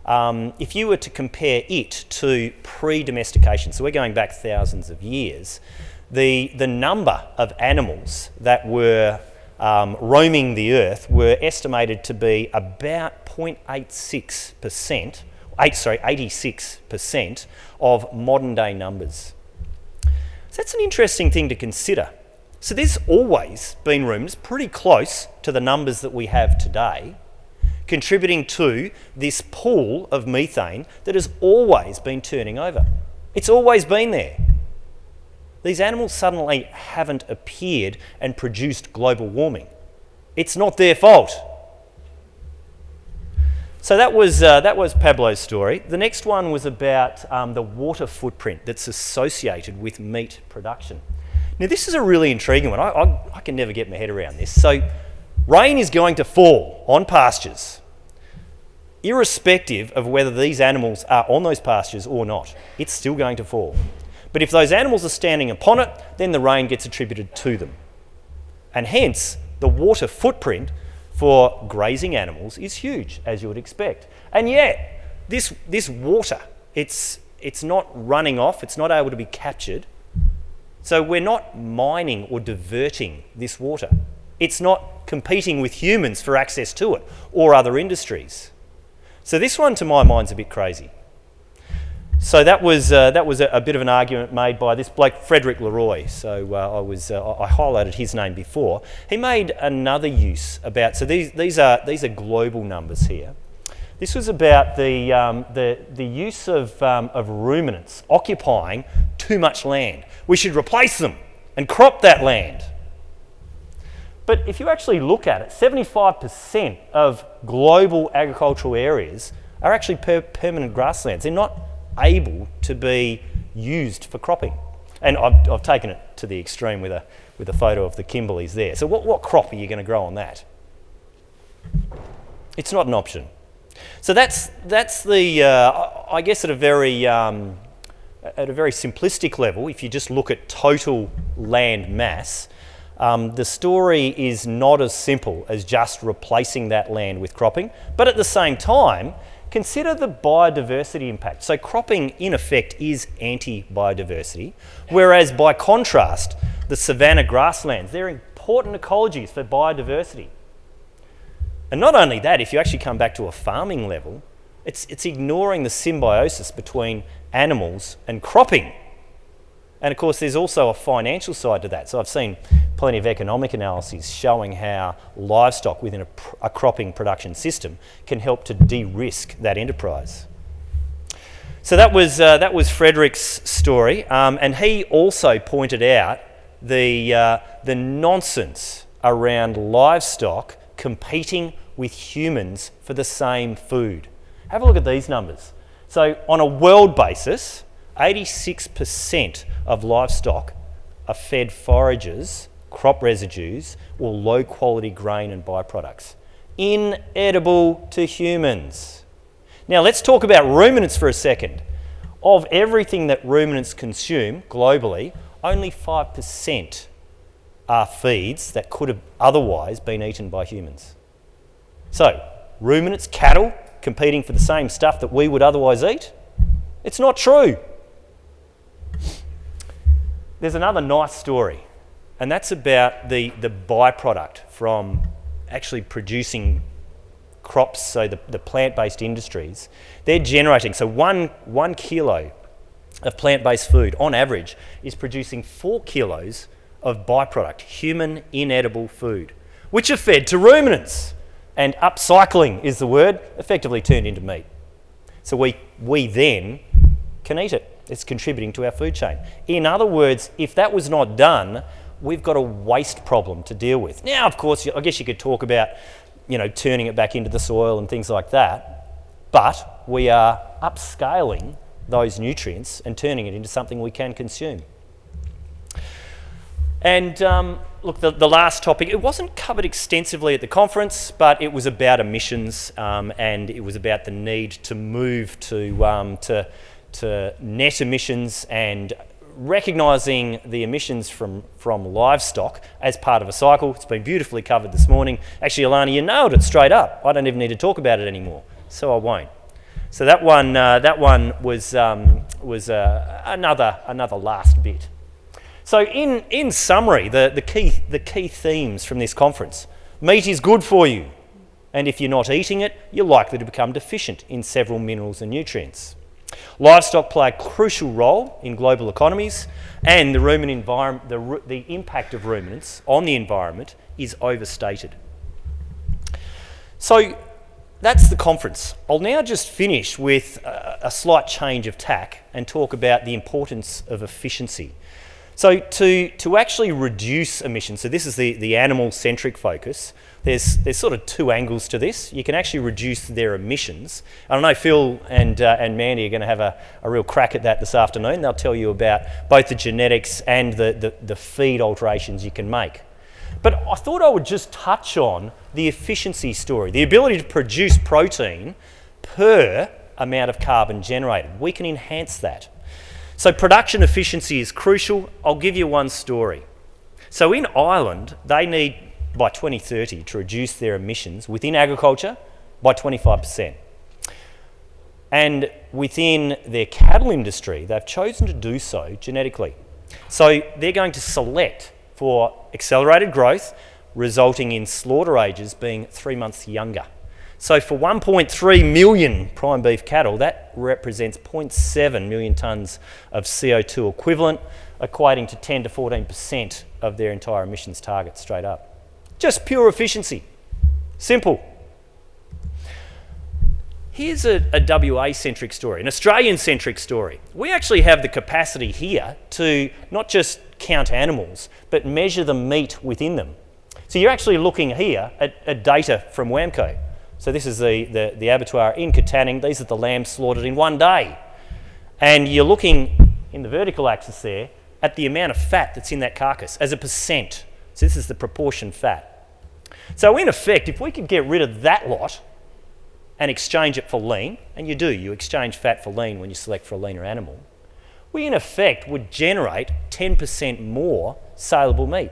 if you were to compare it to pre-domestication, so we're going back thousands of years, the number of animals that were roaming the earth were estimated to be about 86% of modern day numbers. So that's an interesting thing to consider. So there's always been ruminants pretty close to the numbers that we have today, contributing to this pool of methane that has always been turning over. It's always been there. These animals suddenly haven't appeared and produced global warming. It's not their fault. So that was Pablo's story. The next one was about the water footprint that's associated with meat production. Now this is a really intriguing one. I can never get my head around this. So rain is going to fall on pastures, irrespective of whether these animals are on those pastures or not. It's still going to fall. But if those animals are standing upon it, then the rain gets attributed to them. And hence, the water footprint for grazing animals is huge, as you would expect. And yet, this water, it's not running off, it's not able to be captured. So we're not mining or diverting this water. It's not competing with humans for access to it or other industries. So this one, to my mind, is a bit crazy. So that was a bit of an argument made by this bloke, Frederick Leroy. So I highlighted his name before. He made another use about. So these are global numbers here. This was about the use of ruminants occupying too much land. We should replace them and crop that land. But if you actually look at it, 75% of global agricultural areas are actually permanent grasslands. They're not able to be used for cropping. And I've taken it to the extreme with a photo of the Kimberleys there. So what crop are you going to grow on that? It's not an option. So that's the I guess at a very simplistic level, if you just look at total land mass, the story is not as simple as just replacing that land with cropping. But at the same time, consider the biodiversity impact. So cropping, in effect, is anti-biodiversity, whereas by contrast, the savanna grasslands, they're important ecologies for biodiversity. And not only that, if you actually come back to a farming level, it's ignoring the symbiosis between animals and cropping. And of course, there's also a financial side to that. So I've seen plenty of economic analyses showing how livestock within a cropping production system can help to de-risk that enterprise. So that was Frederick's story, and he also pointed out the nonsense around livestock competing with humans for the same food. Have a look at these numbers. So on a world basis, 86% of livestock are fed forages, crop residues, or low quality grain and byproducts, inedible to humans. Now let's talk about ruminants for a second. Of everything that ruminants consume globally, only 5% are feeds that could have otherwise been eaten by humans. So, ruminants, cattle, competing for the same stuff that we would otherwise eat? It's not true. There's another nice story, and that's about the byproduct from actually producing crops, so the plant-based industries. They're generating, so one kilo of plant-based food, on average, is producing 4 kilos of byproduct, human inedible food, which are fed to ruminants. And upcycling is the word, effectively turned into meat. So we then can eat it. It's contributing to our food chain. In other words, if that was not done, we've got a waste problem to deal with. Now, of course, I guess you could talk about, turning it back into the soil and things like that, but we are upscaling those nutrients and turning it into something we can consume. And look, the last topic, it wasn't covered extensively at the conference, but it was about emissions, and it was about the need to move to net emissions and recognising the emissions from livestock as part of a cycle. It's been beautifully covered this morning. Actually, Alannah, you nailed it straight up. I don't even need to talk about it anymore, so I won't. So that one was another last bit. So in summary, the key themes from this conference: meat is good for you, and if you're not eating it, you're likely to become deficient in several minerals and nutrients. Livestock play a crucial role in global economies, and the impact of ruminants on the environment is overstated. So that's the conference. I'll now just finish with a slight change of tack and talk about the importance of efficiency. So to actually reduce emissions, so this is the animal-centric focus, there's sort of two angles to this. You can actually reduce their emissions. I know Phil and Mandy are going to have a real crack at that this afternoon. They'll tell you about both the genetics and the feed alterations you can make. But I thought I would just touch on the efficiency story, the ability to produce protein per amount of carbon generated. We can enhance that. So production efficiency is crucial. I'll give you one story. So in Ireland, they need, by 2030, to reduce their emissions within agriculture by 25%. And within their cattle industry, they've chosen to do so genetically. So they're going to select for accelerated growth, resulting in slaughter ages being 3 months younger. So for 1.3 million prime beef cattle, that represents 0.7 million tonnes of CO2 equivalent, equating to 10 to 14% of their entire emissions target straight up. Just pure efficiency. Simple. Here's a WA-centric story, an Australian-centric story. We actually have the capacity here to not just count animals, but measure the meat within them. So you're actually looking here at data from WAMCO. So this is the abattoir in Katanning. These are the lambs slaughtered in one day. And you're looking in the vertical axis there at the amount of fat that's in that carcass as a percent. So this is the proportion fat. So in effect, if we could get rid of that lot and exchange it for lean, and you exchange fat for lean when you select for a leaner animal, we in effect would generate 10% more saleable meat.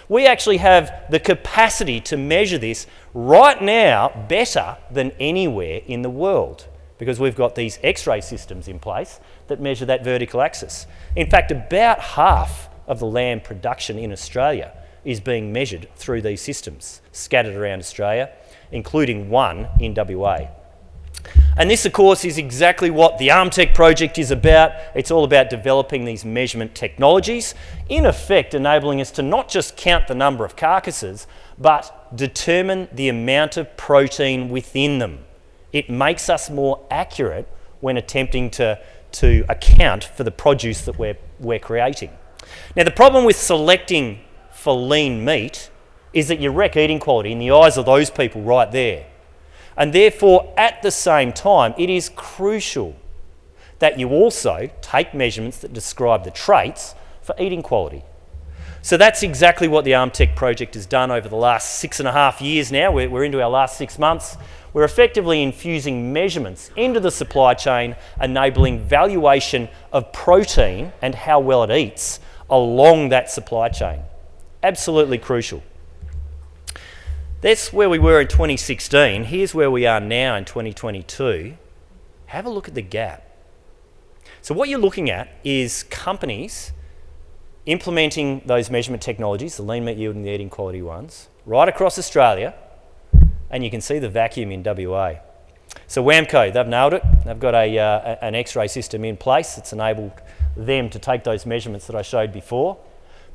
We actually have the capacity to measure this right now better than anywhere in the world, because we've got these X-ray systems in place that measure that vertical axis. In fact, about half of the lamb production in Australia is being measured through these systems scattered around Australia, including one in WA. And this, of course, is exactly what the ArmTech project is about. It's all about developing these measurement technologies, in effect enabling us to not just count the number of carcasses, but determine the amount of protein within them. It makes us more accurate when attempting to account for the produce that we're creating. Now, the problem with selecting for lean meat is that you wreck eating quality in the eyes of those people right there. And therefore, at the same time, it is crucial that you also take measurements that describe the traits for eating quality. So that's exactly what the ArmTech project has done over the last 6.5 years now. We're into our last 6 months. We're effectively infusing measurements into the supply chain, enabling valuation of protein and how well it eats along that supply chain. Absolutely crucial. That's where we were in 2016. Here's where we are now in 2022. Have a look at the gap. So what you're looking at is companies implementing those measurement technologies, the lean meat yield and the eating quality ones, right across Australia, and you can see the vacuum in WA. So WAMCO, they've nailed it. They've got an X-ray system in place that's enabled them to take those measurements that I showed before.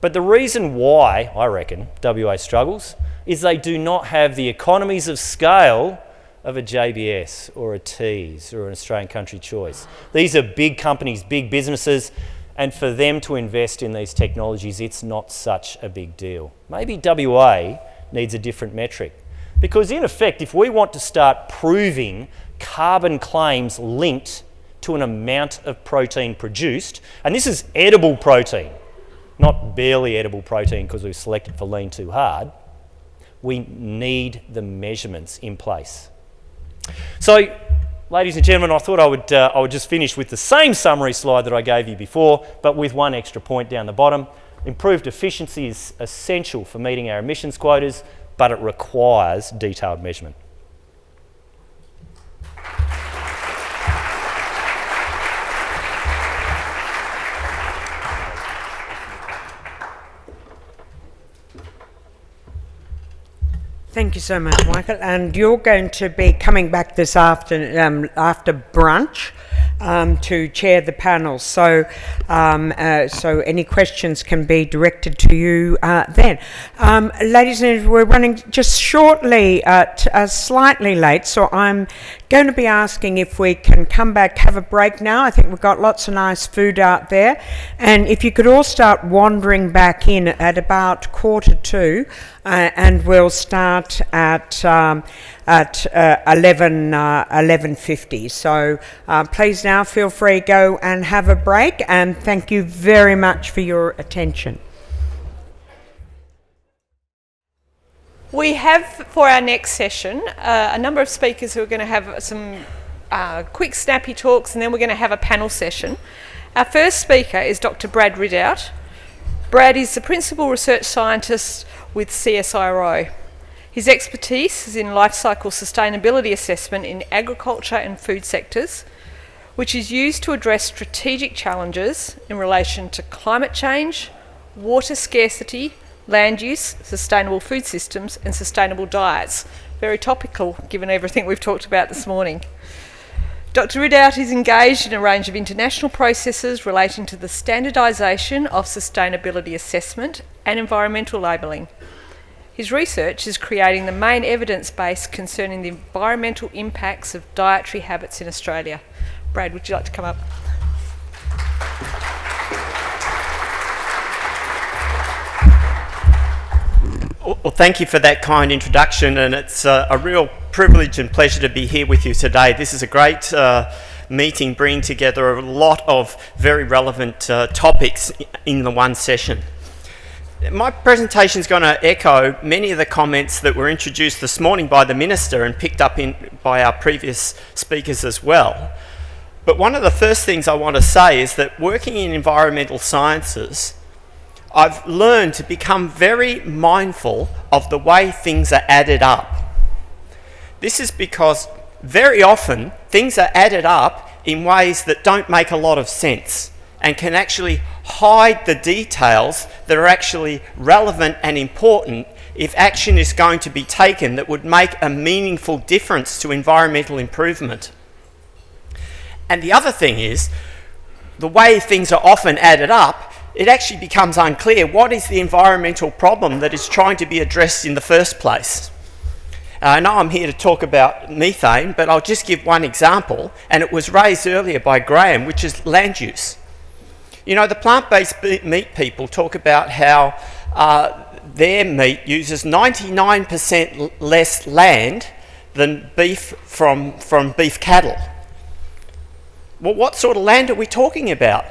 But the reason why, I reckon, WA struggles is they do not have the economies of scale of a JBS or a Tees or an Australian Country Choice. These are big companies, big businesses, and for them to invest in these technologies, it's not such a big deal. Maybe WA needs a different metric. Because in effect, if we want to start proving carbon claims linked to an amount of protein produced, and this is edible protein, not barely edible protein because we've selected for lean too hard, we need the measurements in place. So, ladies and gentlemen, I thought I would just finish with the same summary slide that I gave you before, but with one extra point down the bottom. Improved efficiency is essential for meeting our emissions quotas, but it requires detailed measurement. Thank you so much, Michael. And you're going to be coming back this afternoon after brunch to chair the panel. So, so any questions can be directed to you then. Ladies and gentlemen, we're running just shortly, slightly late, so I'm going to be asking if we can come back, have a break now. I think we've got lots of nice food out there. And if you could all start wandering back in at about 1:45, and we'll start at 11:50. So please now feel free to go and have a break, and thank you very much for your attention. We have for our next session a number of speakers who are going to have some quick snappy talks, and then we're going to have a panel session. Our first speaker is Dr. Brad Ridout. Brad is the Principal Research Scientist with CSIRO. His expertise is in life cycle sustainability assessment in agriculture and food sectors, which is used to address strategic challenges in relation to climate change, water scarcity, land use, sustainable food systems and sustainable diets. Very topical given everything we've talked about this morning. Dr. Ridout is engaged in a range of international processes relating to the standardisation of sustainability assessment and environmental labelling. His research is creating the main evidence base concerning the environmental impacts of dietary habits in Australia. Brad, would you like to come up? Well, thank you for that kind introduction, and it's a real privilege and pleasure to be here with you today. This is a great meeting, bringing together a lot of very relevant topics in the one session. My presentation is going to echo many of the comments that were introduced this morning by the Minister and picked up by our previous speakers as well. But one of the first things I want to say is that working in environmental sciences, I've learned to become very mindful of the way things are added up. This is because very often things are added up in ways that don't make a lot of sense and can actually hide the details that are actually relevant and important if action is going to be taken that would make a meaningful difference to environmental improvement. And the other thing is, the way things are often added up, it actually becomes unclear what is the environmental problem that is trying to be addressed in the first place. I know I'm here to talk about methane, but I'll just give one example, and it was raised earlier by Graham, which is land use. You know, the plant-based meat people talk about how their meat uses 99% less land than beef from beef cattle. Well, what sort of land are we talking about?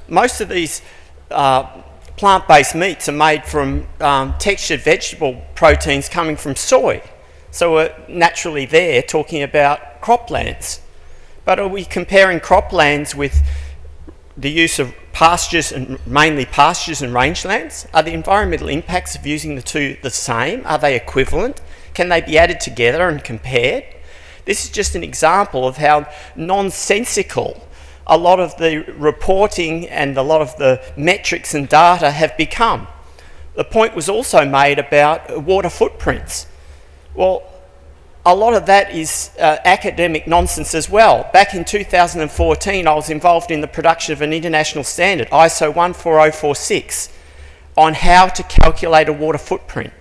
Most of these plant-based meats are made from textured vegetable proteins coming from soy. So we're naturally there talking about croplands. But are we comparing croplands with the use of pastures, and mainly pastures and rangelands? Are the environmental impacts of using the two the same? Are they equivalent? Can they be added together and compared? This is just an example of how nonsensical a lot of the reporting and a lot of the metrics and data have become. The point was also made about water footprints. Well, a lot of that is academic nonsense as well. Back in 2014, I was involved in the production of an international standard, ISO 14046, on how to calculate a water footprint.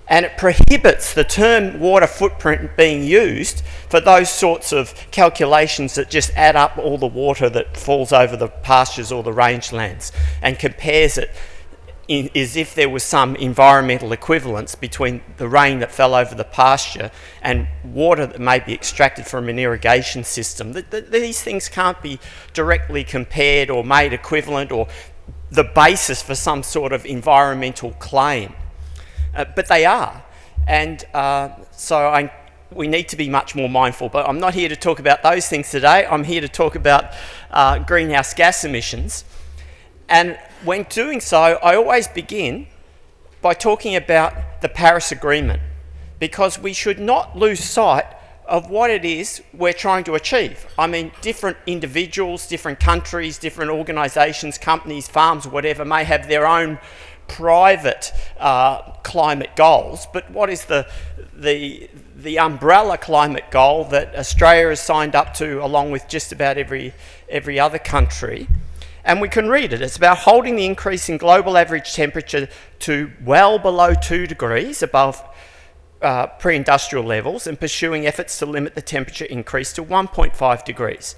And it prohibits the term water footprint being used for those sorts of calculations that just add up all the water that falls over the pastures or the rangelands and compares it as if there was some environmental equivalence between the rain that fell over the pasture and water that may be extracted from an irrigation system. These things can't be directly compared or made equivalent or the basis for some sort of environmental claim. But they are, and so we need to be much more mindful. But I'm not here to talk about those things today. I'm here to talk about greenhouse gas emissions. And when doing so, I always begin by talking about the Paris Agreement, because we should not lose sight of what it is we're trying to achieve. I mean, different individuals, different countries, different organisations, companies, farms, whatever, may have their own private climate goals, but what is the umbrella climate goal that Australia has signed up to, along with just about every other country? And we can read it. It's about holding the increase in global average temperature to well below 2 degrees above pre-industrial levels and pursuing efforts to limit the temperature increase to 1.5 degrees.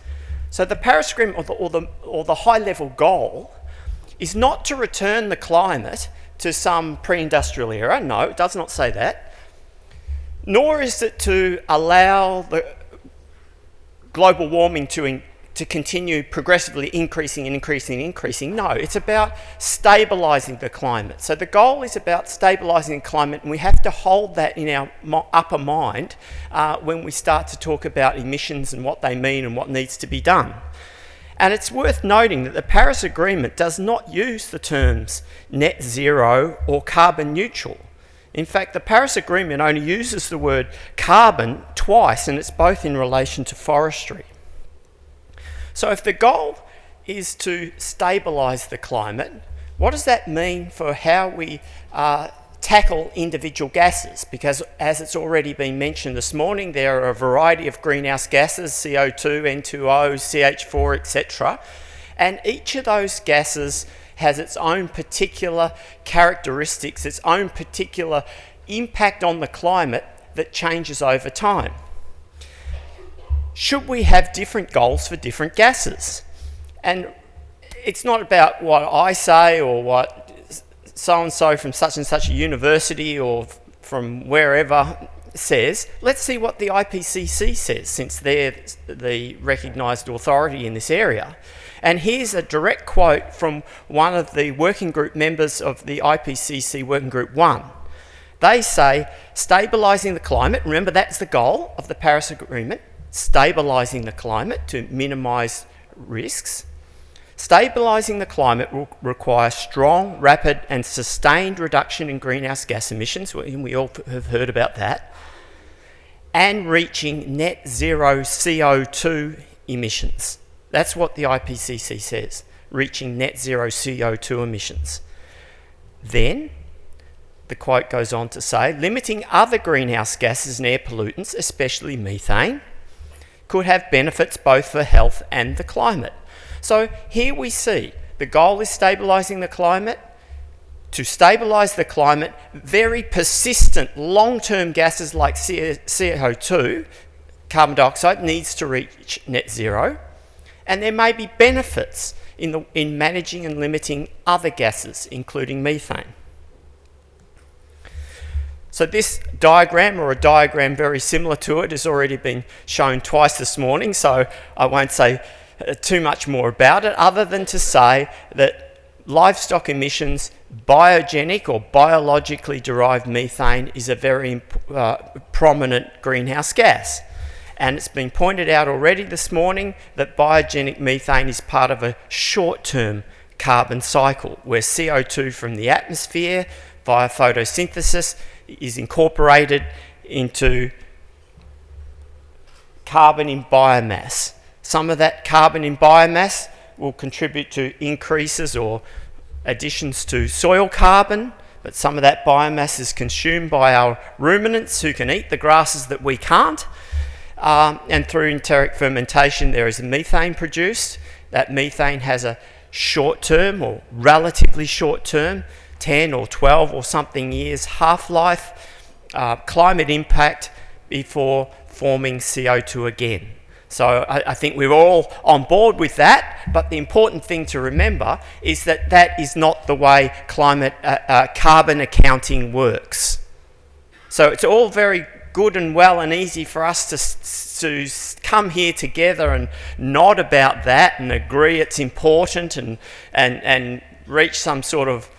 So the Paris Agreement, or the high-level goal, is not to return the climate to some pre-industrial era. No, it does not say that. Nor is it to allow the global warming to continue progressively increasing. No, it's about stabilising the climate. So the goal is about stabilising the climate, and we have to hold that in our upper mind when we start to talk about emissions and what they mean and what needs to be done. And it's worth noting that the Paris Agreement does not use the terms net zero or carbon neutral. In fact, the Paris Agreement only uses the word carbon twice, and it's both in relation to forestry. So if the goal is to stabilise the climate, what does that mean for how we tackle individual gases? Because as it's already been mentioned this morning, there are a variety of greenhouse gases, CO2, N2O, CH4, etc. And each of those gases has its own particular characteristics, its own particular impact on the climate that changes over time. Should we have different goals for different gases? And it's not about what I say or what so-and-so from such and such a university or from wherever says, let's see what the IPCC says, since they're the recognised authority in this area. And here's a direct quote from one of the working group members of the IPCC Working Group 1. They say, stabilising the climate, remember that's the goal of the Paris Agreement, stabilising the climate to minimise risks. Stabilising the climate will require strong, rapid and sustained reduction in greenhouse gas emissions, we all have heard about that, and reaching net zero CO2 emissions. That's what the IPCC says, reaching net zero CO2 emissions. Then, the quote goes on to say, limiting other greenhouse gases and air pollutants, especially methane, could have benefits both for health and the climate. So here we see the goal is stabilising the climate. To stabilise the climate, very persistent long-term gases like CO2, carbon dioxide, needs to reach net zero. And there may be benefits in managing and limiting other gases, including methane. So this diagram, or a diagram very similar to it, has already been shown twice this morning, so I won't say too much more about it, other than to say that livestock emissions, biogenic or biologically derived methane, is a very prominent greenhouse gas. And it's been pointed out already this morning that biogenic methane is part of a short-term carbon cycle, where CO2 from the atmosphere via photosynthesis is incorporated into carbon in biomass. Some of that carbon in biomass will contribute to increases or additions to soil carbon, but some of that biomass is consumed by our ruminants who can eat the grasses that we can't. And through enteric fermentation there is methane produced. That methane has a short-term or relatively short-term, 10 or 12 or something years half-life, climate impact before forming CO2 again. So I think we're all on board with that, but the important thing to remember is that that is not the way carbon accounting works. So it's all very good and well and easy for us to come here together and nod about that and agree it's important and reach some sort of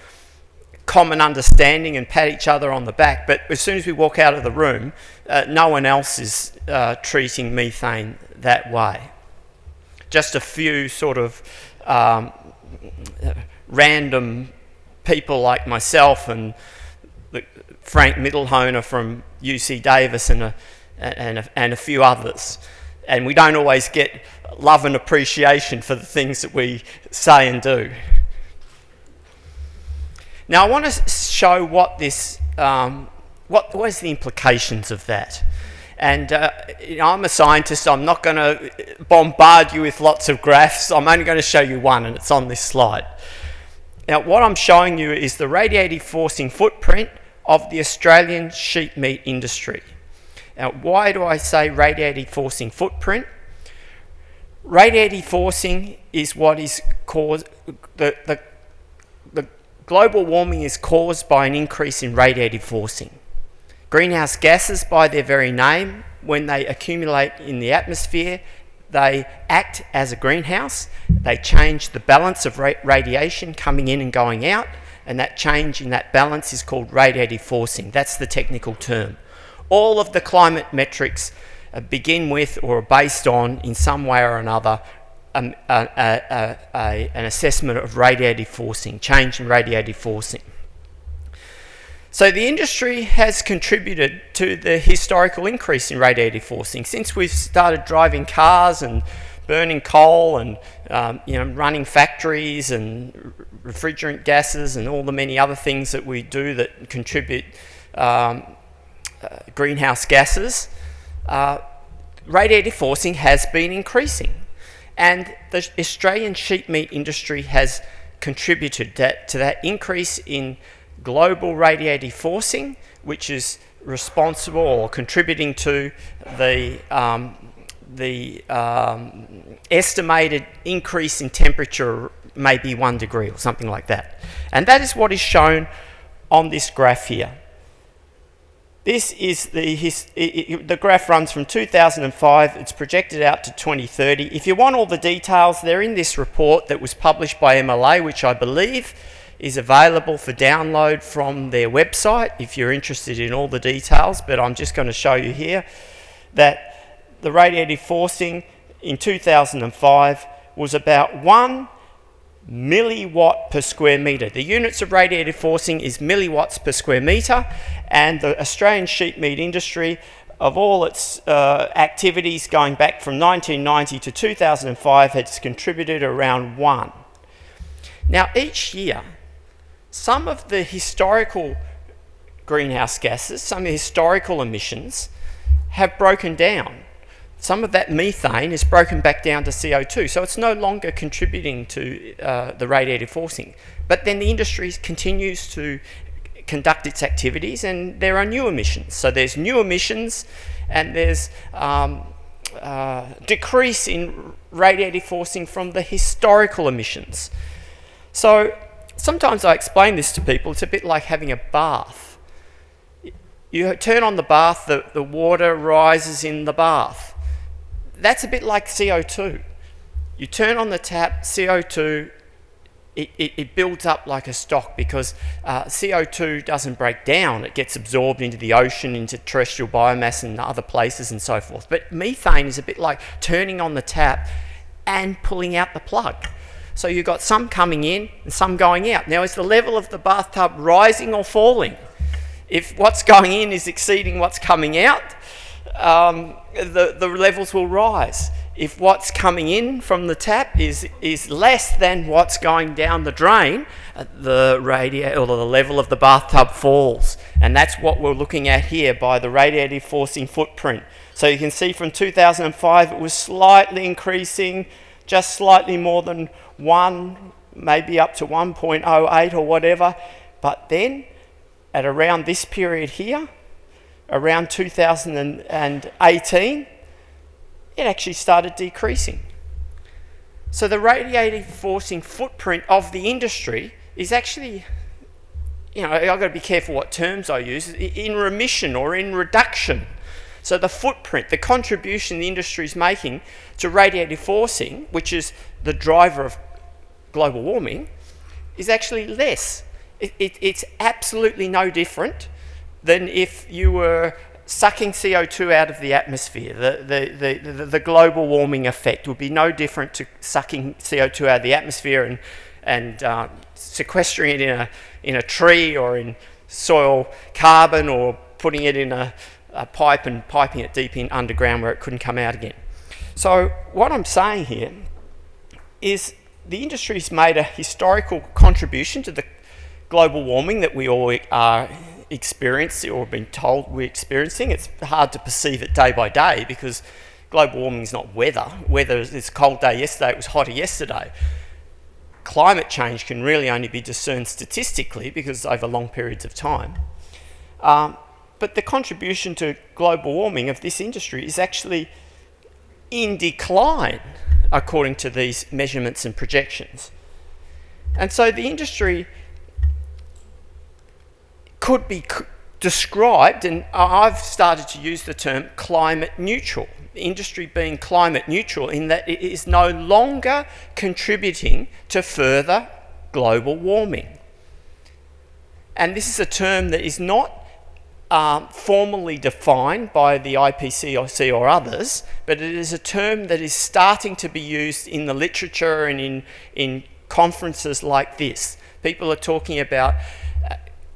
common understanding and pat each other on the back, but as soon as we walk out of the room, no one else is treating methane that way. Just a few sort of random people like myself and Frank Middlehoner from UC Davis and a few others. And we don't always get love and appreciation for the things that we say and do. Now I want to show what this, what is the implications of that. And I'm a scientist, I'm not going to bombard you with lots of graphs, I'm only going to show you one and it's on this slide. Now what I'm showing you is the radiative forcing footprint of the Australian sheep meat industry. Now why do I say radiative forcing footprint? Radiative forcing is what is caused, the global warming is caused by an increase in radiative forcing. Greenhouse gases, by their very name, when they accumulate in the atmosphere, they act as a greenhouse. They change the balance of radiation coming in and going out, and that change in that balance is called radiative forcing. That's the technical term. All of the climate metrics begin with or are based on, in some way or another, an assessment of radiative forcing, change in radiative forcing. So the industry has contributed to the historical increase in radiative forcing. Since we've started driving cars and burning coal and running factories and refrigerant gases and all the many other things that we do that contribute greenhouse gases, radiative forcing has been increasing. And the Australian sheep meat industry has contributed to that increase in global radiative forcing, which is responsible or contributing to the estimated increase in temperature maybe 1 degree or something like that. And that is what is shown on this graph here. This is the graph runs from 2005, it's projected out to 2030. If you want all the details, they're in this report that was published by MLA, which I believe is available for download from their website if you're interested in all the details, but I'm just going to show you here that the radiative forcing in 2005 was about 1 milliwatt per square metre. The units of radiative forcing is milliwatts per square metre, and the Australian sheep meat industry, of all its activities going back from 1990 to 2005, has contributed around 1. Now each year, some of the historical greenhouse gases, some of the historical emissions have broken down. Some of that methane is broken back down to CO2, so it's no longer contributing to the radiative forcing. But then the industry continues to conduct its activities, and there are new emissions. So there's new emissions, and there's decrease in radiative forcing from the historical emissions. So sometimes I explain this to people, it's a bit like having a bath. You turn on the bath, the water rises in the bath. That's a bit like CO2. You turn on the tap, CO2, it builds up like a stock because CO2 doesn't break down. It gets absorbed into the ocean, into terrestrial biomass and other places and so forth. But methane is a bit like turning on the tap and pulling out the plug. So you've got some coming in and some going out. Now, is the level of the bathtub rising or falling? If what's going in is exceeding what's coming out, the levels will rise. If what's coming in from the tap is less than what's going down the drain, the level of the bathtub falls. And that's what we're looking at here by the radiative forcing footprint. So you can see from 2005 it was slightly increasing, just slightly more than 1, maybe up to 1.08 or whatever. But then at around this period here, around 2018, it actually started decreasing. So the radiative forcing footprint of the industry is actually, I've got to be careful what terms I use, in remission or in reduction. So the footprint, the contribution the industry is making to radiative forcing, which is the driver of global warming, is actually less. It's absolutely no different than if you were sucking CO2 out of the atmosphere. The global warming effect would be no different to sucking CO2 out of the atmosphere and sequestering it in a tree or in soil carbon, or putting it in a pipe and piping it deep in underground where it couldn't come out again. So what I'm saying here is the industry's made a historical contribution to the global warming that we all are experiencing or been told we're experiencing. It's hard to perceive it day by day because global warming is not weather. Weather is a cold day yesterday, it was hotter yesterday. Climate change can really only be discerned statistically because over long periods of time. But the contribution to global warming of this industry is actually in decline according to these measurements and projections. And so the industry could be described, and I've started to use the term climate neutral. The industry being climate neutral in that it is no longer contributing to further global warming. And this is a term that is not formally defined by the IPCC or others, but it is a term that is starting to be used in the literature and in conferences like this. People are talking about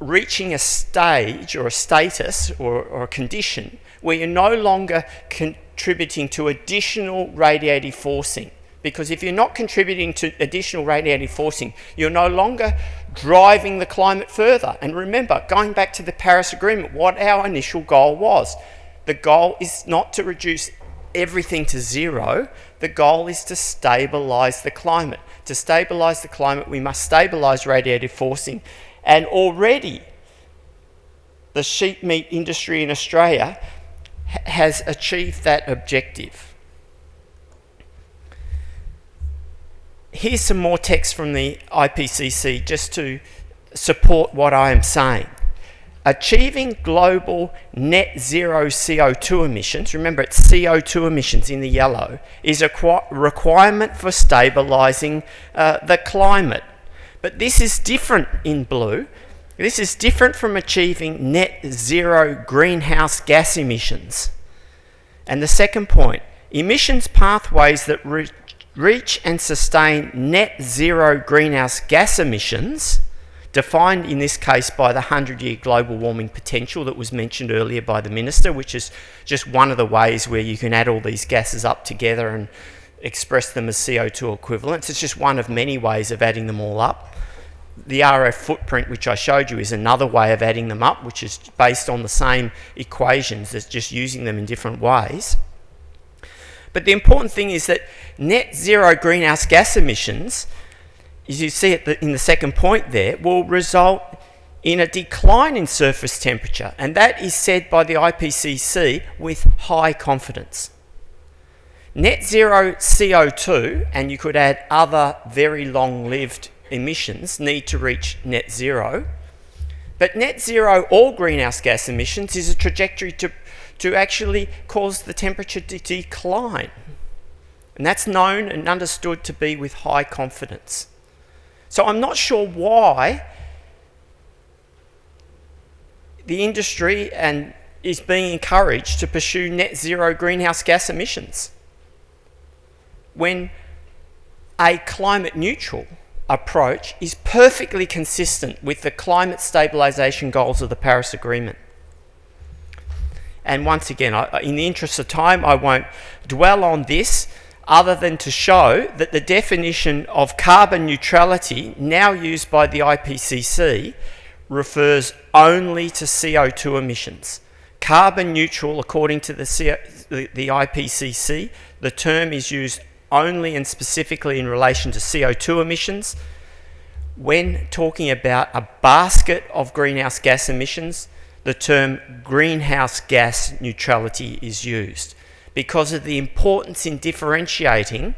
reaching a stage or a status or a condition where you're no longer contributing to additional radiative forcing. Because if you're not contributing to additional radiative forcing, you're no longer driving the climate further. And remember, going back to the Paris Agreement, what our initial goal was. The goal is not to reduce everything to zero. The goal is to stabilise the climate. To stabilise the climate, we must stabilise radiative forcing. And already, the sheep meat industry in Australia has achieved that objective. here's some more text from the IPCC just to support what I am saying. Achieving global net zero CO2 emissions, remember it's CO2 emissions in the yellow, is a requirement for stabilising the climate. But this is different in blue. This is different from achieving net zero greenhouse gas emissions. And the second point, emissions pathways that reach and sustain net zero greenhouse gas emissions, defined in this case by the 100-year global warming potential that was mentioned earlier by the Minister, which is just one of the ways where you can add all these gases up together and express them as CO2 equivalents. It's just one of many ways of adding them all up. The RF footprint, which I showed you, is another way of adding them up, which is based on the same equations, it's just using them in different ways. But the important thing is that net zero greenhouse gas emissions, as you see it in the second point there, will result in a decline in surface temperature, and that is said by the IPCC with high confidence. Net zero CO2, and you could add other very long-lived emissions, need to reach net zero, but net zero all greenhouse gas emissions is a trajectory to actually cause the temperature to decline, and that's known and understood to be with high confidence. So I'm not sure why the industry is being encouraged to pursue net zero greenhouse gas emissions when a climate neutral approach is perfectly consistent with the climate stabilisation goals of the Paris Agreement. And once again, in the interest of time, I won't dwell on this, other than to show that the definition of carbon neutrality now used by the IPCC refers only to CO2 emissions. Carbon neutral, according to the IPCC, the term is used only and specifically in relation to CO2 emissions. When talking about a basket of greenhouse gas emissions, the term greenhouse gas neutrality is used, because of the importance in differentiating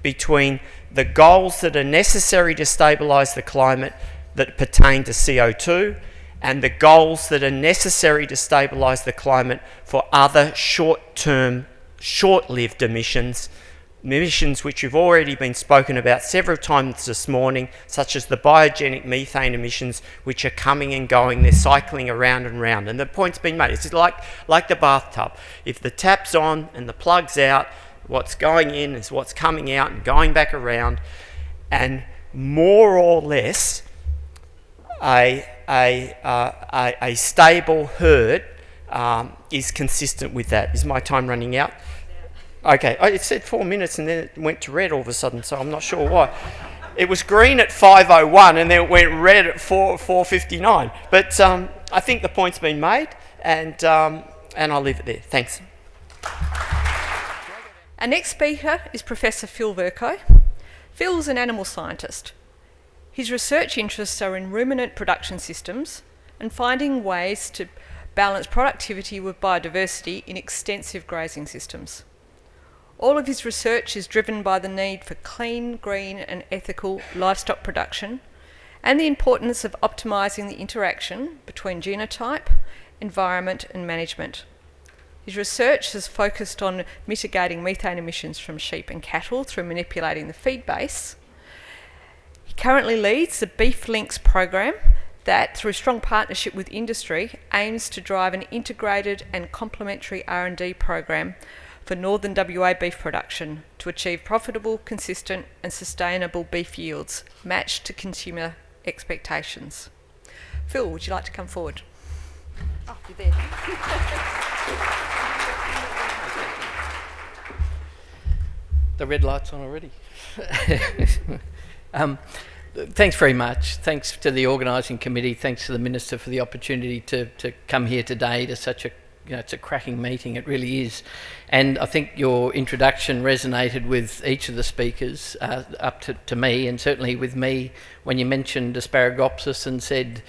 between the goals that are necessary to stabilise the climate that pertain to CO2 and the goals that are necessary to stabilise the climate for other short-term, short-lived emissions which have already been spoken about several times this morning, such as the biogenic methane emissions, which are coming and going, they're cycling around and round. And the point's been made, it's like the bathtub. If the tap's on and the plug's out, what's going in is what's coming out and going back around, and more or less a stable herd is consistent with that. Is my time running out? Okay, it said 4 minutes and then it went to red all of a sudden, so I'm not sure why. It was green at 5:01 and then it went red at 4:59. But I think the point's been made, and I'll leave it there. Thanks. Our next speaker is Professor Phil Vercoe. Phil's an animal scientist. His research interests are in ruminant production systems and finding ways to balance productivity with biodiversity in extensive grazing systems. All of his research is driven by the need for clean, green and ethical livestock production and the importance of optimising the interaction between genotype, environment and management. His research has focused on mitigating methane emissions from sheep and cattle through manipulating the feed base. He currently leads the Beef Links program that, through strong partnership with industry, aims to drive an integrated and complementary R&D program for northern WA beef production to achieve profitable, consistent and sustainable beef yields matched to consumer expectations. Phil, would you like to come forward? Oh, you're there. The red light's on already. Thanks very much. Thanks to the organising committee. Thanks to the Minister for the opportunity to come here today to such a, it's a cracking meeting, it really is. And I think your introduction resonated with each of the speakers, up to me, and certainly with me when you mentioned Asparagopsis and said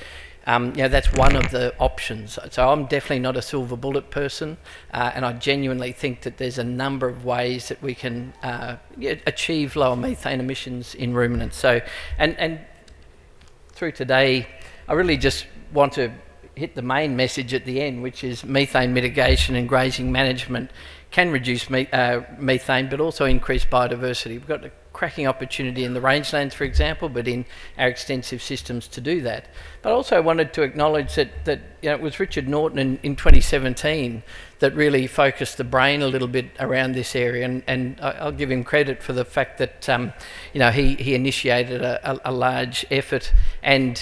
that's one of the options. So I'm definitely not a silver bullet person, and I genuinely think that there's a number of ways that we can achieve lower methane emissions in ruminants. So, and through today, I really just want to hit the main message at the end, which is methane mitigation and grazing management can reduce methane, but also increase biodiversity. We've got a cracking opportunity in the rangelands, for example, but in our extensive systems to do that. But also I wanted to acknowledge that it was Richard Norton in 2017 that really focused the brain a little bit around this area, and I'll give him credit for the fact that he initiated a large effort, and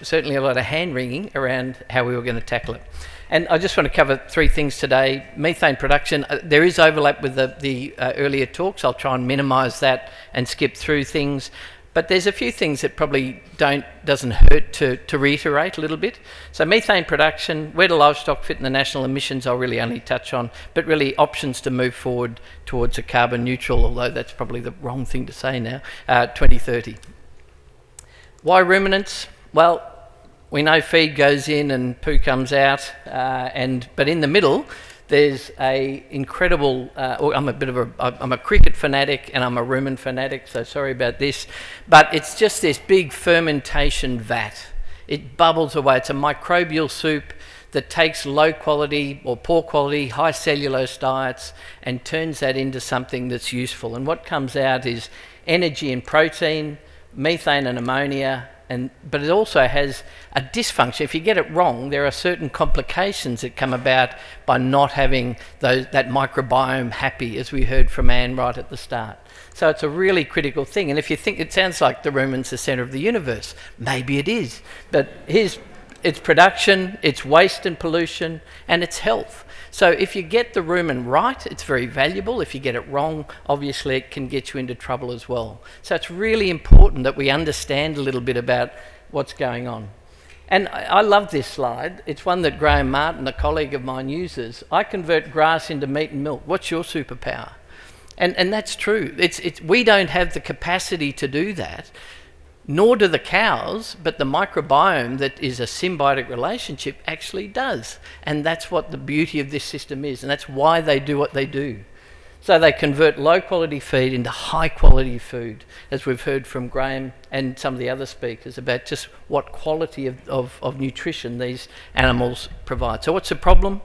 certainly a lot of hand-wringing around how we were going to tackle it. And I just want to cover three things today. Methane production, there is overlap with the earlier talks. I'll try and minimise that and skip through things. But there's a few things that probably doesn't hurt to reiterate a little bit. So methane production, where do livestock fit in the national emissions, I'll really only touch on, but really options to move forward towards a carbon neutral, although that's probably the wrong thing to say now, 2030. Why ruminants? Well, we know feed goes in and poo comes out, but in the middle, there's a incredible. I'm a cricket fanatic and I'm a rumen fanatic, so sorry about this. But it's just this big fermentation vat. It bubbles away. It's a microbial soup that takes low quality or poor quality, high cellulose diets and turns that into something that's useful. And what comes out is energy and protein, methane and ammonia. But it also has a dysfunction. If you get it wrong, there are certain complications that come about by not having that microbiome happy, as we heard from Anne right at the start. So it's a really critical thing. And if you think it sounds like the rumen's the centre of the universe, maybe it is. But here's its production, its waste and pollution, and its health. So if you get the rumen right, it's very valuable. If you get it wrong, obviously it can get you into trouble as well. So it's really important that we understand a little bit about what's going on. And I love this slide. It's one that Graham Martin, a colleague of mine, uses. I convert grass into meat and milk. What's your superpower? And that's true. We don't have the capacity to do that, nor do the cows, but the microbiome that is a symbiotic relationship actually does. And that's what the beauty of this system is, and that's why they do what they do. So they convert low-quality feed into high-quality food, as we've heard from Graham and some of the other speakers about just what quality of nutrition these animals provide. So what's the problem?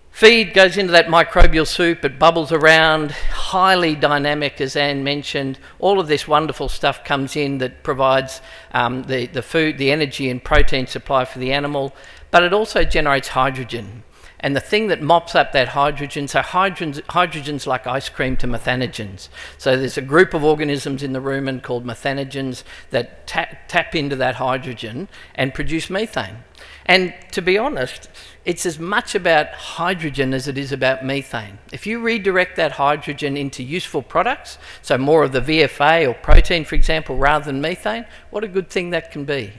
Feed goes into that microbial soup, it bubbles around, highly dynamic, as Anne mentioned. All of this wonderful stuff comes in that provides the food, the energy and protein supply for the animal, but it also generates hydrogen. And the thing that mops up that hydrogen, so hydrogen's like ice cream to methanogens. So there's a group of organisms in the rumen called methanogens that tap into that hydrogen and produce methane. And to be honest, it's as much about hydrogen as it is about methane. If you redirect that hydrogen into useful products, so more of the VFA or protein, for example, rather than methane, what a good thing that can be.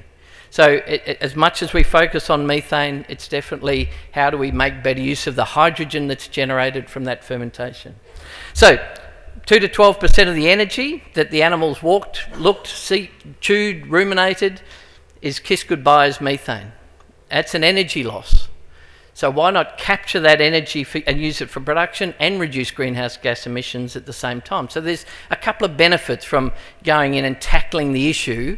So as much as we focus on methane, it's definitely how do we make better use of the hydrogen that's generated from that fermentation. So 2 to 12% of the energy that the animals walked, looked, chewed, ruminated is kissed goodbye as methane. That's an energy loss. So why not capture that energy and use it for production and reduce greenhouse gas emissions at the same time? So there's a couple of benefits from going in and tackling the issue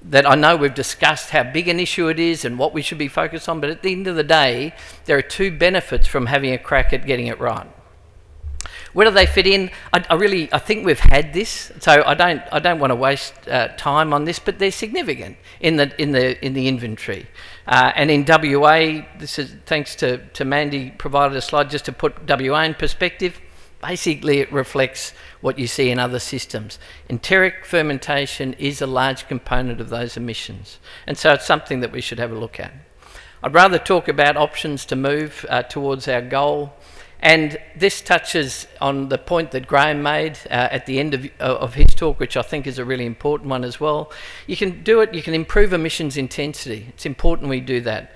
that I know we've discussed how big an issue it is and what we should be focused on, but at the end of the day, there are two benefits from having a crack at getting it right. Where do they fit in? I think we've had this, so I don't want to waste time on this, but they're significant in the inventory. And in WA, this is thanks to Mandy provided a slide just to put WA in perspective. Basically, it reflects what you see in other systems. Enteric fermentation is a large component of those emissions, and so it's something that we should have a look at. I'd rather talk about options to move towards our goal. And this touches on the point that Graham made at the end of his talk, which I think is a really important one as well. You can do it, you can improve emissions intensity. It's important we do that.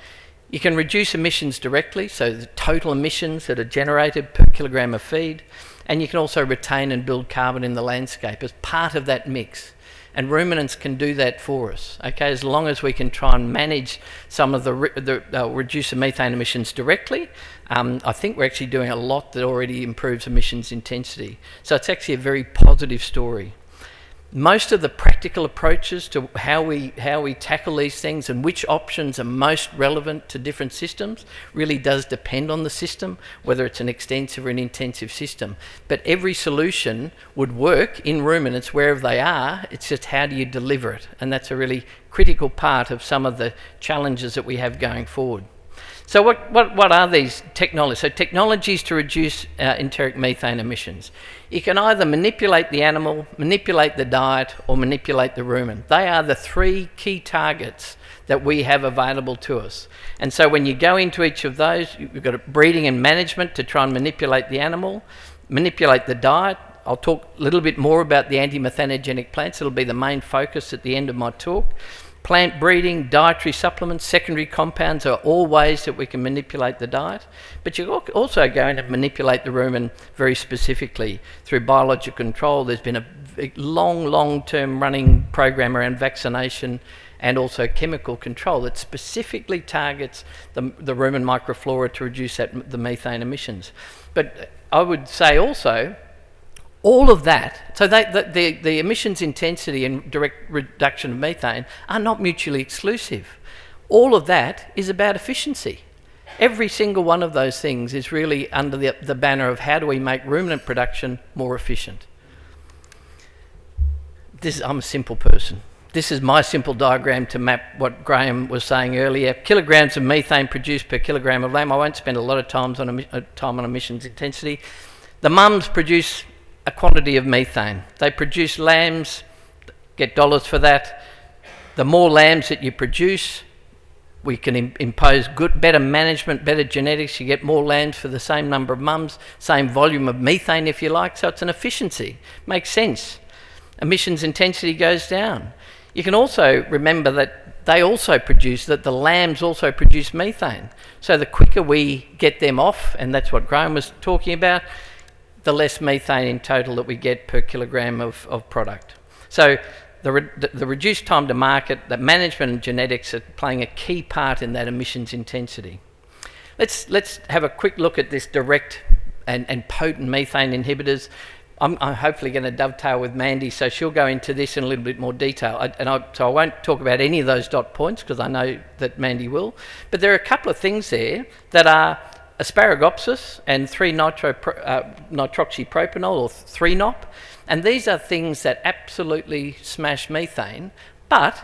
You can reduce emissions directly, so the total emissions that are generated per kilogram of feed, and you can also retain and build carbon in the landscape as part of that mix. And ruminants can do that for us, okay, as long as we can try and manage some of reduce the methane emissions directly. I think we're actually doing a lot that already improves emissions intensity. So it's actually a very positive story. Most of the practical approaches to how we tackle these things and which options are most relevant to different systems really does depend on the system, whether it's an extensive or an intensive system. But every solution would work in ruminants wherever they are. It's just how do you deliver it? And that's a really critical part of some of the challenges that we have going forward. So what are these technologies? So technologies to reduce enteric methane emissions. You can either manipulate the animal, manipulate the diet, or manipulate the rumen. They are the three key targets that we have available to us. And so when you go into each of those, you've got a breeding and management to try and manipulate the animal, manipulate the diet. I'll talk a little bit more about the anti-methanogenic plants. It'll be the main focus at the end of my talk. Plant breeding, dietary supplements, secondary compounds are all ways that we can manipulate the diet. But you're also going to manipulate the rumen very specifically through biological control. There's been a long-term running program around vaccination and also chemical control that specifically targets the rumen microflora to reduce the methane emissions. But I would say also, all of that, so the emissions intensity and direct reduction of methane are not mutually exclusive. All of that is about efficiency. Every single one of those things is really under the banner of how do we make ruminant production more efficient. I'm a simple person. This is my simple diagram to map what Graham was saying earlier. Kilograms of methane produced per kilogram of lamb. I won't spend a lot of time on emissions intensity. The mums produce a quantity of methane. They produce lambs, get dollars for that. The more lambs that you produce, we can impose better management, better genetics. You get more lambs for the same number of mums, same volume of methane if you like. So it's an efficiency. Makes sense. Emissions intensity goes down. You can also remember that the lambs also produce methane. So the quicker we get them off, and that's what Graham was talking about, the less methane in total that we get per kilogram of product. So the reduced time to market, the management and genetics are playing a key part in that emissions intensity. Let's have a quick look at this direct and potent methane inhibitors. I'm hopefully going to dovetail with Mandy, so she'll go into this in a little bit more detail. So I won't talk about any of those dot points because I know that Mandy will. But there are a couple of things there that are asparagopsis and 3-nitroxypropanol, or 3-nop. And these are things that absolutely smash methane, but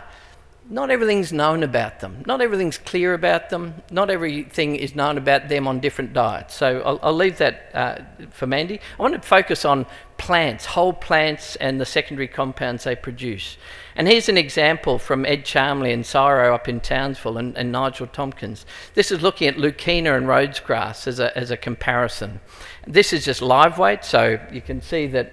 not everything's known about them. Not everything's clear about them. Not everything is known about them on different diets. So I'll leave that for Mandy. I want to focus on plants, whole plants, and the secondary compounds they produce. And here's an example from Ed Charmley and Cyro up in Townsville and Nigel Tompkins. This is looking at Leucaena and Rhodes grass as a comparison. This is just live weight, so you can see that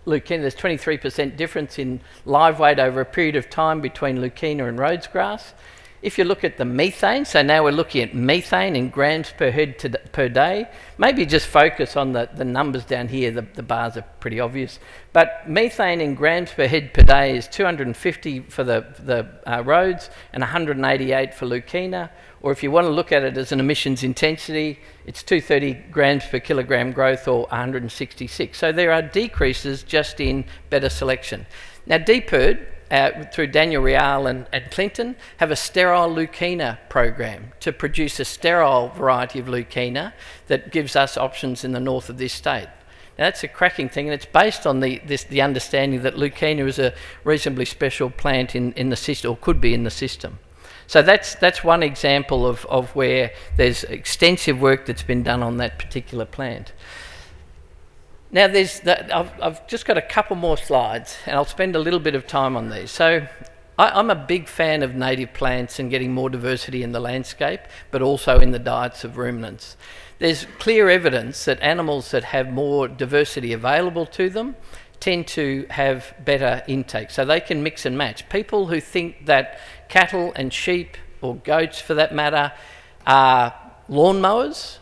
Leucaena, there's 23% difference in live weight over a period of time between Leucaena and Rhodes grass. If you look at the methane, so now we're looking at methane in grams per head per day. Maybe just focus on the numbers down here. The bars are pretty obvious. But methane in grams per head per day is 250 for the Rhodes and 188 for Leucaena. Or if you want to look at it as an emissions intensity, it's 230 grams per kilogram growth or 166. So there are decreases just in better selection. Now DPIRD, through Daniel Rial and Clinton, have a sterile Leucaena program to produce a sterile variety of Leucaena that gives us options in the north of this state. Now that's a cracking thing, and it's based on the understanding that Leucaena is a reasonably special plant in the system, or could be in the system. So that's one example of where there's extensive work that's been done on that particular plant. Now I've just got a couple more slides, and I'll spend a little bit of time on these. So I'm a big fan of native plants and getting more diversity in the landscape, but also in the diets of ruminants. There's clear evidence that animals that have more diversity available to them tend to have better intake, so they can mix and match. People who think that cattle and sheep, or goats for that matter, are lawnmowers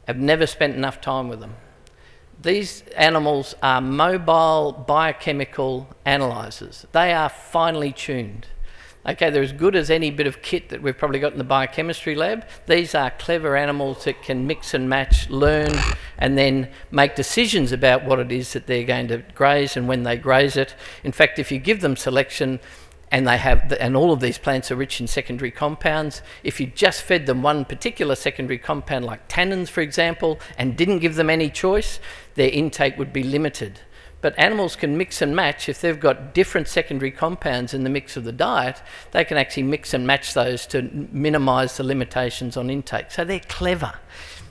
have never spent enough time with them. These animals are mobile biochemical analyzers. They are finely tuned. Okay, they're as good as any bit of kit that we've probably got in the biochemistry lab. These are clever animals that can mix and match, learn, and then make decisions about what it is that they're going to graze and when they graze it. In fact, if you give them selection, and all of these plants are rich in secondary compounds, if you just fed them one particular secondary compound, like tannins, for example, and didn't give them any choice, their intake would be limited. But animals can mix and match. If they've got different secondary compounds in the mix of the diet, they can actually mix and match those to minimise the limitations on intake. So they're clever.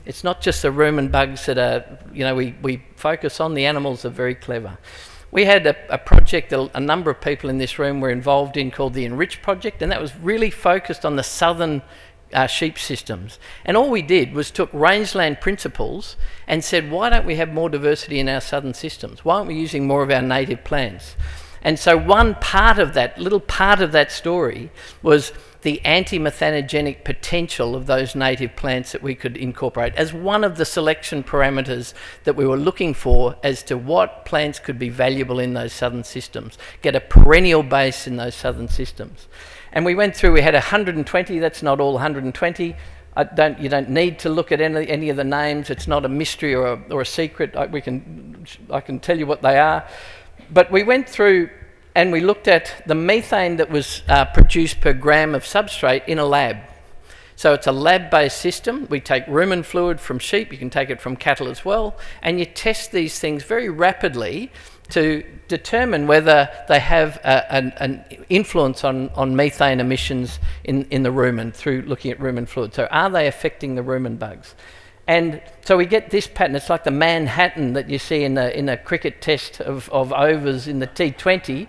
It's not just the rumen bugs that are, we focus on. The animals are very clever. We had a project that a number of people in this room were involved in called the Enrich Project, and that was really focused on the southern sheep systems. And all we did was took rangeland principles and said, why don't we have more diversity in our southern systems? Why aren't we using more of our native plants? And so one part of that, little part of that story, was the anti-methanogenic potential of those native plants that we could incorporate as one of the selection parameters that we were looking for as to what plants could be valuable in those southern systems, get a perennial base in those southern systems. And we went through, we had 120, that's not all 120. You don't need to look at any of the names. It's not a mystery or a secret. I can tell you what they are. But we went through and we looked at the methane that was produced per gram of substrate in a lab. So it's a lab-based system. We take rumen fluid from sheep, you can take it from cattle as well, and you test these things very rapidly to determine whether they have an influence on methane emissions in the rumen through looking at rumen fluid. So are they affecting the rumen bugs? And so we get this pattern. It's like the Manhattan that you see in a cricket test of overs in the T20.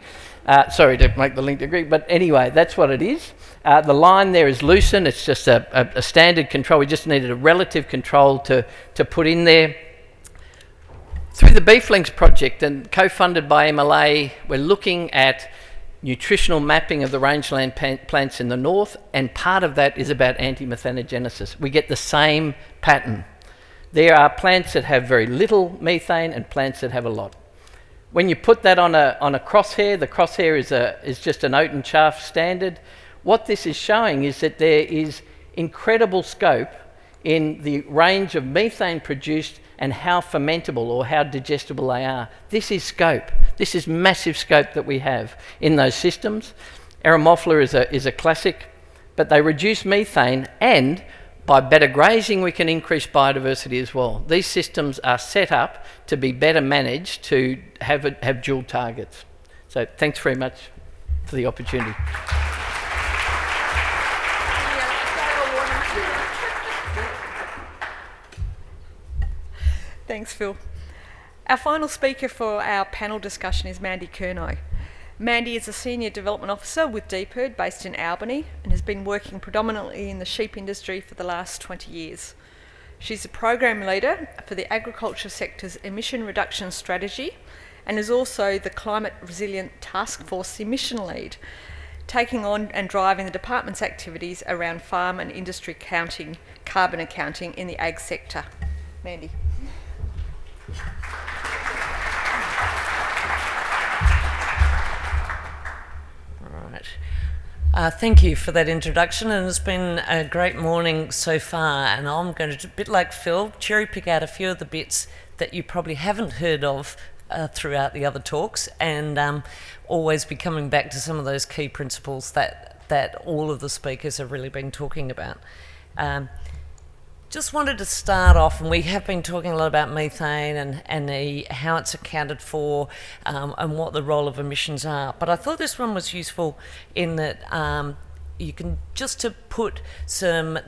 Sorry to make the link to Greek, but anyway, that's what it is. The line there is loosened. It's just a standard control. We just needed a relative control to put in there. Through the Beef Links project and co-funded by MLA, we're looking at nutritional mapping of the rangeland plants in the north, and part of that is about anti-methanogenesis. We get the same pattern. There are plants that have very little methane and plants that have a lot. When you put that on a crosshair, the crosshair is just an oat and chaff standard. What this is showing is that there is incredible scope in the range of methane produced and how fermentable or how digestible they are. This is scope. This is massive scope that we have in those systems. Aeromophila is a classic, but they reduce methane, and by better grazing we can increase biodiversity as well. These systems are set up to be better managed to have dual targets. So thanks very much for the opportunity. Thanks, Phil. Our final speaker for our panel discussion is Mandy Curnow. Mandy is a Senior Development Officer with DPIRD based in Albany and has been working predominantly in the sheep industry for the last 20 years. She's a Program Leader for the agriculture sector's emission reduction strategy and is also the Climate Resilient Task Force emission lead, taking on and driving the department's activities around farm and industry carbon accounting in the ag sector. Mandy. Thank you for that introduction, and it's been a great morning so far, and I'm going to, a bit like Phil, cherry pick out a few of the bits that you probably haven't heard of throughout the other talks, and always be coming back to some of those key principles that all of the speakers have really been talking about. Just wanted to start off, and we have been talking a lot about methane and how it's accounted for and what the role of emissions are. But I thought this one was useful in that you can just to put some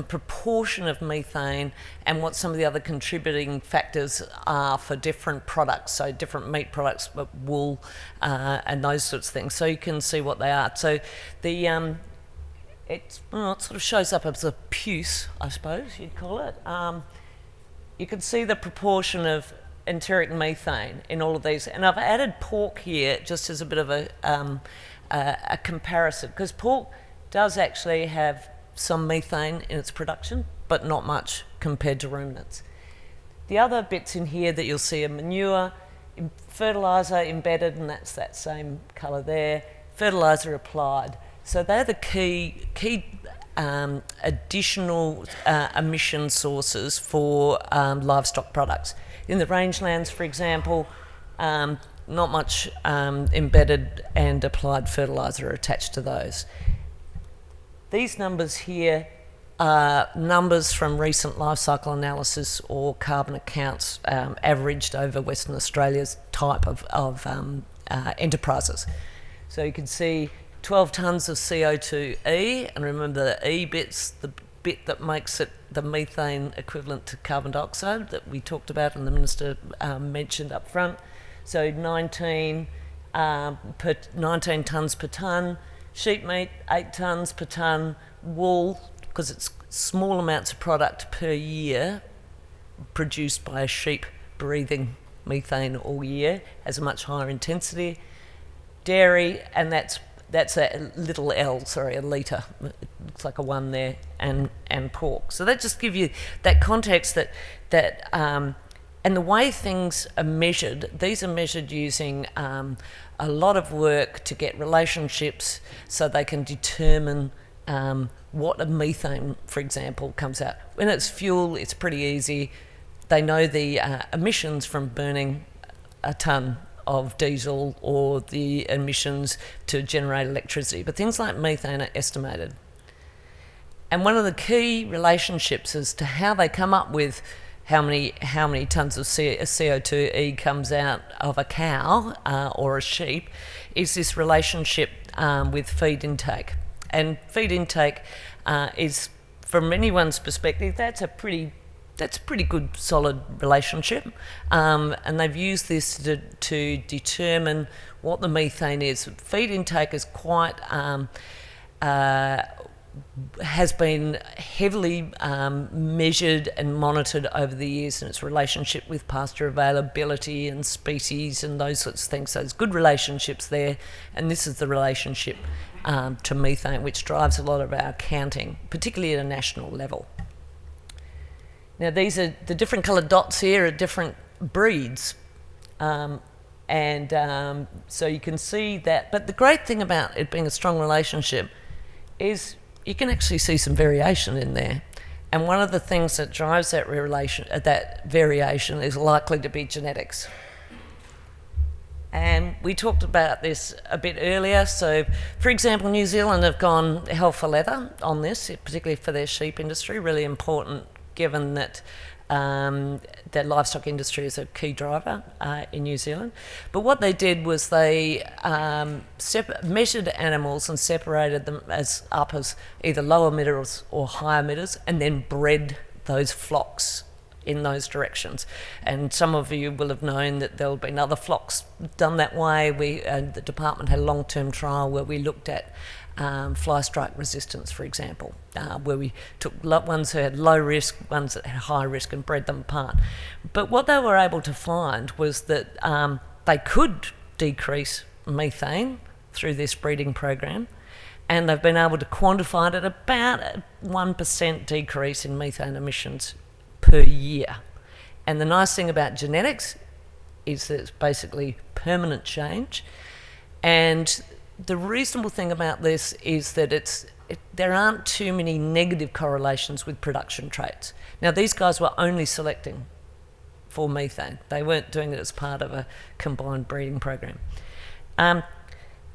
proportion of methane and what some of the other contributing factors are for different products, so different meat products, wool and those sorts of things. So you can see what they are. So the it sort of shows up as a puce, I suppose you'd call it. You can see the proportion of enteric methane in all of these, and I've added pork here just as a bit of a comparison, because pork does actually have some methane in its production, but not much compared to ruminants. The other bits in here that you'll see are manure, fertiliser embedded, and that's that same colour there, fertiliser applied. So they're the key additional emission sources for livestock products. In the rangelands, for example, not much embedded and applied fertiliser attached to those. These numbers here are numbers from recent life cycle analysis or carbon accounts averaged over Western Australia's type of enterprises. So you can see 12 tonnes of CO2e, and remember the E bit's the bit that makes it the methane equivalent to carbon dioxide that we talked about and the Minister mentioned up front. So 19 tonnes per tonne, sheep meat 8 tonnes per tonne, wool, because it's small amounts of product per year produced by a sheep breathing methane all year, has a much higher intensity. Dairy, and that's a little L, sorry, a litre. It looks like a 1 there, and pork. So that just gives you that context that and the way things are measured, these are measured using a lot of work to get relationships so they can determine what a methane, for example, comes out. When it's fuel, it's pretty easy. They know the emissions from burning a tonne of diesel or the emissions to generate electricity. But things like methane are estimated. And one of the key relationships as to how they come up with how many tonnes of CO2e comes out of a cow or a sheep is this relationship with feed intake. And feed intake is, from anyone's perspective, that's a pretty good, solid relationship. And they've used this to determine what the methane is. Feed intake is quite has been heavily measured and monitored over the years, and its relationship with pasture availability and species and those sorts of things. So there's good relationships there, and this is the relationship to methane, which drives a lot of our accounting, particularly at a national level. Now these are the different coloured dots here are different breeds, so you can see that. But the great thing about it being a strong relationship is you can actually see some variation in there. And one of the things that drives that variation is likely to be genetics. And we talked about this a bit earlier. So, for example, New Zealand have gone hell for leather on this, particularly for their sheep industry, really important given that the livestock industry is a key driver in New Zealand. But what they did was they measured animals and separated them as either low emitters or high emitters, and then bred those flocks in those directions. And some of you will have known that there have been other flocks done that way. The department had a long-term trial where we looked at fly strike resistance, for example, where we took ones who had low risk, ones that had high risk, and bred them apart. But what they were able to find was that they could decrease methane through this breeding program, and they've been able to quantify it at about a 1% decrease in methane emissions per year. And the nice thing about genetics is that it's basically permanent change. And the reasonable thing about this is that there aren't too many negative correlations with production traits. Now, these guys were only selecting for methane. They weren't doing it as part of a combined breeding program.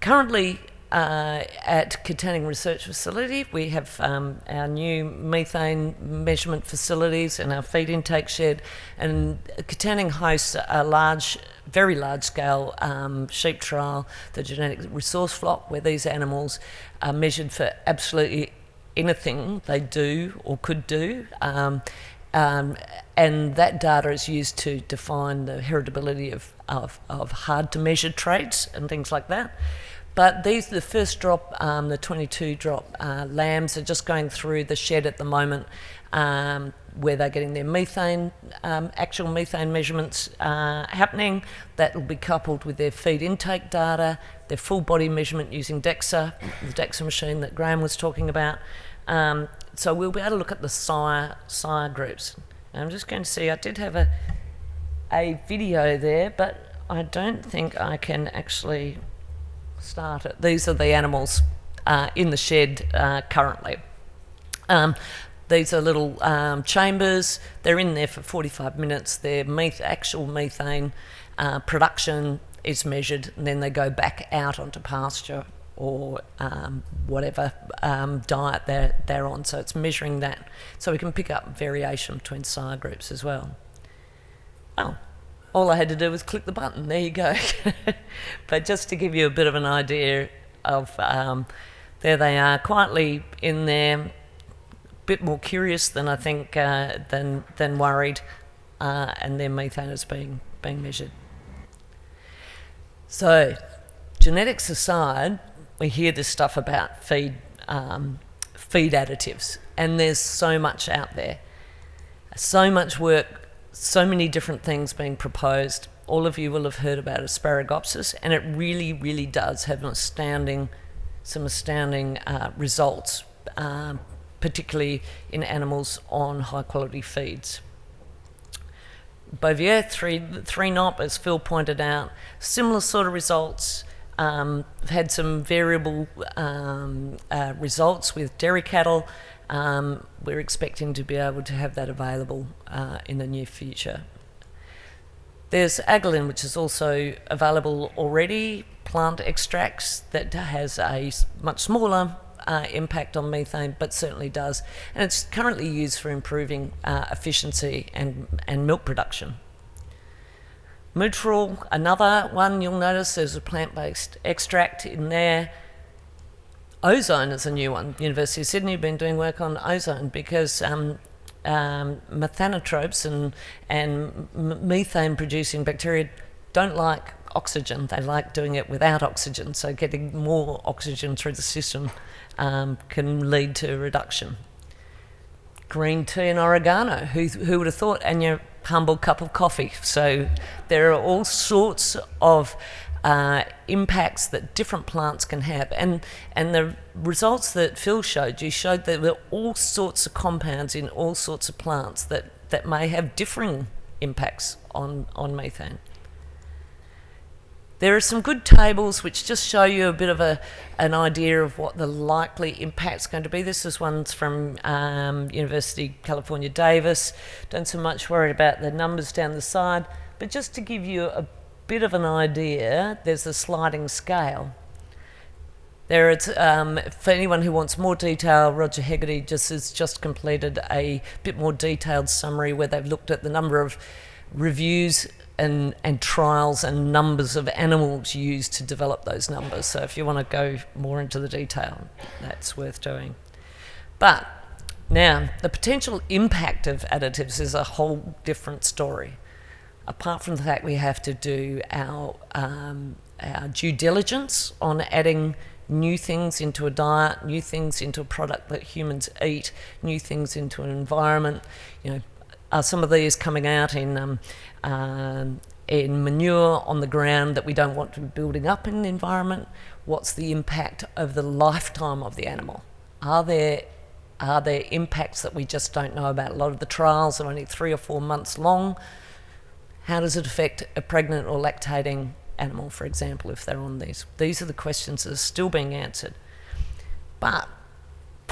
Currently, at Katanning Research Facility, we have our new methane measurement facilities and our feed intake shed. And Katanning hosts a very large-scale sheep trial, the genetic resource flock, where these animals are measured for absolutely anything they do or could do. And that data is used to define the heritability of hard-to-measure traits and things like that. But the first drop, the 22 drop lambs are just going through the shed at the moment, where they're getting their methane, actual methane measurements happening. That will be coupled with their feed intake data, their full body measurement using DEXA, the DEXA machine that Graham was talking about. So we'll be able to look at the sire groups. I'm just going to see, I did have a video there, but I don't think I can actually start it. These are the animals in the shed currently. These are little chambers. They're in there for 45 minutes. Their actual methane production is measured, and then they go back out onto pasture or whatever diet they're on. So it's measuring that. So we can pick up variation between sire groups as well. Oh, all I had to do was click the button. There you go. But just to give you a bit of an idea of, there they are, quietly in there, a bit more curious than I think, than worried, and their methane is being measured. So, genetics aside, we hear this stuff about feed additives, and there's so much out there, so much work, so many different things being proposed. All of you will have heard about Asparagopsis, and it really, really does have some astounding results, particularly in animals on high-quality feeds. Bovieres 3-NOP, as Phil pointed out, similar sort of results. Had some variable results with dairy cattle. We're expecting to be able to have that available in the near future. There's Agalin, which is also available already, plant extracts that has a much smaller impact on methane, but certainly does. And it's currently used for improving efficiency and milk production. Mutril, another one, you'll notice there's a plant-based extract in there. Ozone is a new one. University of Sydney have been doing work on ozone because methanotropes and methane-producing bacteria don't like oxygen. They like doing it without oxygen, so getting more oxygen through the system can lead to a reduction. Green tea and oregano, who would have thought, and your humble cup of coffee. So there are all sorts of impacts that different plants can have, and the results that Phil showed you showed that there are all sorts of compounds in all sorts of plants that may have differing impacts on methane. There are some good tables which just show you a bit of an idea of what the likely impact's going to be. This is one from University of California, Davis. Don't so much worry about the numbers down the side, but just to give you a bit of an idea, there's a sliding scale. There it's, for anyone who wants more detail, Roger Hegarty has just completed a bit more detailed summary where they've looked at the number of reviews and trials and numbers of animals used to develop those numbers. So if you want to go more into the detail, that's worth doing. But now, the potential impact of additives is a whole different story. Apart from the fact we have to do our due diligence on adding new things into a diet, new things into a product that humans eat, new things into an environment. Are some of these coming out in manure on the ground that we don't want to be building up in the environment? What's the impact of the lifetime of the animal? Are there impacts that we just don't know about? A lot of the trials are only 3 or 4 months long. How does it affect a pregnant or lactating animal, for example, if they're on these? These are the questions that are still being answered. But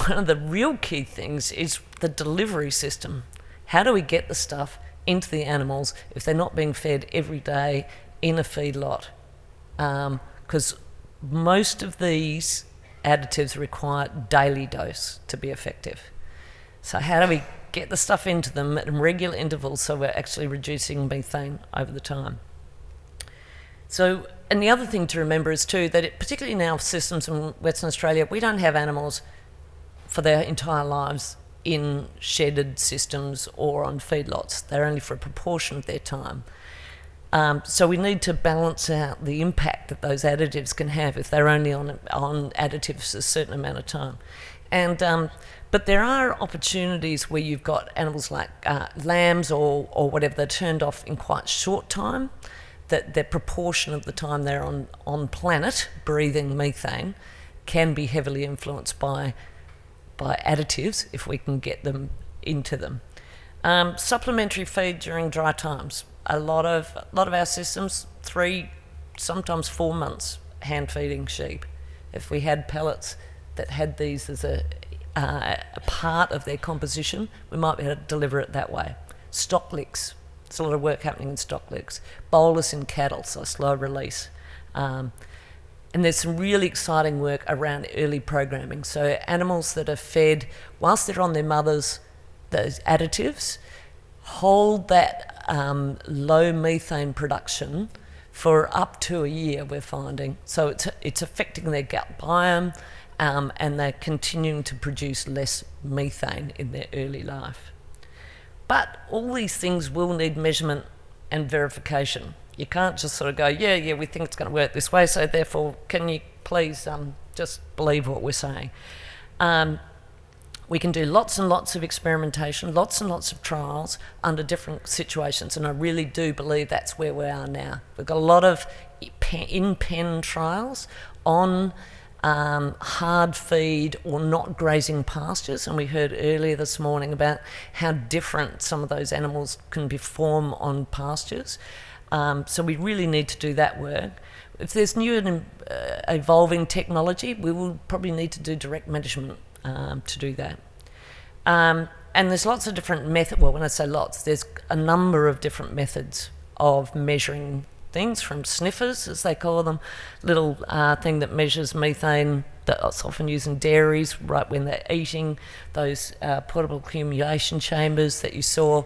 one of the real key things is the delivery system. How do we get the stuff into the animals if they're not being fed every day in a feedlot? Because most of these additives require daily dose to be effective. So how do we get the stuff into them at regular intervals so we're actually reducing methane over the time? So, and the other thing to remember is too that particularly in our systems in Western Australia, we don't have animals for their entire lives in shedded systems or on feedlots. They're only for a proportion of their time. So we need to balance out the impact that those additives can have if they're only on additives a certain amount of time. And but there are opportunities where you've got animals like lambs or whatever, they're turned off in quite short time, that their proportion of the time they're on planet breathing methane can be heavily influenced by additives if we can get them into them. Supplementary feed during dry times. A lot of our systems, 3, sometimes 4 months hand feeding sheep. If we had pellets that had these as a part of their composition, we might be able to deliver it that way. Stock licks. There's a lot of work happening in stock licks. Bolus in cattle, so slow release. And there's some really exciting work around early programming. So animals that are fed whilst they're on their mothers, those additives, hold that low methane production for up to a year, we're finding. So it's affecting their gut biome, and they're continuing to produce less methane in their early life. But all these things will need measurement and verification. You can't just sort of go, yeah, we think it's going to work this way, so therefore can you please just believe what we're saying. We can do lots and lots of experimentation, lots and lots of trials under different situations, and I really do believe that's where we are now. We've got a lot of in-pen trials on hard feed or not grazing pastures, and we heard earlier this morning about how different some of those animals can perform on pastures. So we really need to do that work. If there's new and evolving technology, we will probably need to do direct measurement to do that. And there's lots of different methods. Well, when I say lots, there's a number of different methods of measuring things, from sniffers, as they call them, little thing that measures methane that's often used in dairies right when they're eating, those portable accumulation chambers that you saw.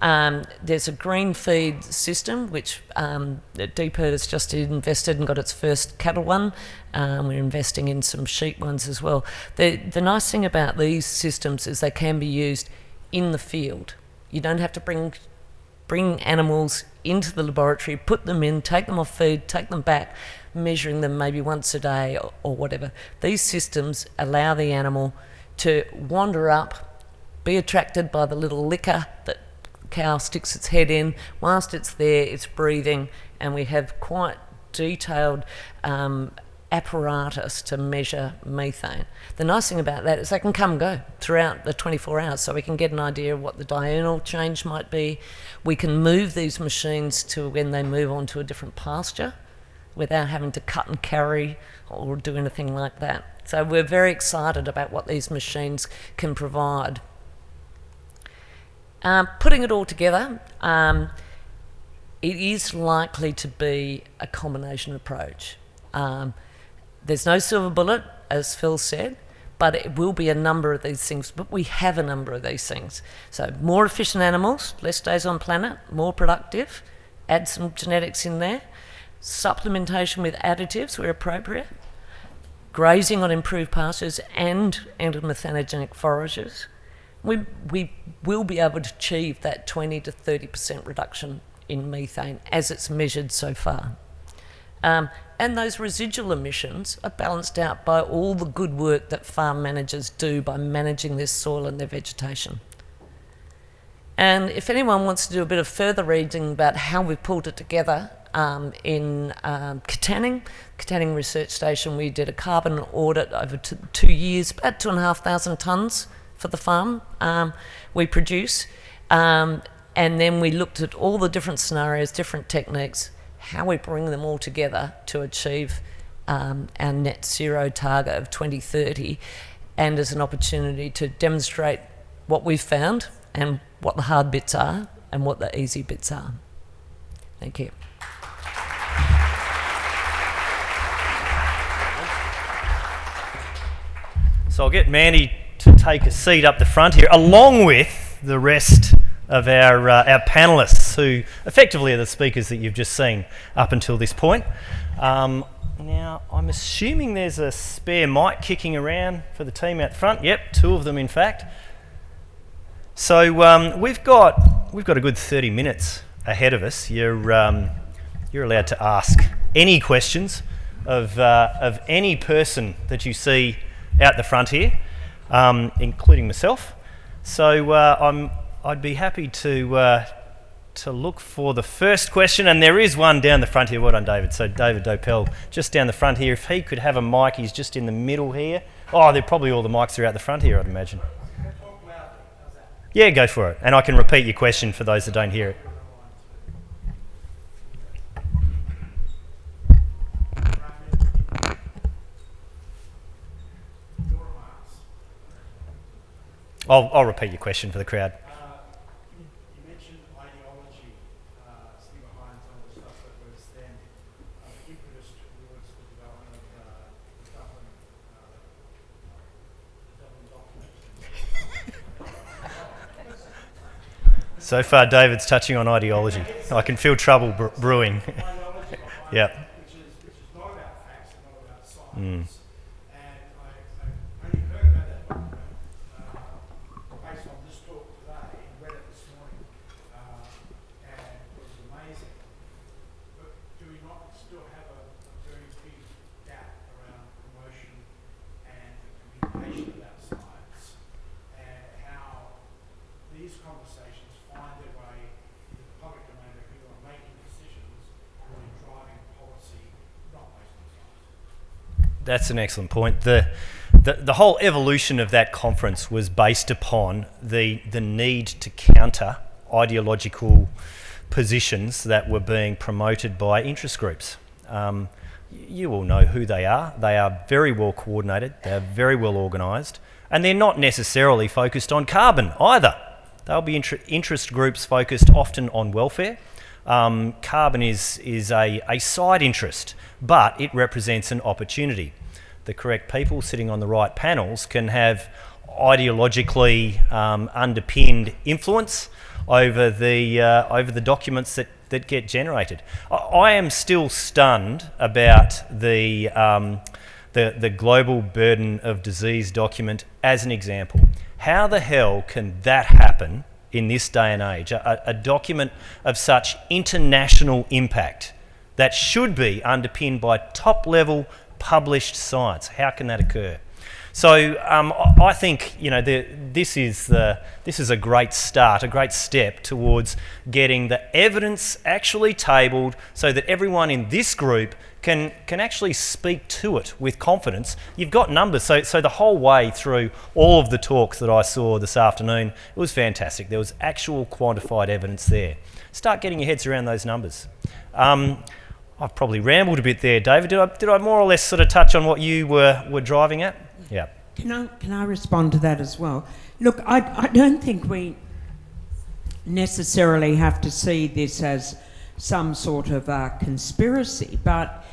There's a green feed system, which Deepherd has just invested and got its first cattle one. We're investing in some sheep ones as well. The nice thing about these systems is they can be used in the field. You don't have to bring animals into the laboratory, put them in, take them off feed, take them back, measuring them maybe once a day or whatever. These systems allow the animal to wander up, be attracted by the little liquor that the cow sticks its head in. Whilst it's there, it's breathing, and we have quite detailed apparatus to measure methane. The nice thing about that is they can come and go throughout the 24 hours, so we can get an idea of what the diurnal change might be. We can move these machines to when they move on to a different pasture without having to cut and carry or do anything like that. So we're very excited about what these machines can provide. Putting it all together, it is likely to be a combination approach. There's no silver bullet, as Phil said, but it will be a number of these things. But we have a number of these things. So more efficient animals, less days on planet, more productive, add some genetics in there, supplementation with additives where appropriate, grazing on improved pastures and anti-methanogenic forages. We will be able to achieve that 20 to 30% reduction in methane as it's measured so far. And those residual emissions are balanced out by all the good work that farm managers do by managing their soil and their vegetation. And if anyone wants to do a bit of further reading about how we've pulled it together, in Katanning Research Station, we did a carbon audit over 2 years, about 2,500 tonnes for the farm we produce. And then we looked at all the different scenarios, different techniques, how we bring them all together to achieve our net zero target of 2030, and as an opportunity to demonstrate what we've found and what the hard bits are and what the easy bits are. Thank you. So I'll get Mandy to take a seat up the front here, along with the rest of our panellists, who effectively are the speakers that you've just seen up until this point. Now, I'm assuming there's a spare mic kicking around for the team out front. Yep, 2 of them, in fact. So we've got a good 30 minutes ahead of us. You're allowed to ask any questions of any person that you see out the front here, including myself. So I'd be happy to look for the first question, and there is one down the front here. Well done, David. So David Dopel, just down the front here. If he could have a mic, he's just in the middle here. Oh, they're probably all the mics are out the front here, I'd imagine. Yeah, go for it. And I can repeat your question for those that don't hear it. I'll repeat your question for the crowd. You mentioned ideology sitting behind some of the stuff that was then impetus towards the development of the Dublin document. So far, David's touching on ideology. I can feel trouble brewing. Yeah. Which is not about facts, not about science. Mm. And I only heard about that document based on this talk today and read it this morning, and it was amazing. But do we not still have a very big gap around promotion and the communication about science, and how these conversations find their way into the public domain of people who are making decisions, really driving policy, not based on science? That's an excellent point. The whole evolution of that conference was based upon the need to counter ideological positions that were being promoted by interest groups. You all know who they are. They are very well coordinated, they are very well organised, and they're not necessarily focused on carbon either. They'll be interest groups focused often on welfare. Carbon is a side interest, but it represents an opportunity. The correct people sitting on the right panels can have ideologically underpinned influence over the documents that get generated. I am still stunned about the global burden of disease document as an example. How the hell can that happen in this day and age? A document of such international impact that should be underpinned by top-level published science. How can that occur? So I think this is a great start, a great step towards getting the evidence actually tabled so that everyone in this group can actually speak to it with confidence. You've got numbers, so the whole way through all of the talks that I saw this afternoon, it was fantastic. There was actual quantified evidence there. Start getting your heads around those numbers. I've probably rambled a bit there, David. Did I more or less sort of touch on what you were driving at? Yeah. Can I respond to that as well? Look, I don't think we necessarily have to see this as some sort of conspiracy, but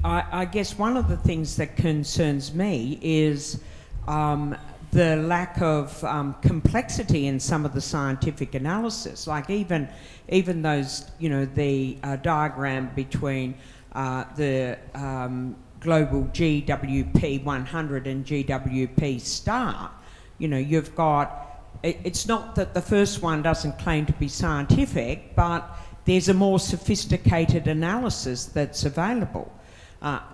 I guess one of the things that concerns me is the lack of complexity in some of the scientific analysis. Like even those, the diagram between the global GWP 100 and GWP star, you've got, it's not that the first one doesn't claim to be scientific, but there's a more sophisticated analysis that's available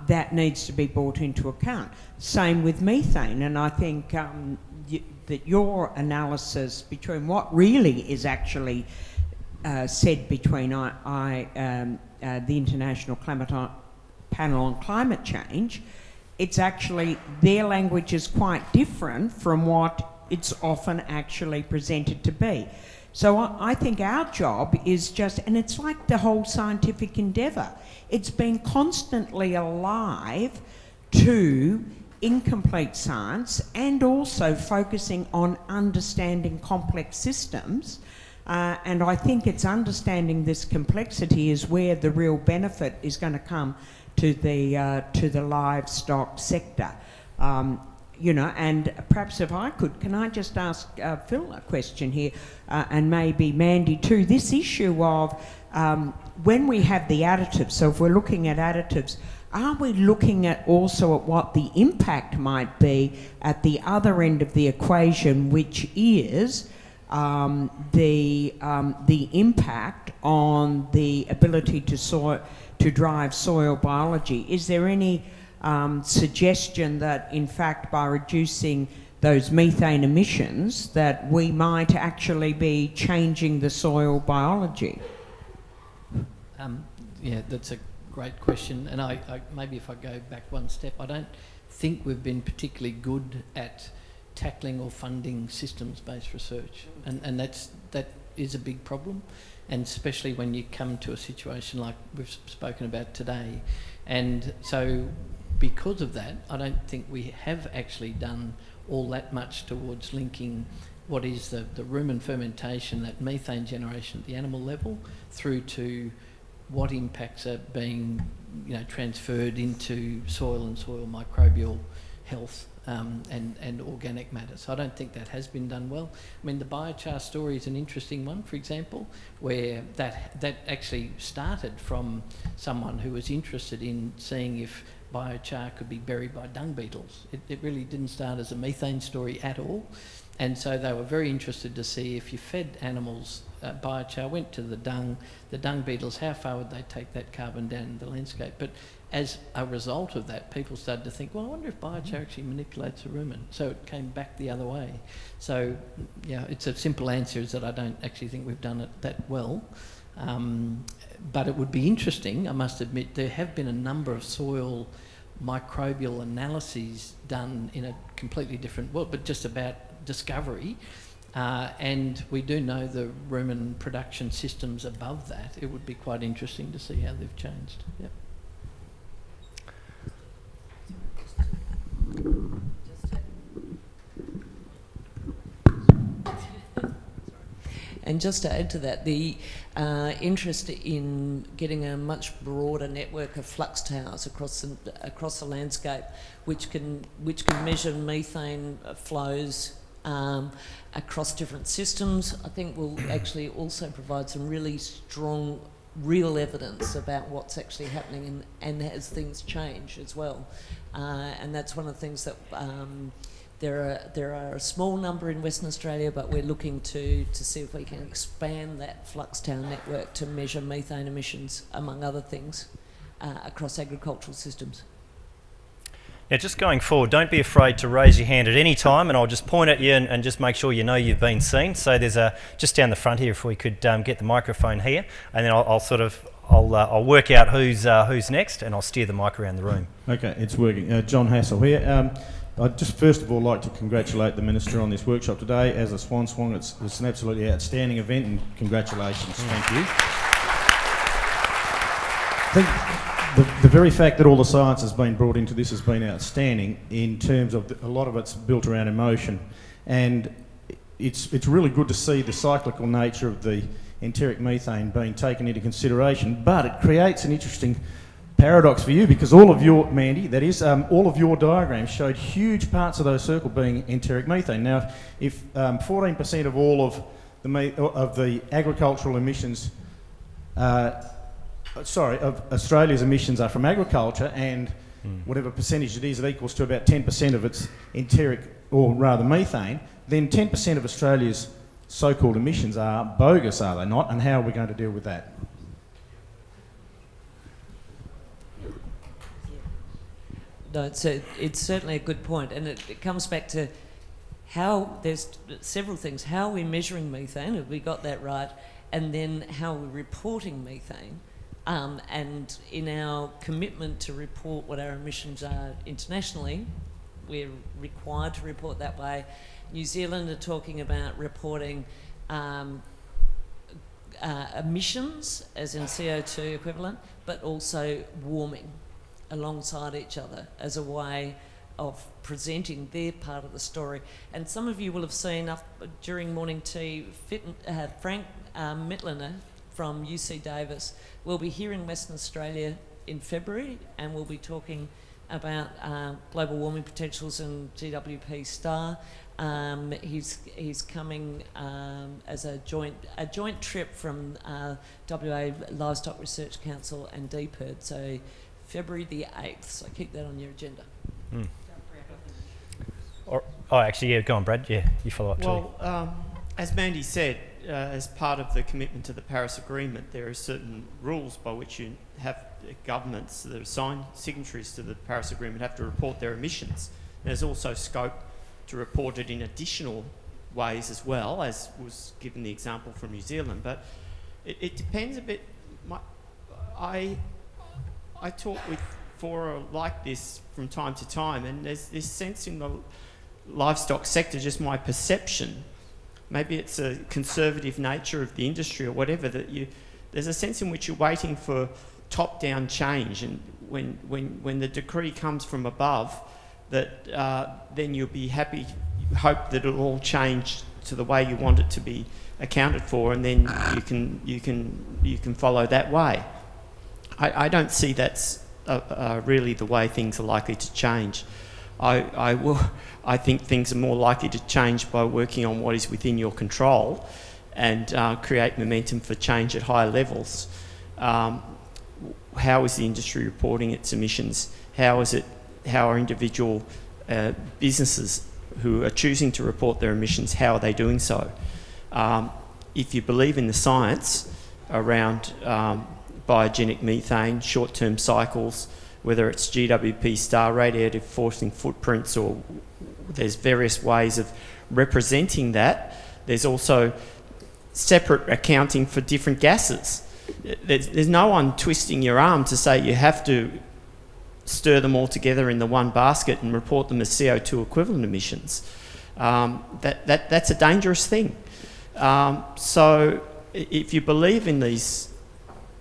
that needs to be brought into account. Same with methane, and I think that your analysis between what really is actually said between the International Panel on Climate Change, it's actually, their language is quite different from what it's often actually presented to be. So I think our job is just, and it's like the whole scientific endeavour, it's been constantly alive to incomplete science and also focusing on understanding complex systems. And I think it's understanding this complexity is where the real benefit is going to come to the livestock sector. And perhaps if I could, can I just ask Phil a question here, and maybe Mandy too, this issue of when we have the additives, so if we're looking at additives, are we looking at also at what the impact might be at the other end of the equation, which is the impact on the ability to drive soil biology? Is there any suggestion that, in fact, by reducing those methane emissions, that we might actually be changing the soil biology? Yeah, that's a great question. And I maybe if I go back one step, I don't think we've been particularly good at tackling or funding systems-based research, and that is a big problem, and especially when you come to a situation like we've spoken about today. And so because of that, I don't think we have actually done all that much towards linking what is the rumen fermentation, that methane generation at the animal level, through to what impacts are being transferred into soil and soil microbial health and organic matter. So I don't think that has been done well. I mean, the biochar story is an interesting one, for example, where that actually started from someone who was interested in seeing if biochar could be buried by dung beetles. It really didn't start as a methane story at all. And so they were very interested to see if you fed animals biochar, went to the dung beetles, how far would they take that carbon down in the landscape? But as a result of that, people started to think, well, I wonder if biochar actually manipulates the rumen. So it came back the other way. So, yeah, it's a simple answer is that I don't actually think we've done it that well. But it would be interesting, I must admit, there have been a number of soil microbial analyses done in a completely different world, but just about discovery. And we do know the rumen production systems above that. It would be quite interesting to see how they've changed. Yep. And just to add to that, the interest in getting a much broader network of flux towers across the landscape, which can measure methane flows across different systems, I think will actually also provide some really strong real evidence about what's actually happening and as things change as well. And that's one of the things that there are a small number in Western Australia, but we're looking to see if we can expand that flux tower network to measure methane emissions, among other things, across agricultural systems. Now, just going forward, don't be afraid to raise your hand at any time, and I'll just point at you and just make sure you know you've been seen. So there's just down the front here, if we could get the microphone here, and then I'll work out who's next, and I'll steer the mic around the room. Okay, it's working. John Hassel here. I'd just first of all like to congratulate the Minister on this workshop today. As a swan, it's an absolutely outstanding event, and congratulations. Thank you. I think the very fact that all the science has been brought into this has been outstanding in terms of a lot of it's built around emotion, and it's really good to see the cyclical nature of the enteric methane being taken into consideration, but it creates an interesting paradox for you, because all of your, Mandy, that is, all of your diagrams showed huge parts of those circles being enteric methane. Now, if 14% of all of the agricultural emissions, of Australia's emissions are from agriculture, and whatever percentage it is, it equals to about 10% of its enteric, or rather methane, then 10% of Australia's so-called emissions are bogus, are they not? And how are we going to deal with that? No, it's certainly a good point, and it comes back to how there's several things. How are we measuring methane? Have we got that right? And then how are we reporting methane? And in our commitment to report what our emissions are internationally, we're required to report that way. New Zealand are talking about reporting emissions, as in CO2 equivalent, but also warming alongside each other as a way of presenting their part of the story. And some of you will have seen during morning tea, Frank Mittliner from UC Davis will be here in Western Australia in February, and we'll be talking about global warming potentials and GWP STAR. He's coming as a joint trip from WA Livestock Research Council and DPIRD, so February the 8th, so keep that on your agenda. Actually, yeah, go on, Brad. Yeah, you follow up too. Well, as Mandy said, as part of the commitment to the Paris Agreement, there are certain rules by which you have governments that are signed signatories to the Paris Agreement have to report their emissions. There's also scope to report it in additional ways as well, as was given the example from New Zealand. But it depends a bit. I talk with fora like this from time to time, and there's this sense in the livestock sector, just my perception, maybe it's a conservative nature of the industry or whatever, that there's a sense in which you're waiting for top-down change, and when the decree comes from above, that then you'll be happy, hope that it'll all change to the way you want it to be accounted for, and then you can follow that way. I don't see that's really the way things are likely to change. I think things are more likely to change by working on what is within your control and create momentum for change at higher levels. How is the industry reporting its emissions? How are individual businesses who are choosing to report their emissions, how are they doing so? If you believe in the science around biogenic methane, short-term cycles, whether it's GWP star radiative forcing footprints, or there's various ways of representing that. There's also separate accounting for different gases. There's no one twisting your arm to say you have to stir them all together in the one basket and report them as CO2 equivalent emissions. That's a dangerous thing. So if you believe in these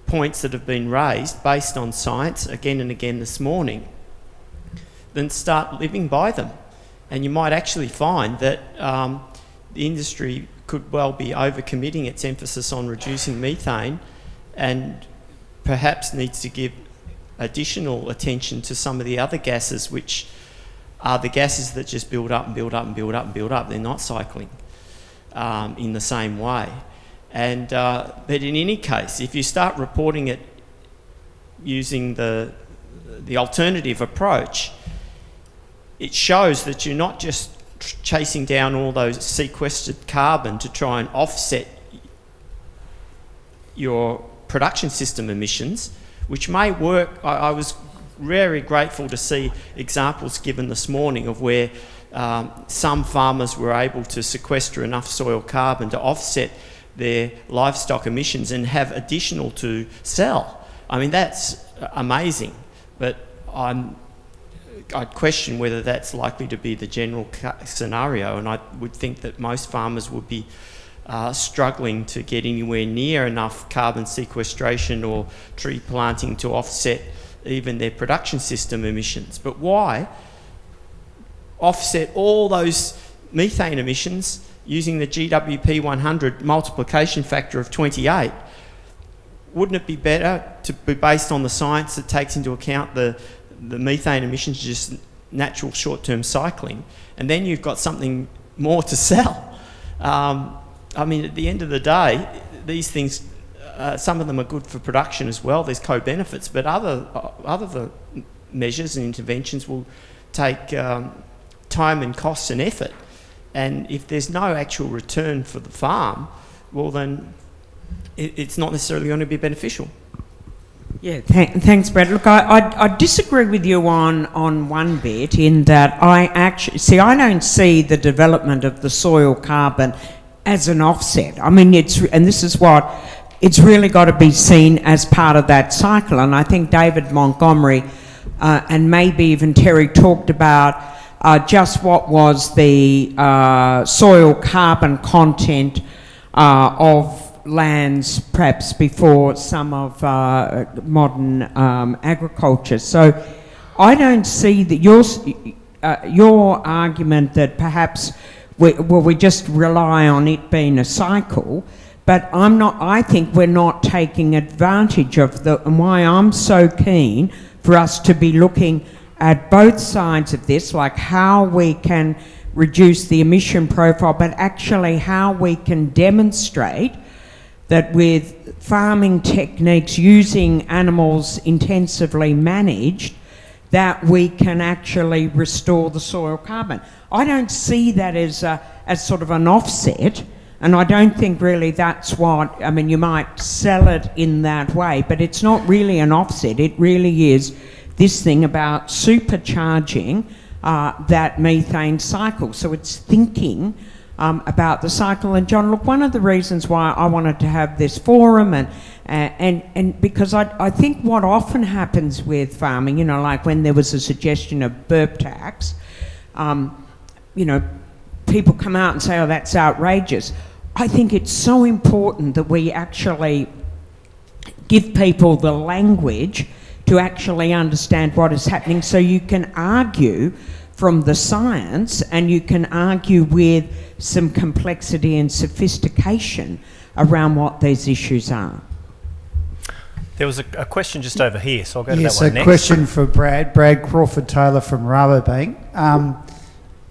points that have been raised based on science again and again this morning, then start living by them. And you might actually find that the industry could well be overcommitting its emphasis on reducing methane, and perhaps needs to give additional attention to some of the other gases, which are the gases that just build up and build up and build up and build up. They're not cycling in the same way. And but in any case, if you start reporting it using the alternative approach, it shows that you're not just chasing down all those sequestered carbon to try and offset your production system emissions, which may work. I was very grateful to see examples given this morning of where some farmers were able to sequester enough soil carbon to offset their livestock emissions and have additional to sell. I mean, that's amazing, but I'd question whether that's likely to be the general scenario, and I would think that most farmers would be struggling to get anywhere near enough carbon sequestration or tree planting to offset even their production system emissions. But why offset all those methane emissions using the GWP 100 multiplication factor of 28? Wouldn't it be better to be based on the science that takes into account the methane emissions, just natural short-term cycling, and then you've got something more to sell? I mean, at the end of the day, these things, some of them are good for production as well. There's co-benefits, but other measures and interventions will take time and costs and effort. And if there's no actual return for the farm, well then it's not necessarily going to be beneficial. Yeah, thanks, Brad. Look, I disagree with you on one bit, in that I don't see the development of the soil carbon as an offset. I mean, it's really got to be seen as part of that cycle. And I think David Montgomery and maybe even Terry talked about just what was the soil carbon content of lands perhaps before some of modern agriculture. So I don't see that your argument that perhaps we just rely on it being a cycle, but I think we're not taking advantage of and why I'm so keen for us to be looking at both sides of this, like how we can reduce the emission profile, but actually how we can demonstrate that with farming techniques using animals intensively managed, that we can actually restore the soil carbon. I don't see that as sort of an offset, and I don't think really that's what, I mean, you might sell it in that way, but it's not really an offset. It really is this thing about supercharging that methane cycle. So it's thinking about the cycle. And John, look, one of the reasons why I wanted to have this forum and because I think what often happens with farming, you know, like when there was a suggestion of burp tax, people come out and say, oh, that's outrageous. I think it's so important that we actually give people the language to actually understand what is happening, so you can argue from the science and you can argue with some complexity and sophistication around what these issues are. There was a question just over here, so I'll go to yes, that one next. Yes, a question for Brad Crawford-Taylor from Rabobank.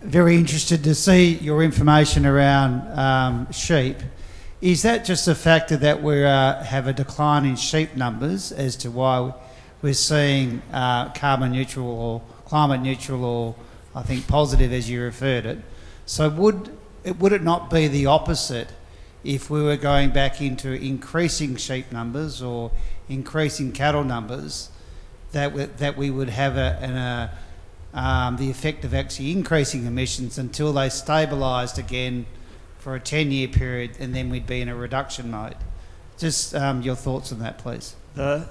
Very interested to see your information around sheep. Is that just a factor that we have a decline in sheep numbers as to why we're seeing carbon neutral or climate neutral, or I think positive as you referred it? So would it not be the opposite if we were going back into increasing sheep numbers or increasing cattle numbers, that we would have the effect of actually increasing emissions until they stabilised again for a 10-year period, and then we'd be in a reduction mode? Just your thoughts on that, please. Is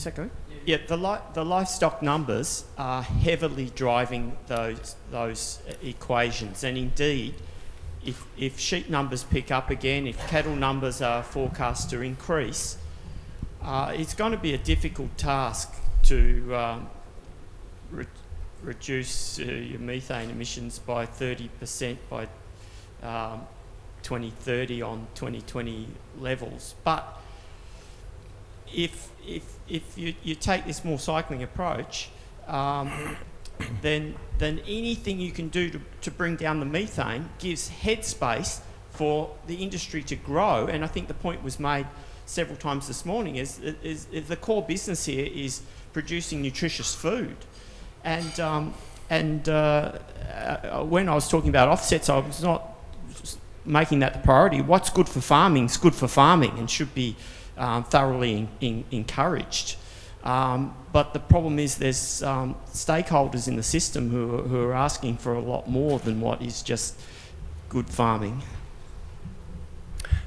that good? Yeah, the livestock numbers are heavily driving those equations, and indeed, if sheep numbers pick up again, if cattle numbers are forecast to increase, it's going to be a difficult task to reduce your methane emissions by 30% by 2030 on 2020 levels. But if you take this more cycling approach, then anything you can do to bring down the methane gives headspace for the industry to grow. And I think the point was made several times this morning is the core business here is producing nutritious food. And when I was talking about offsets, I was not making that the priority. What's good for farming is good for farming and should be thoroughly encouraged. But the problem is there's stakeholders in the system who are asking for a lot more than what is just good farming.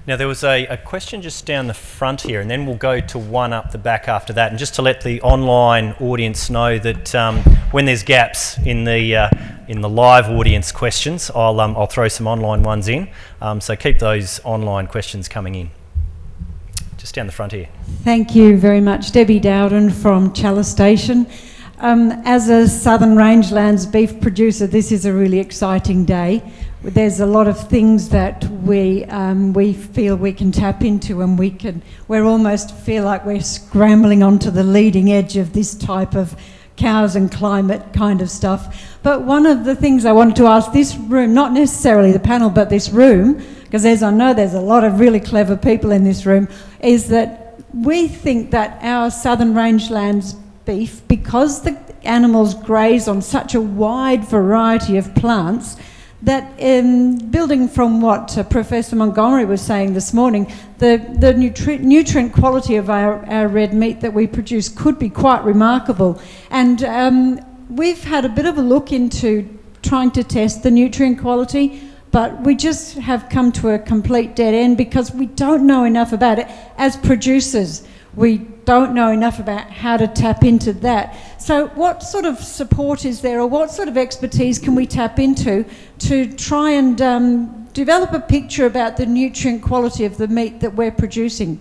Now, there was a question just down the front here, and then we'll go to one up the back after that. And just to let the online audience know that when there's gaps in the live audience questions, I'll throw some online ones in. So keep those online questions coming in. Just down the front here. Thank you very much. Debbie Dowden from Chalice Station. As a Southern Rangelands beef producer, this is a really exciting day. There's a lot of things that we feel we can tap into, and we almost feel like we're scrambling onto the leading edge of this type of cows and climate kind of stuff. But one of the things I wanted to ask this room, not necessarily the panel, but this room, because as I know there's a lot of really clever people in this room, is that we think that our Southern Rangelands beef, because the animals graze on such a wide variety of plants, that building from what Professor Montgomery was saying this morning, the nutrient quality of our red meat that we produce could be quite remarkable. And we've had a bit of a look into trying to test the nutrient quality, but we just have come to a complete dead end because we don't know enough about it. As producers, we don't know enough about how to tap into that. So what sort of support is there, or what sort of expertise can we tap into to try and develop a picture about the nutrient quality of the meat that we're producing?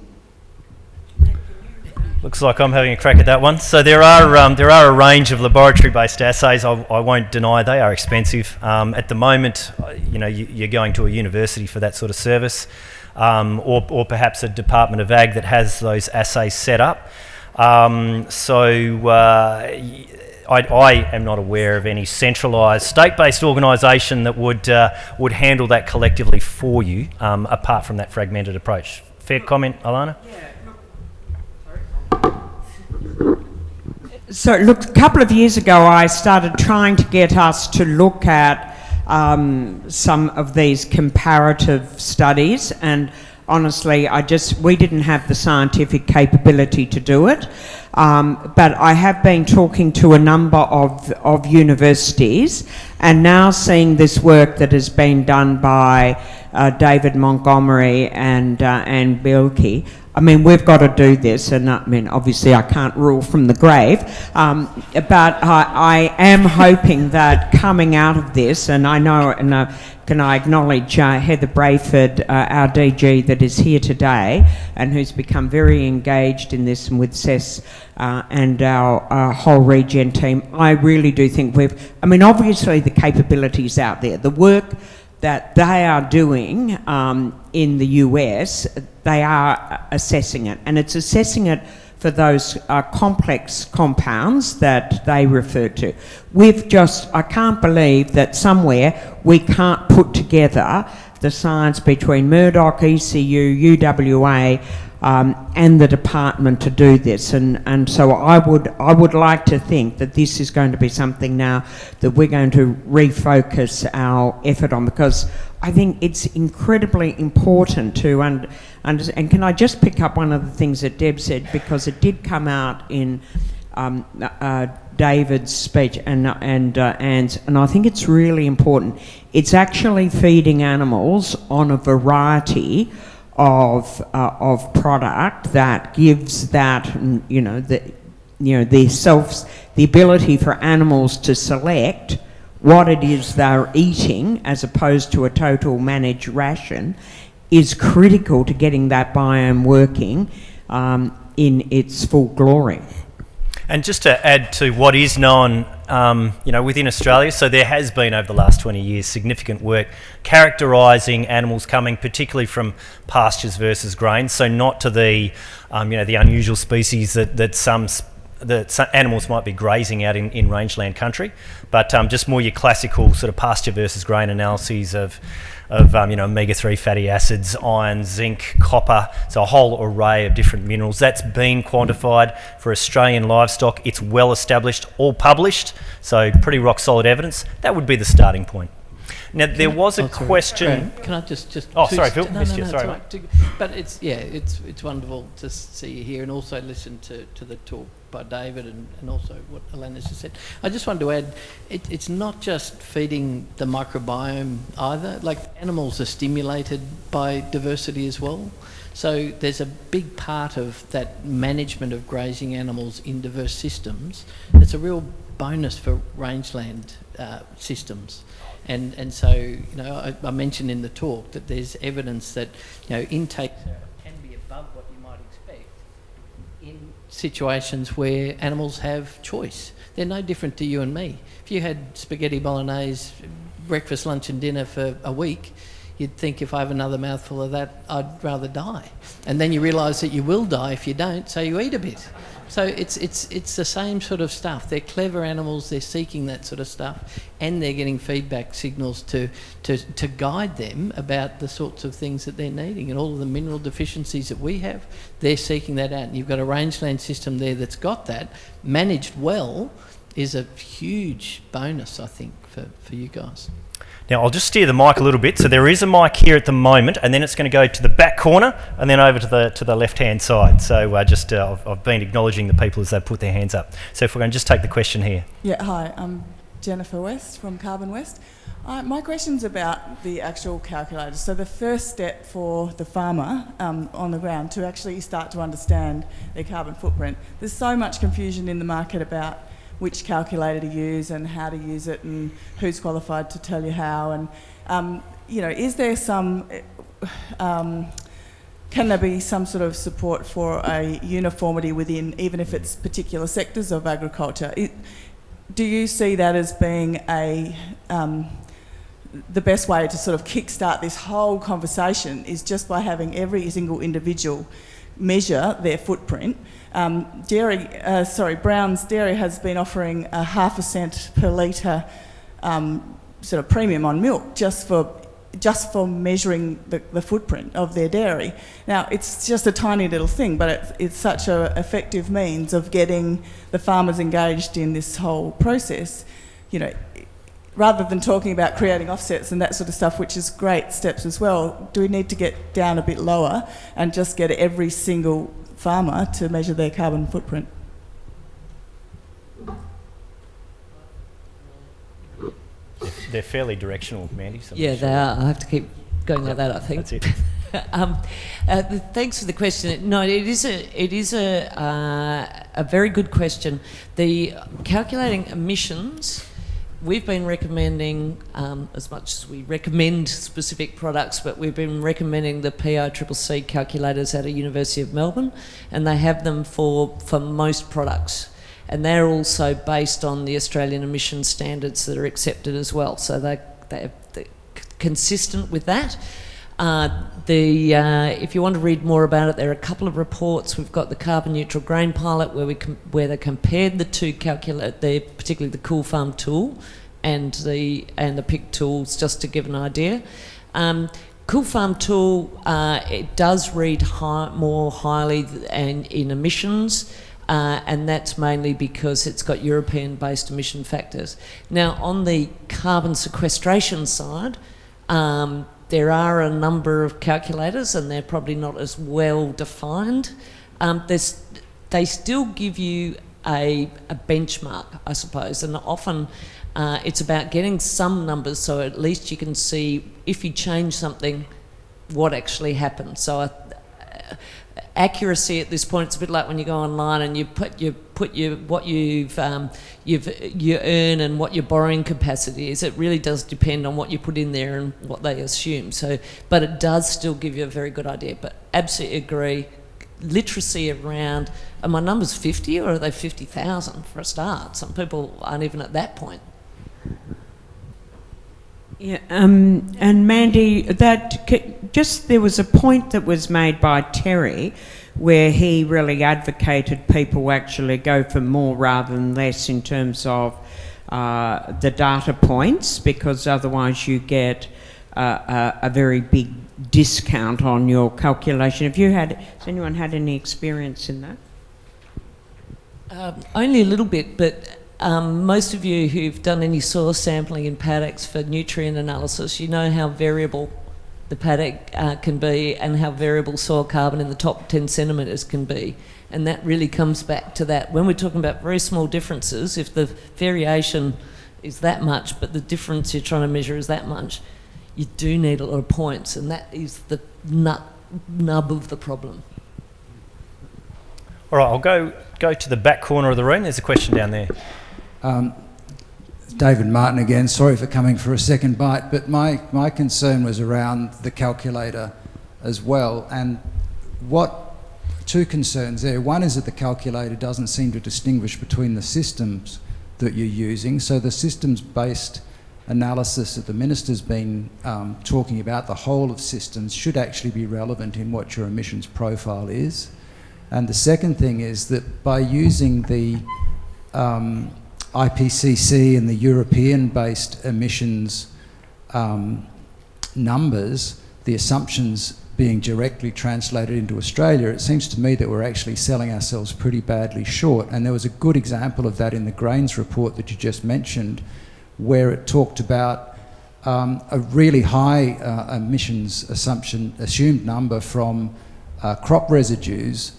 Looks like I'm having a crack at that one. So there are a range of laboratory-based assays. I won't deny they are expensive. At the moment, you're going to a university for that sort of service. Or perhaps a Department of Ag that has those assays set up. I am not aware of any centralised state-based organisation that would handle that collectively for you, apart from that fragmented approach. Fair comment, Alannah? So look, a couple of years ago I started trying to get us to look at some of these comparative studies, and honestly we didn't have the scientific capability to do it, but I have been talking to a number of universities and now seeing this work that has been done by David Montgomery and Anne Bielke. I mean, we've got to do this, and I mean, obviously I can't rule from the grave, but I am hoping that coming out of this, and I know, and can I acknowledge Heather Brayford, our DG that is here today, and who's become very engaged in this, and with Cess and our whole regen team. I really do think I mean, obviously the capabilities out there, the work that they are doing in the US, they are assessing it, and it's assessing it for those complex compounds that they referred to. I can't believe that somewhere we can't put together the science between Murdoch, ECU, UWA, and the department to do this, and so I would like to think that this is going to be something now that we're going to refocus our effort on, because I think it's incredibly important to understand. And can I just pick up one of the things that Deb said, because it did come out in David's speech and Anne's, and I think it's really important. It's actually feeding animals on a variety of product that gives that, the ability for animals to select what it is they're eating as opposed to a total managed ration is critical to getting that biome working in its full glory. And just to add to what is known, within Australia, so there has been over the last 20 years significant work characterising animals coming particularly from pastures versus grains, so not to the unusual species that some animals might be grazing out in rangeland country, but just more your classical sort of pasture versus grain analyses of omega-3 fatty acids, iron, zinc, copper, so a whole array of different minerals. That's been quantified for Australian livestock. It's well established, all published, so pretty rock solid evidence. That would be the starting point. Now, there was a question... Can I just... Oh, sorry, Phil, missed you, sorry. Right. But it's wonderful to see you here and also listen to the talk by David and also what Alannah just said. I just wanted to add, it's not just feeding the microbiome either. Like, animals are stimulated by diversity as well. So there's a big part of that management of grazing animals in diverse systems. It's a real bonus for rangeland systems. And so, I mentioned in the talk that there's evidence that, intake can be above what you might expect in situations where animals have choice. They're no different to you and me. If you had spaghetti bolognese breakfast, lunch and dinner for a week, you'd think, if I have another mouthful of that, I'd rather die. And then you realise that you will die if you don't, so you eat a bit. So it's the same sort of stuff. They're clever animals, they're seeking that sort of stuff, and they're getting feedback signals to guide them about the sorts of things that they're needing. And all of the mineral deficiencies that we have, they're seeking that out. And you've got a rangeland system there that's got that, managed well, is a huge bonus, I think, for you guys. Now, I'll just steer the mic a little bit. So there is a mic here at the moment, and then it's going to go to the back corner and then over to the left-hand side. So I've been acknowledging the people as they put their hands up. So if we're going to just take the question here. Yeah, hi. I'm Jennifer West from Carbon West. My question's about the actual calculator. So the first step for the farmer on the ground to actually start to understand their carbon footprint. There's so much confusion in the market about which calculator to use and how to use it and who's qualified to tell you how. And, is there can there be some sort of support for a uniformity within, even if it's particular sectors of agriculture? Do you see that as being the best way to sort of kickstart this whole conversation is just by having every single individual measure their footprint? Brown's Dairy has been offering a 0.5 cent per litre sort of premium on milk just for measuring the footprint of their dairy. Now, it's just a tiny little thing, but it's such an effective means of getting the farmers engaged in this whole process. Rather than talking about creating offsets and that sort of stuff, which is great steps as well, do we need to get down a bit lower and just get every single farmer to measure their carbon footprint? They're fairly directional, Mandy. Yeah, they are. I have to keep going like that, I think. That's it. Thanks for the question. No, it is a very good question. The calculating emissions, we've been recommending, as much as we recommend specific products, but we've been recommending the PICCC calculators out of University of Melbourne, and they have them for most products. And they're also based on the Australian emission standards that are accepted as well. So they're consistent with that. If you want to read more about it, there are a couple of reports. We've got the Carbon Neutral Grain Pilot where they compared the two particularly the Cool Farm tool and the PIC tools, just to give an idea. Cool Farm tool, it does read more highly in emissions. And that's mainly because it's got European-based emission factors. Now, on the carbon sequestration side, there are a number of calculators, and they're probably not as well defined. They still give you a benchmark, I suppose, and often it's about getting some numbers so at least you can see if you change something, what actually happens. So accuracy at this point, it's a bit like when you go online and you put what you earn and what your borrowing capacity is. It really does depend on what you put in there and what they assume. So, but it does still give you a very good idea. But absolutely agree. Literacy around, are my numbers 50 or are they 50,000 for a start? Some people aren't even at that point. Yeah, and Mandy, there was a point that was made by Terry where he really advocated people actually go for more rather than less in terms of the data points, because otherwise you get a very big discount on your calculation. Has anyone had any experience in that? Only a little bit, but most of you who've done any soil sampling in paddocks for nutrient analysis, you know how variable the paddock can be and how variable soil carbon in the top 10 centimetres can be. And that really comes back to that. When we're talking about very small differences, if the variation is that much, but the difference you're trying to measure is that much, you do need a lot of points, and that is the nub of the problem. All right, I'll go to the back corner of the room. There's a question down there. David Martin again, sorry for coming for a second bite, but my concern was around the calculator as well, and two concerns there. One is that the calculator doesn't seem to distinguish between the systems that you're using, so the systems-based analysis that the Minister's been talking about, the whole of systems, should actually be relevant in what your emissions profile is. And the second thing is that by using the IPCC and the European-based emissions numbers, the assumptions being directly translated into Australia, it seems to me that we're actually selling ourselves pretty badly short. And there was a good example of that in the Grains report that you just mentioned, where it talked about a really high emissions assumed number from crop residues,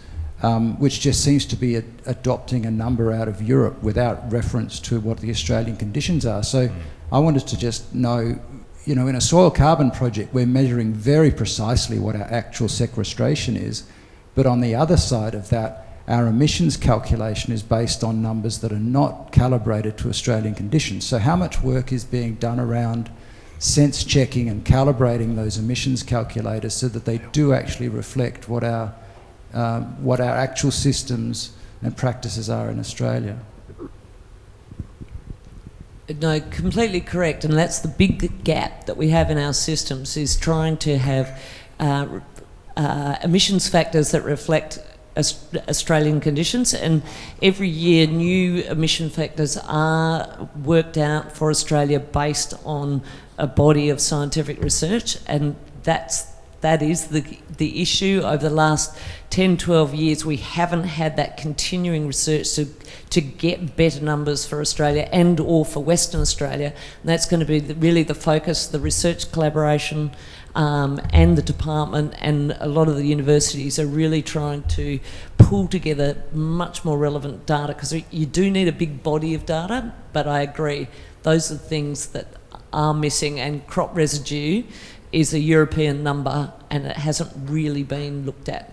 which just seems to be adopting a number out of Europe without reference to what the Australian conditions are. So I wanted to just know, in a soil carbon project, we're measuring very precisely what our actual sequestration is, but on the other side of that, our emissions calculation is based on numbers that are not calibrated to Australian conditions. So how much work is being done around sense checking and calibrating those emissions calculators so that they do actually reflect what our actual systems and practices are in Australia? No, completely correct, and that's the big gap that we have in our systems, is trying to have emissions factors that reflect Australian conditions, and every year new emission factors are worked out for Australia based on a body of scientific research, and that is the issue. Over the last 10, 12 years, we haven't had that continuing research to get better numbers for Australia and or for Western Australia. And that's going to be really the focus, the research collaboration and the department and a lot of the universities are really trying to pull together much more relevant data, because you do need a big body of data, but I agree, those are the things that are missing, and crop residue is a European number, and it hasn't really been looked at.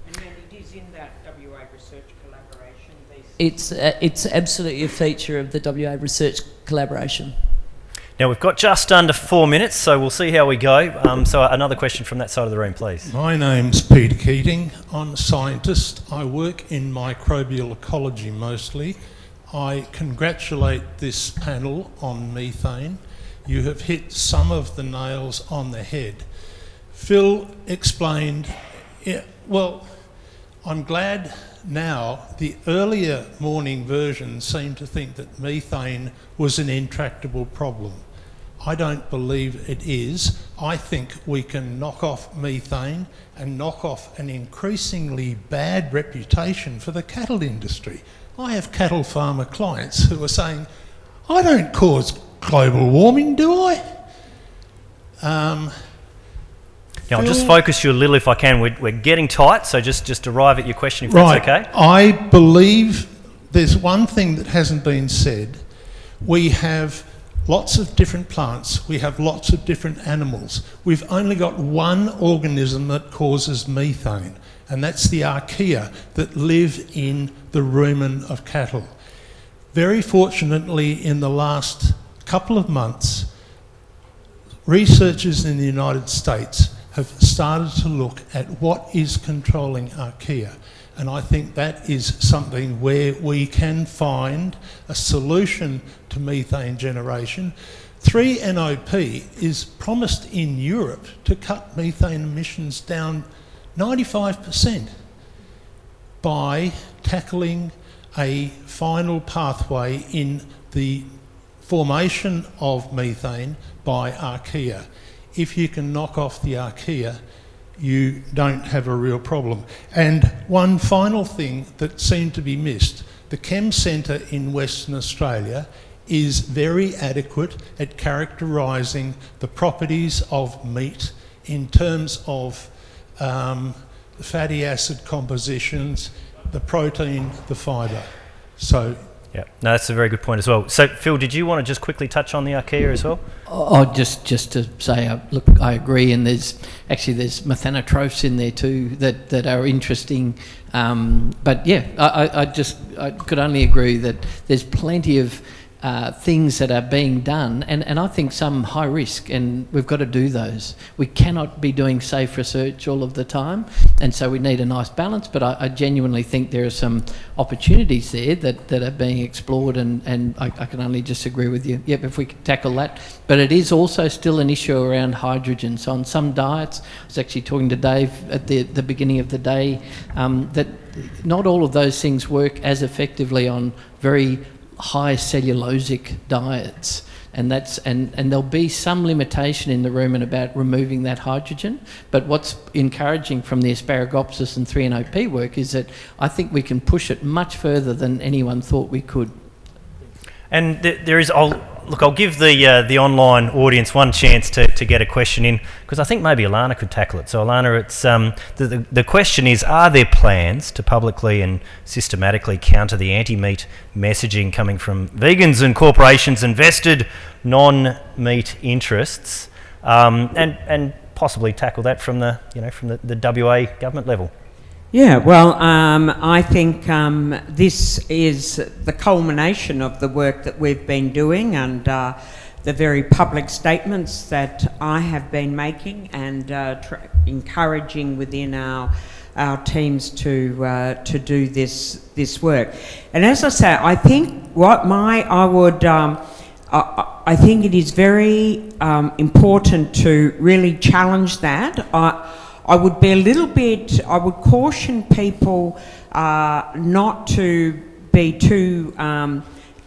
And then it is in that WA research collaboration. It's absolutely a feature of the WA research collaboration. Now we've got just under 4 minutes, so we'll see how we go. So another question from that side of the room, please. My name's Peter Keating. I'm a scientist. I work in microbial ecology mostly. I congratulate this panel on methane. You have hit some of the nails on the head. Phil explained, well, I'm glad now the earlier morning version seemed to think that methane was an intractable problem. I don't believe it is. I think we can knock off methane and knock off an increasingly bad reputation for the cattle industry. I have cattle farmer clients who are saying, I don't cause global warming, do I? Now I'll just focus you a little if I can. We're getting tight, so just arrive at your question if that's okay. I believe there's one thing that hasn't been said. We have lots of different plants, we have lots of different animals. We've only got one organism that causes methane, and that's the archaea that live in the rumen of cattle. Very fortunately, in the last couple of months, researchers in the United States have started to look at what is controlling archaea. And I think that is something where we can find a solution to methane generation. 3-NOP is promised in Europe to cut methane emissions down 95% by tackling a final pathway in the formation of methane by archaea. If you can knock off the archaea, you don't have a real problem. And one final thing that seemed to be missed, the Chem Centre in Western Australia is very adequate at characterising the properties of meat in terms of the fatty acid compositions, the protein, the fibre. So, yeah, no, that's a very good point as well. So, Phil, did you want to just quickly touch on the archaea as well? Oh, just to say, look, I agree, and there's methanotrophs in there too that are interesting. But yeah, I could only agree that there's plenty of things that are being done, and I think some high risk, and we've got to do those. We cannot be doing safe research all of the time, and so we need a nice balance, but I genuinely think there are some opportunities there that are being explored, and I can only just agree with you. Yep, if we could tackle that. But it is also still an issue around hydrogen. So on some diets, I was actually talking to Dave at the beginning of the day, that not all of those things work as effectively on very high cellulosic diets, and there'll be some limitation in the rumen about removing that hydrogen. But what's encouraging from the Asparagopsis and 3-NOP work is that I think we can push it much further than anyone thought we could. And there is, I'll give the online audience one chance to get a question in, because I think maybe Alannah could tackle it. So Alannah, it's the question is, are there plans to publicly and systematically counter the anti-meat messaging coming from vegans and corporations and vested non-meat interests, and possibly tackle that from the WA government level? Yeah, well, I think this is the culmination of the work that we've been doing, and the very public statements that I have been making, and encouraging within our teams to do this work. And as I say, I think I think it is very important to really challenge that. I would caution people not to be too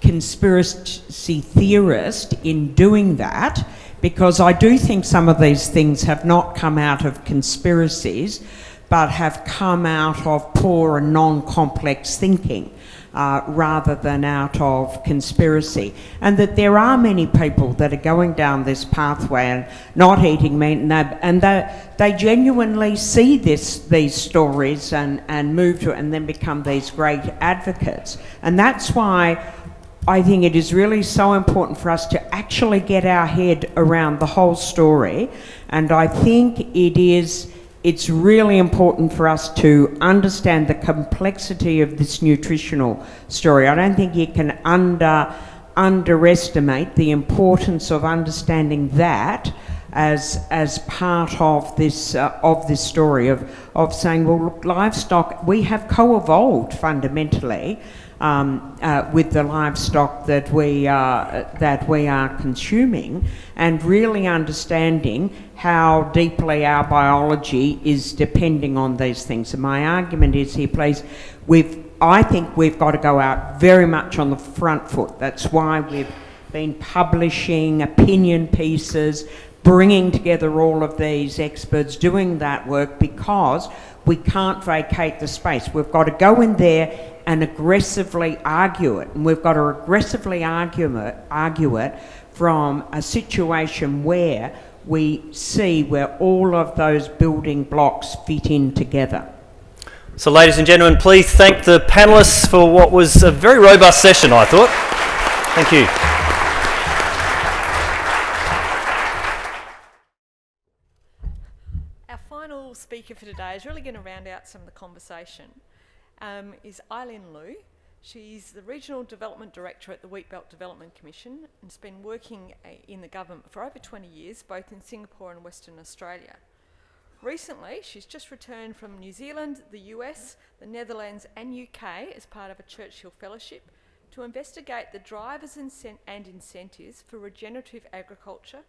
conspiracy theorist in doing that, because I do think some of these things have not come out of conspiracies, but have come out of poor and non-complex thinking. Rather than out of conspiracy, and that there are many people that are going down this pathway and not eating meat, and they genuinely see these stories and move to it, and then become these great advocates. And that's why I think it is really so important for us to actually get our head around the whole story, and I think it's really important for us to understand the complexity of this nutritional story. I don't think you can underestimate the importance of understanding that as part of this story of saying, well, look, livestock, we have co-evolved fundamentally with the livestock that we are consuming, and really understanding how deeply our biology is depending on these things. And my argument is here, please, I think we've got to go out very much on the front foot. That's why we've been publishing opinion pieces, bringing together all of these experts, doing that work, because we can't vacate the space. We've got to go in there and aggressively argue it. And we've got to aggressively argue it from a situation where we see where all of those building blocks fit in together. So ladies and gentlemen, please thank the panellists for what was a very robust session, I thought. Thank you. Our final speaker for today is really going to round out some of the conversation. Is Eileen Liu. She's the Regional Development Director at the Wheatbelt Development Commission and has been working in the government for over 20 years, both in Singapore and Western Australia. Recently, she's just returned from New Zealand, the US, the Netherlands and UK as part of a Churchill Fellowship to investigate the drivers and incentives for regenerative agriculture,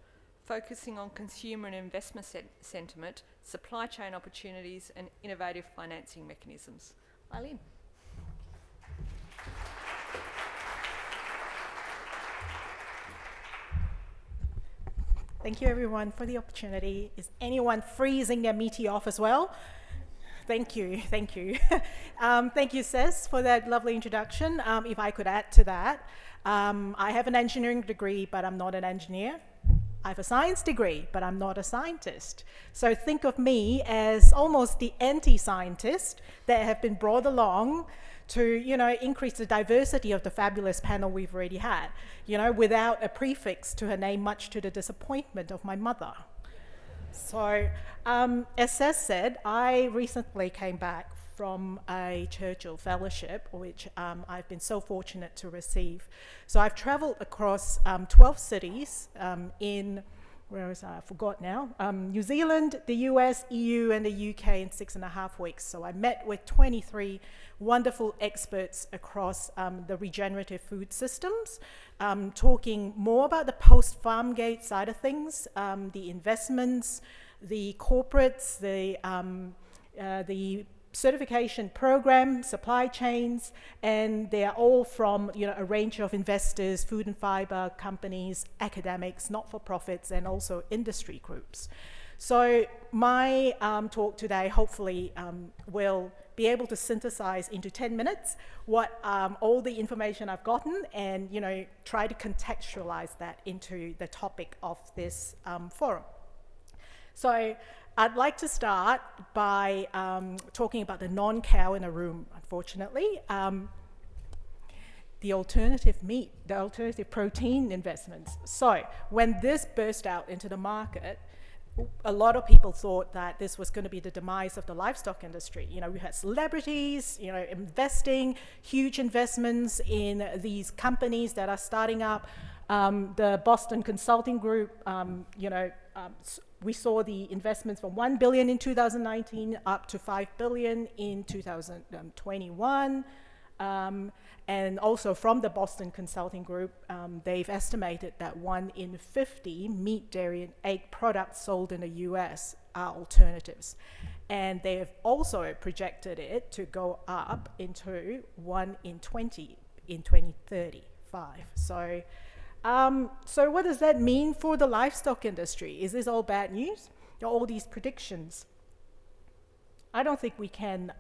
focusing on consumer and investment sentiment, supply chain opportunities and innovative financing mechanisms. Eileen. Thank you everyone for the opportunity. Is anyone freezing their Meaty off as well? Thank you, thank you. Thank you, Cez, for that lovely introduction. If I could add to that, I have an engineering degree, but I'm not an engineer. I have a science degree, but I'm not a scientist. So think of me as almost the anti-scientist that have been brought along to, increase the diversity of the fabulous panel we've already had, without a prefix to her name, much to the disappointment of my mother. So, as Cez said, I recently came back from a Churchill Fellowship, which I've been so fortunate to receive. So I've travelled across 12 cities in, I forgot now, New Zealand, the US, EU and the UK in 6.5 weeks. So I met with 23 wonderful experts across the regenerative food systems, talking more about the post-farm gate side of things, the investments, the corporates, the certification program, supply chains, and they are all from a range of investors, food and fiber companies, academics, not-for-profits, and also industry groups. So my talk today hopefully will be able to synthesize into 10 minutes what all the information I've gotten and try to contextualize that into the topic of this forum. So I'd like to start by talking about the non-cow in a room, unfortunately. The alternative meat, the alternative protein investments. So when this burst out into the market, a lot of people thought that this was going to be the demise of the livestock industry. We had celebrities, investing, huge investments in these companies that are starting up. The Boston Consulting Group, we saw the investments from $1 billion in 2019 up to $5 billion in 2021. And also from the Boston Consulting Group, they've estimated that 1 in 50 meat, dairy, and egg products sold in the US are alternatives. And they have also projected it to go up into 1 in 20 in 2035. So what does that mean for the livestock industry? Is this all bad news? All these predictions? I don't think we can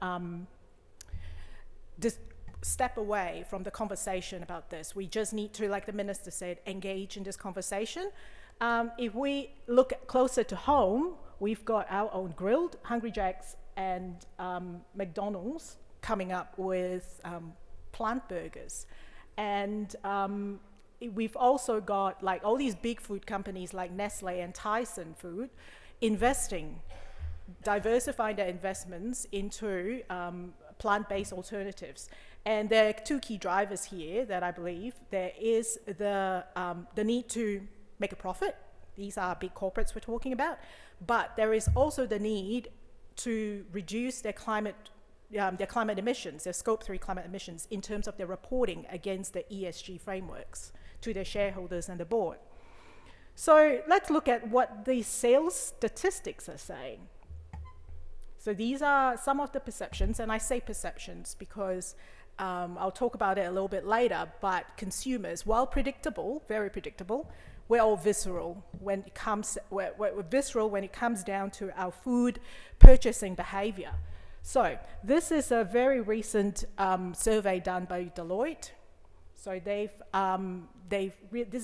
just step away from the conversation about this. We just need to, like the minister said, engage in this conversation. If we look closer to home, we've got our own grilled, Hungry Jack's and McDonald's coming up with plant burgers. And we've also got like all these big food companies like Nestle and Tyson Food diversifying their investments into plant-based alternatives. And there are two key drivers here that I believe. There is the need to make a profit. These are big corporates we're talking about. But there is also the need to reduce their climate emissions, their Scope 3 climate emissions, in terms of their reporting against the ESG frameworks to their shareholders and the board. So let's look at what the sales statistics are saying. So these are some of the perceptions, and I say perceptions because I'll talk about it a little bit later, but consumers, while predictable, very predictable, we're all visceral when it comes, we're visceral when it comes down to our food purchasing behavior. So this is a very recent survey done by Deloitte. So this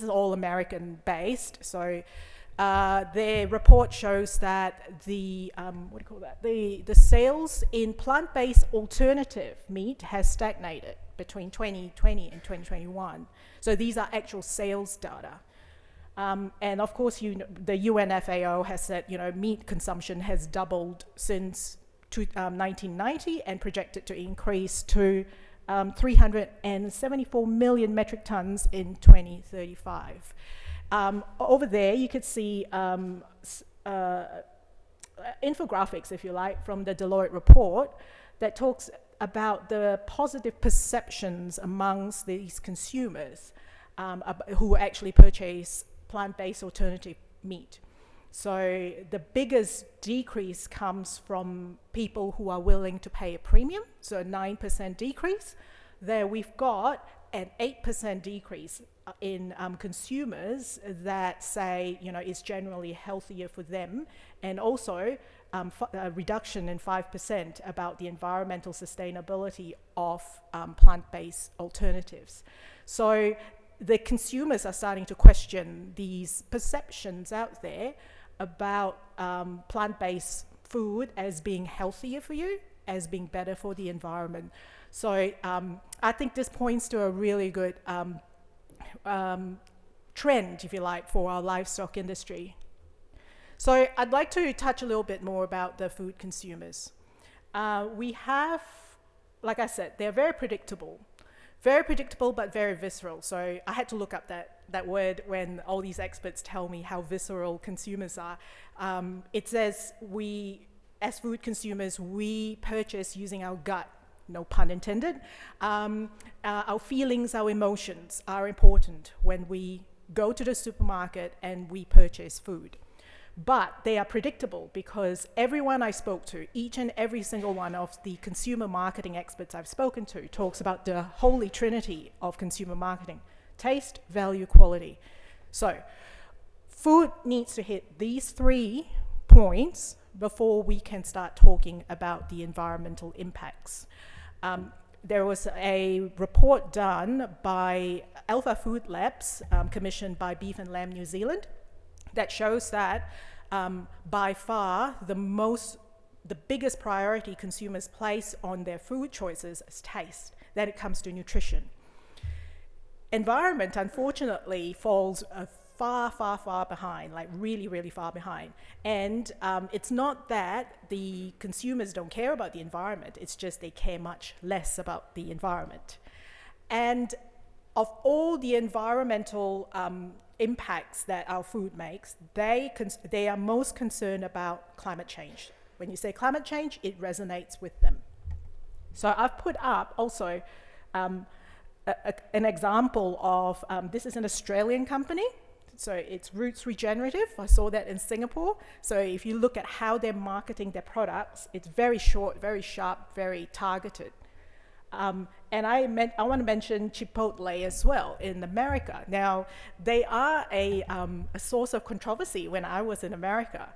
is all American based. So their report shows that the sales in plant-based alternative meat has stagnated between 2020 and 2021. So these are actual sales data. And of course, the UNFAO has said, meat consumption has doubled since 1990 and projected to increase to 374 million metric tons in 2035. Over there, you could see infographics, if you like, from the Deloitte report that talks about the positive perceptions amongst these consumers who actually purchase plant-based alternative meat. So the biggest decrease comes from people who are willing to pay a premium, so a 9% decrease. There we've got an 8% decrease in consumers that say, it's generally healthier for them, and also a reduction in 5% about the environmental sustainability of plant-based alternatives. So the consumers are starting to question these perceptions out there about plant-based food as being healthier for you, as being better for the environment. So I think this points to a really good trend, if you like, for our livestock industry. So I'd like to touch a little bit more about the food consumers. We have, like I said, they're very predictable but very visceral. So I had to look up that word when all these experts tell me how visceral consumers are. It says as food consumers, we purchase using our gut, no pun intended. Our feelings, our emotions are important when we go to the supermarket and we purchase food. But they are predictable because everyone I spoke to, each and every single one of the consumer marketing experts I've spoken to, talks about the holy trinity of consumer marketing: taste, value, quality. So food needs to hit these 3 points before we can start talking about the environmental impacts. There was a report done by Alpha Food Labs, commissioned by Beef and Lamb New Zealand, that shows that by far the biggest priority consumers place on their food choices is taste, then it comes to nutrition. Environment, unfortunately, falls far behind, like really, really far behind. And it's not that the consumers don't care about the environment, it's just they care much less about the environment. And of all the environmental impacts that our food makes, they are most concerned about climate change. When you say climate change, it resonates with them. So I've put up also an example of, this is an Australian company, so it's Roots Regenerative. I saw that in Singapore. So if you look at how they're marketing their products, it's very short, very sharp, very targeted. And I want to mention Chipotle as well in America. Now, they are a source of controversy when I was in America.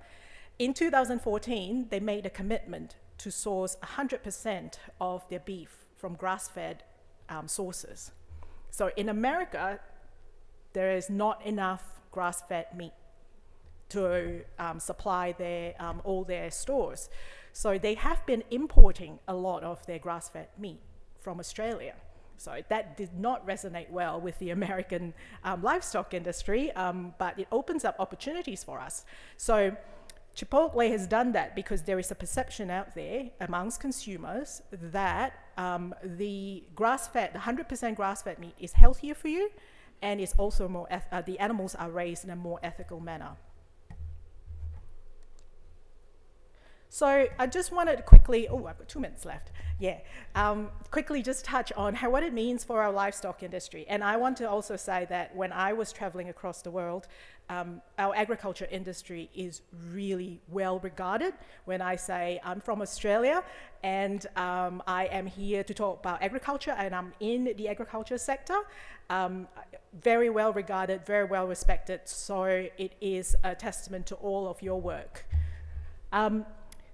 In 2014, they made a commitment to source 100% of their beef from grass-fed sources. So in America, there is not enough grass-fed meat to supply all their stores. So they have been importing a lot of their grass-fed meat from Australia. So that did not resonate well with the American livestock industry, but it opens up opportunities for us. So Chipotle has done that because there is a perception out there amongst consumers that the grass-fed, the 100% grass-fed meat is healthier for you, and it's also more, the animals are raised in a more ethical manner. So I just wanted to quickly, oh, I've got 2 minutes left. Yeah, quickly just touch on what it means for our livestock industry. And I want to also say that when I was traveling across the world, our agriculture industry is really well regarded. When I say I'm from Australia and I am here to talk about agriculture and I'm in the agriculture sector, very well regarded, very well respected. So it is a testament to all of your work.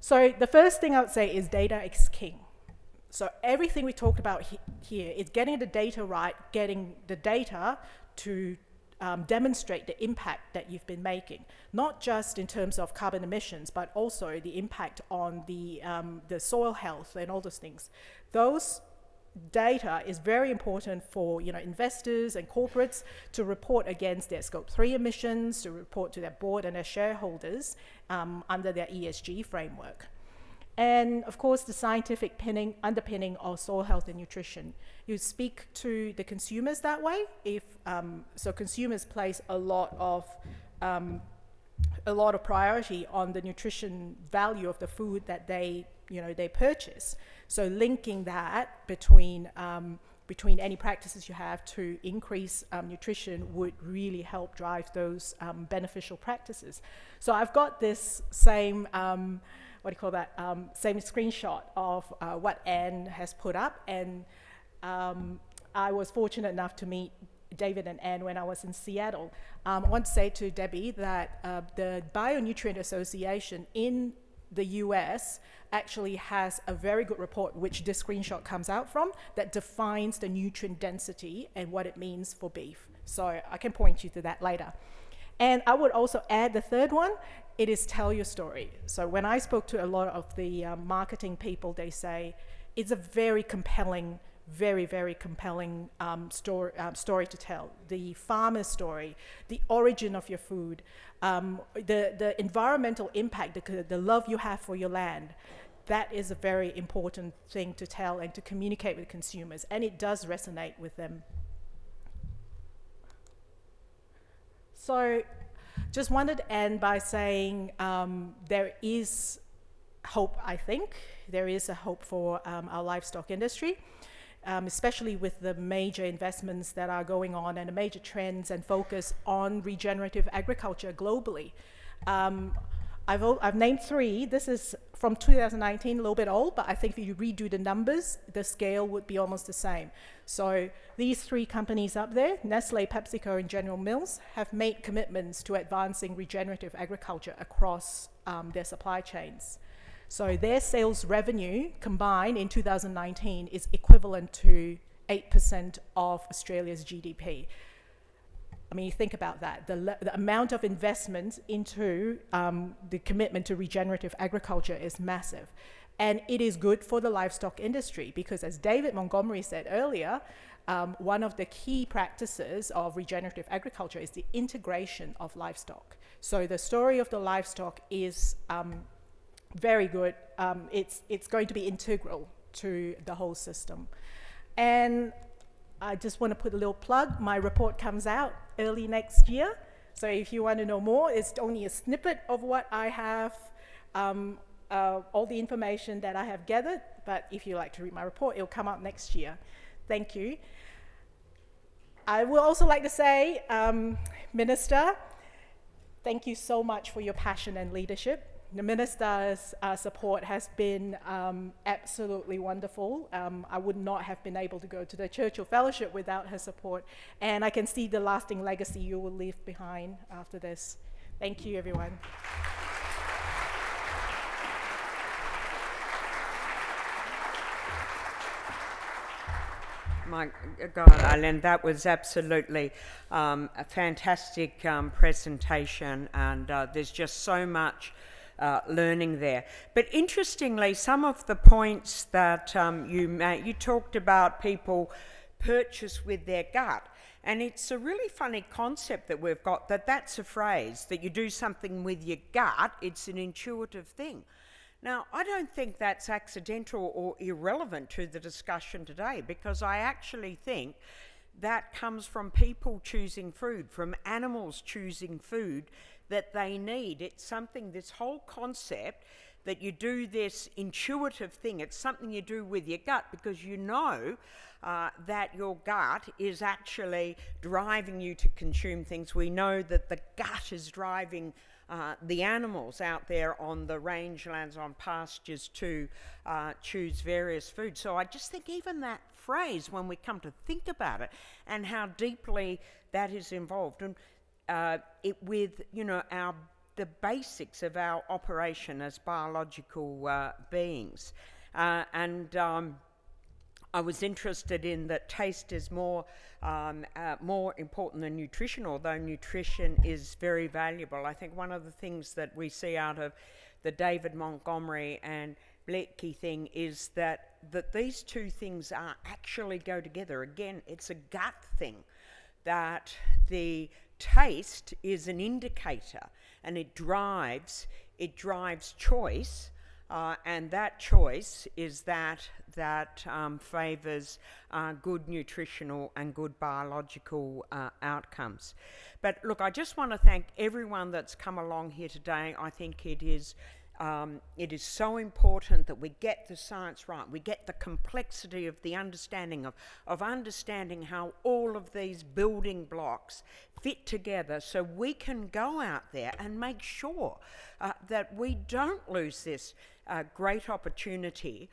So the first thing I would say is data is king. So everything we talked about here is getting the data right, getting the data to demonstrate the impact that you've been making, not just in terms of carbon emissions, but also the impact on the soil health and all those things. Those data is very important for investors and corporates to report against their Scope 3 emissions, to report to their board and their shareholders under their ESG framework. And of course, the scientific underpinning of soil health and nutrition. You speak to the consumers that way. So consumers place a lot of priority on the nutrition value of the food that they purchase. So linking that between any practices you have to increase nutrition would really help drive those beneficial practices. So I've got this same same screenshot of what Anne has put up, and I was fortunate enough to meet David and Anne when I was in Seattle. I want to say to Debbie that the Bionutrient Association in the US actually has a very good report, which this screenshot comes out from, that defines the nutrient density and what it means for beef. So I can point you to that later. And I would also add the third one, it is tell your story. So when I spoke to a lot of the marketing people, they say it's a very compelling, very, very compelling story to tell. The farmer's story, the origin of your food, the environmental impact, the love you have for your land. That is a very important thing to tell and to communicate with consumers, and it does resonate with them. So just wanted to end by saying there is hope, I think. There is a hope for our livestock industry, especially with the major investments that are going on and the major trends and focus on regenerative agriculture globally. I've named 3. This is from 2019, a little bit old, but I think if you redo the numbers, the scale would be almost the same. So these 3 companies up there, Nestle, PepsiCo, and General Mills, have made commitments to advancing regenerative agriculture across their supply chains. So their sales revenue combined in 2019 is equivalent to 8% of Australia's GDP. I mean, you think about that. The amount of investment into the commitment to regenerative agriculture is massive. And it is good for the livestock industry because, as David Montgomery said earlier, one of the key practices of regenerative agriculture is the integration of livestock. So the story of the livestock is very good. It's going to be integral to the whole system. And I just want to put a little plug. My report comes out early next year. So if you want to know more, it's only a snippet of what I have, all the information that I have gathered. But if you like to read my report, it'll come out next year. Thank you. I would also like to say, Minister, thank you so much for your passion and leadership. The Minister's support has been absolutely wonderful. I would not have been able to go to the Churchill Fellowship without her support, and I can see the lasting legacy you will leave behind after this. Thank you, everyone. My God, Eileen, that was absolutely a fantastic presentation, and there's just so much learning there. But interestingly, some of the points that you made, you talked about people purchase with their gut. And it's a really funny concept that we've got, that's a phrase, that you do something with your gut, it's an intuitive thing. Now, I don't think that's accidental or irrelevant to the discussion today, because I actually think that comes from people choosing food, from animals choosing food that they need. It's something, this whole concept that you do this intuitive thing, it's something you do with your gut, because you know that your gut is actually driving you to consume things. We know that the gut is driving the animals out there on the rangelands, on pastures, to choose various foods. So I just think even that phrase, when we come to think about it, and how deeply that is involved, and with, you know, the basics of our operation as biological beings. I was interested in that taste is more important than nutrition, although nutrition is very valuable. I think one of the things that we see out of the David Montgomery and Meaty thing is that these two things are actually go together. Again, it's a gut thing, that the taste is an indicator, and it drives choice, and that choice is that favours good nutritional and good biological outcomes. But look, I just want to thank everyone that's come along here today. I think it is so important that we get the science right, we get the complexity of the understanding of understanding how all of these building blocks fit together, so we can go out there and make sure that we don't lose this great opportunity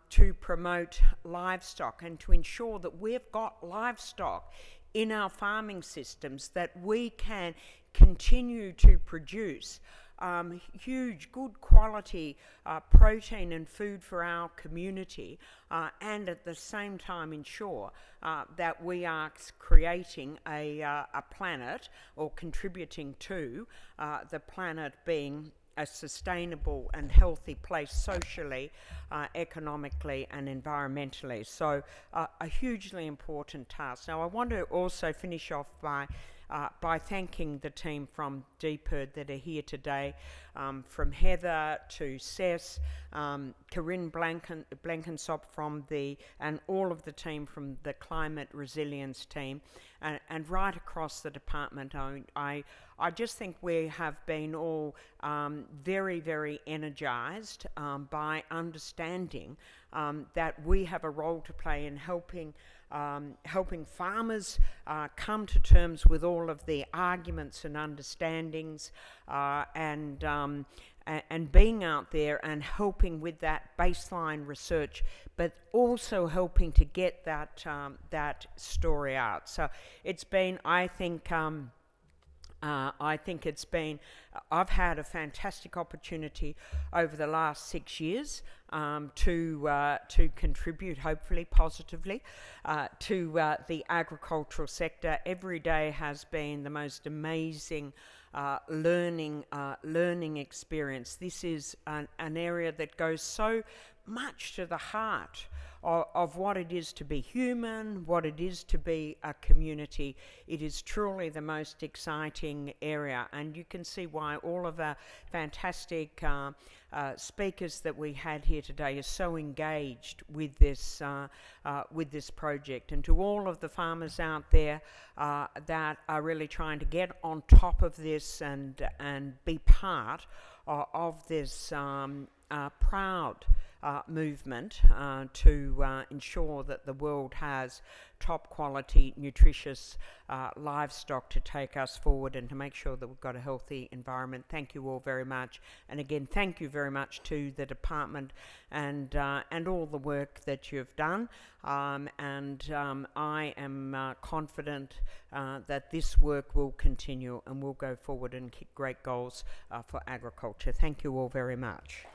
to promote livestock, and to ensure that we've got livestock in our farming systems that we can continue to produce huge, good quality protein and food for our community, and at the same time ensure that we are creating a planet, or contributing to the planet being a sustainable and healthy place socially, economically and environmentally. So a hugely important task. Now I want to also finish off by thanking the team from DPIRD that are here today, from Heather to Cess, Corinne Blankensop and all of the team from the Climate Resilience team, and right across the department. I just think we have been all very, very energised by understanding that we have a role to play in helping farmers come to terms with all of the arguments and understandings, and being out there and helping with that baseline research, but also helping to get that story out. So it's been, I've had a fantastic opportunity over the last 6 years to contribute, hopefully positively, to the agricultural sector. Every day has been the most amazing learning experience. This is an area that goes so much to the heart of what it is to be human, what it is to be a community. It is truly the most exciting area, and you can see why all of our fantastic speakers that we had here today are so engaged with this project. And to all of the farmers out there that are really trying to get on top of this and be part of this proud movement to ensure that the world has top quality, nutritious livestock to take us forward, and to make sure that we've got a healthy environment. Thank you all very much. And again, thank you very much to the department and all the work that you've done. I am confident that this work will continue and will go forward and kick great goals for agriculture. Thank you all very much.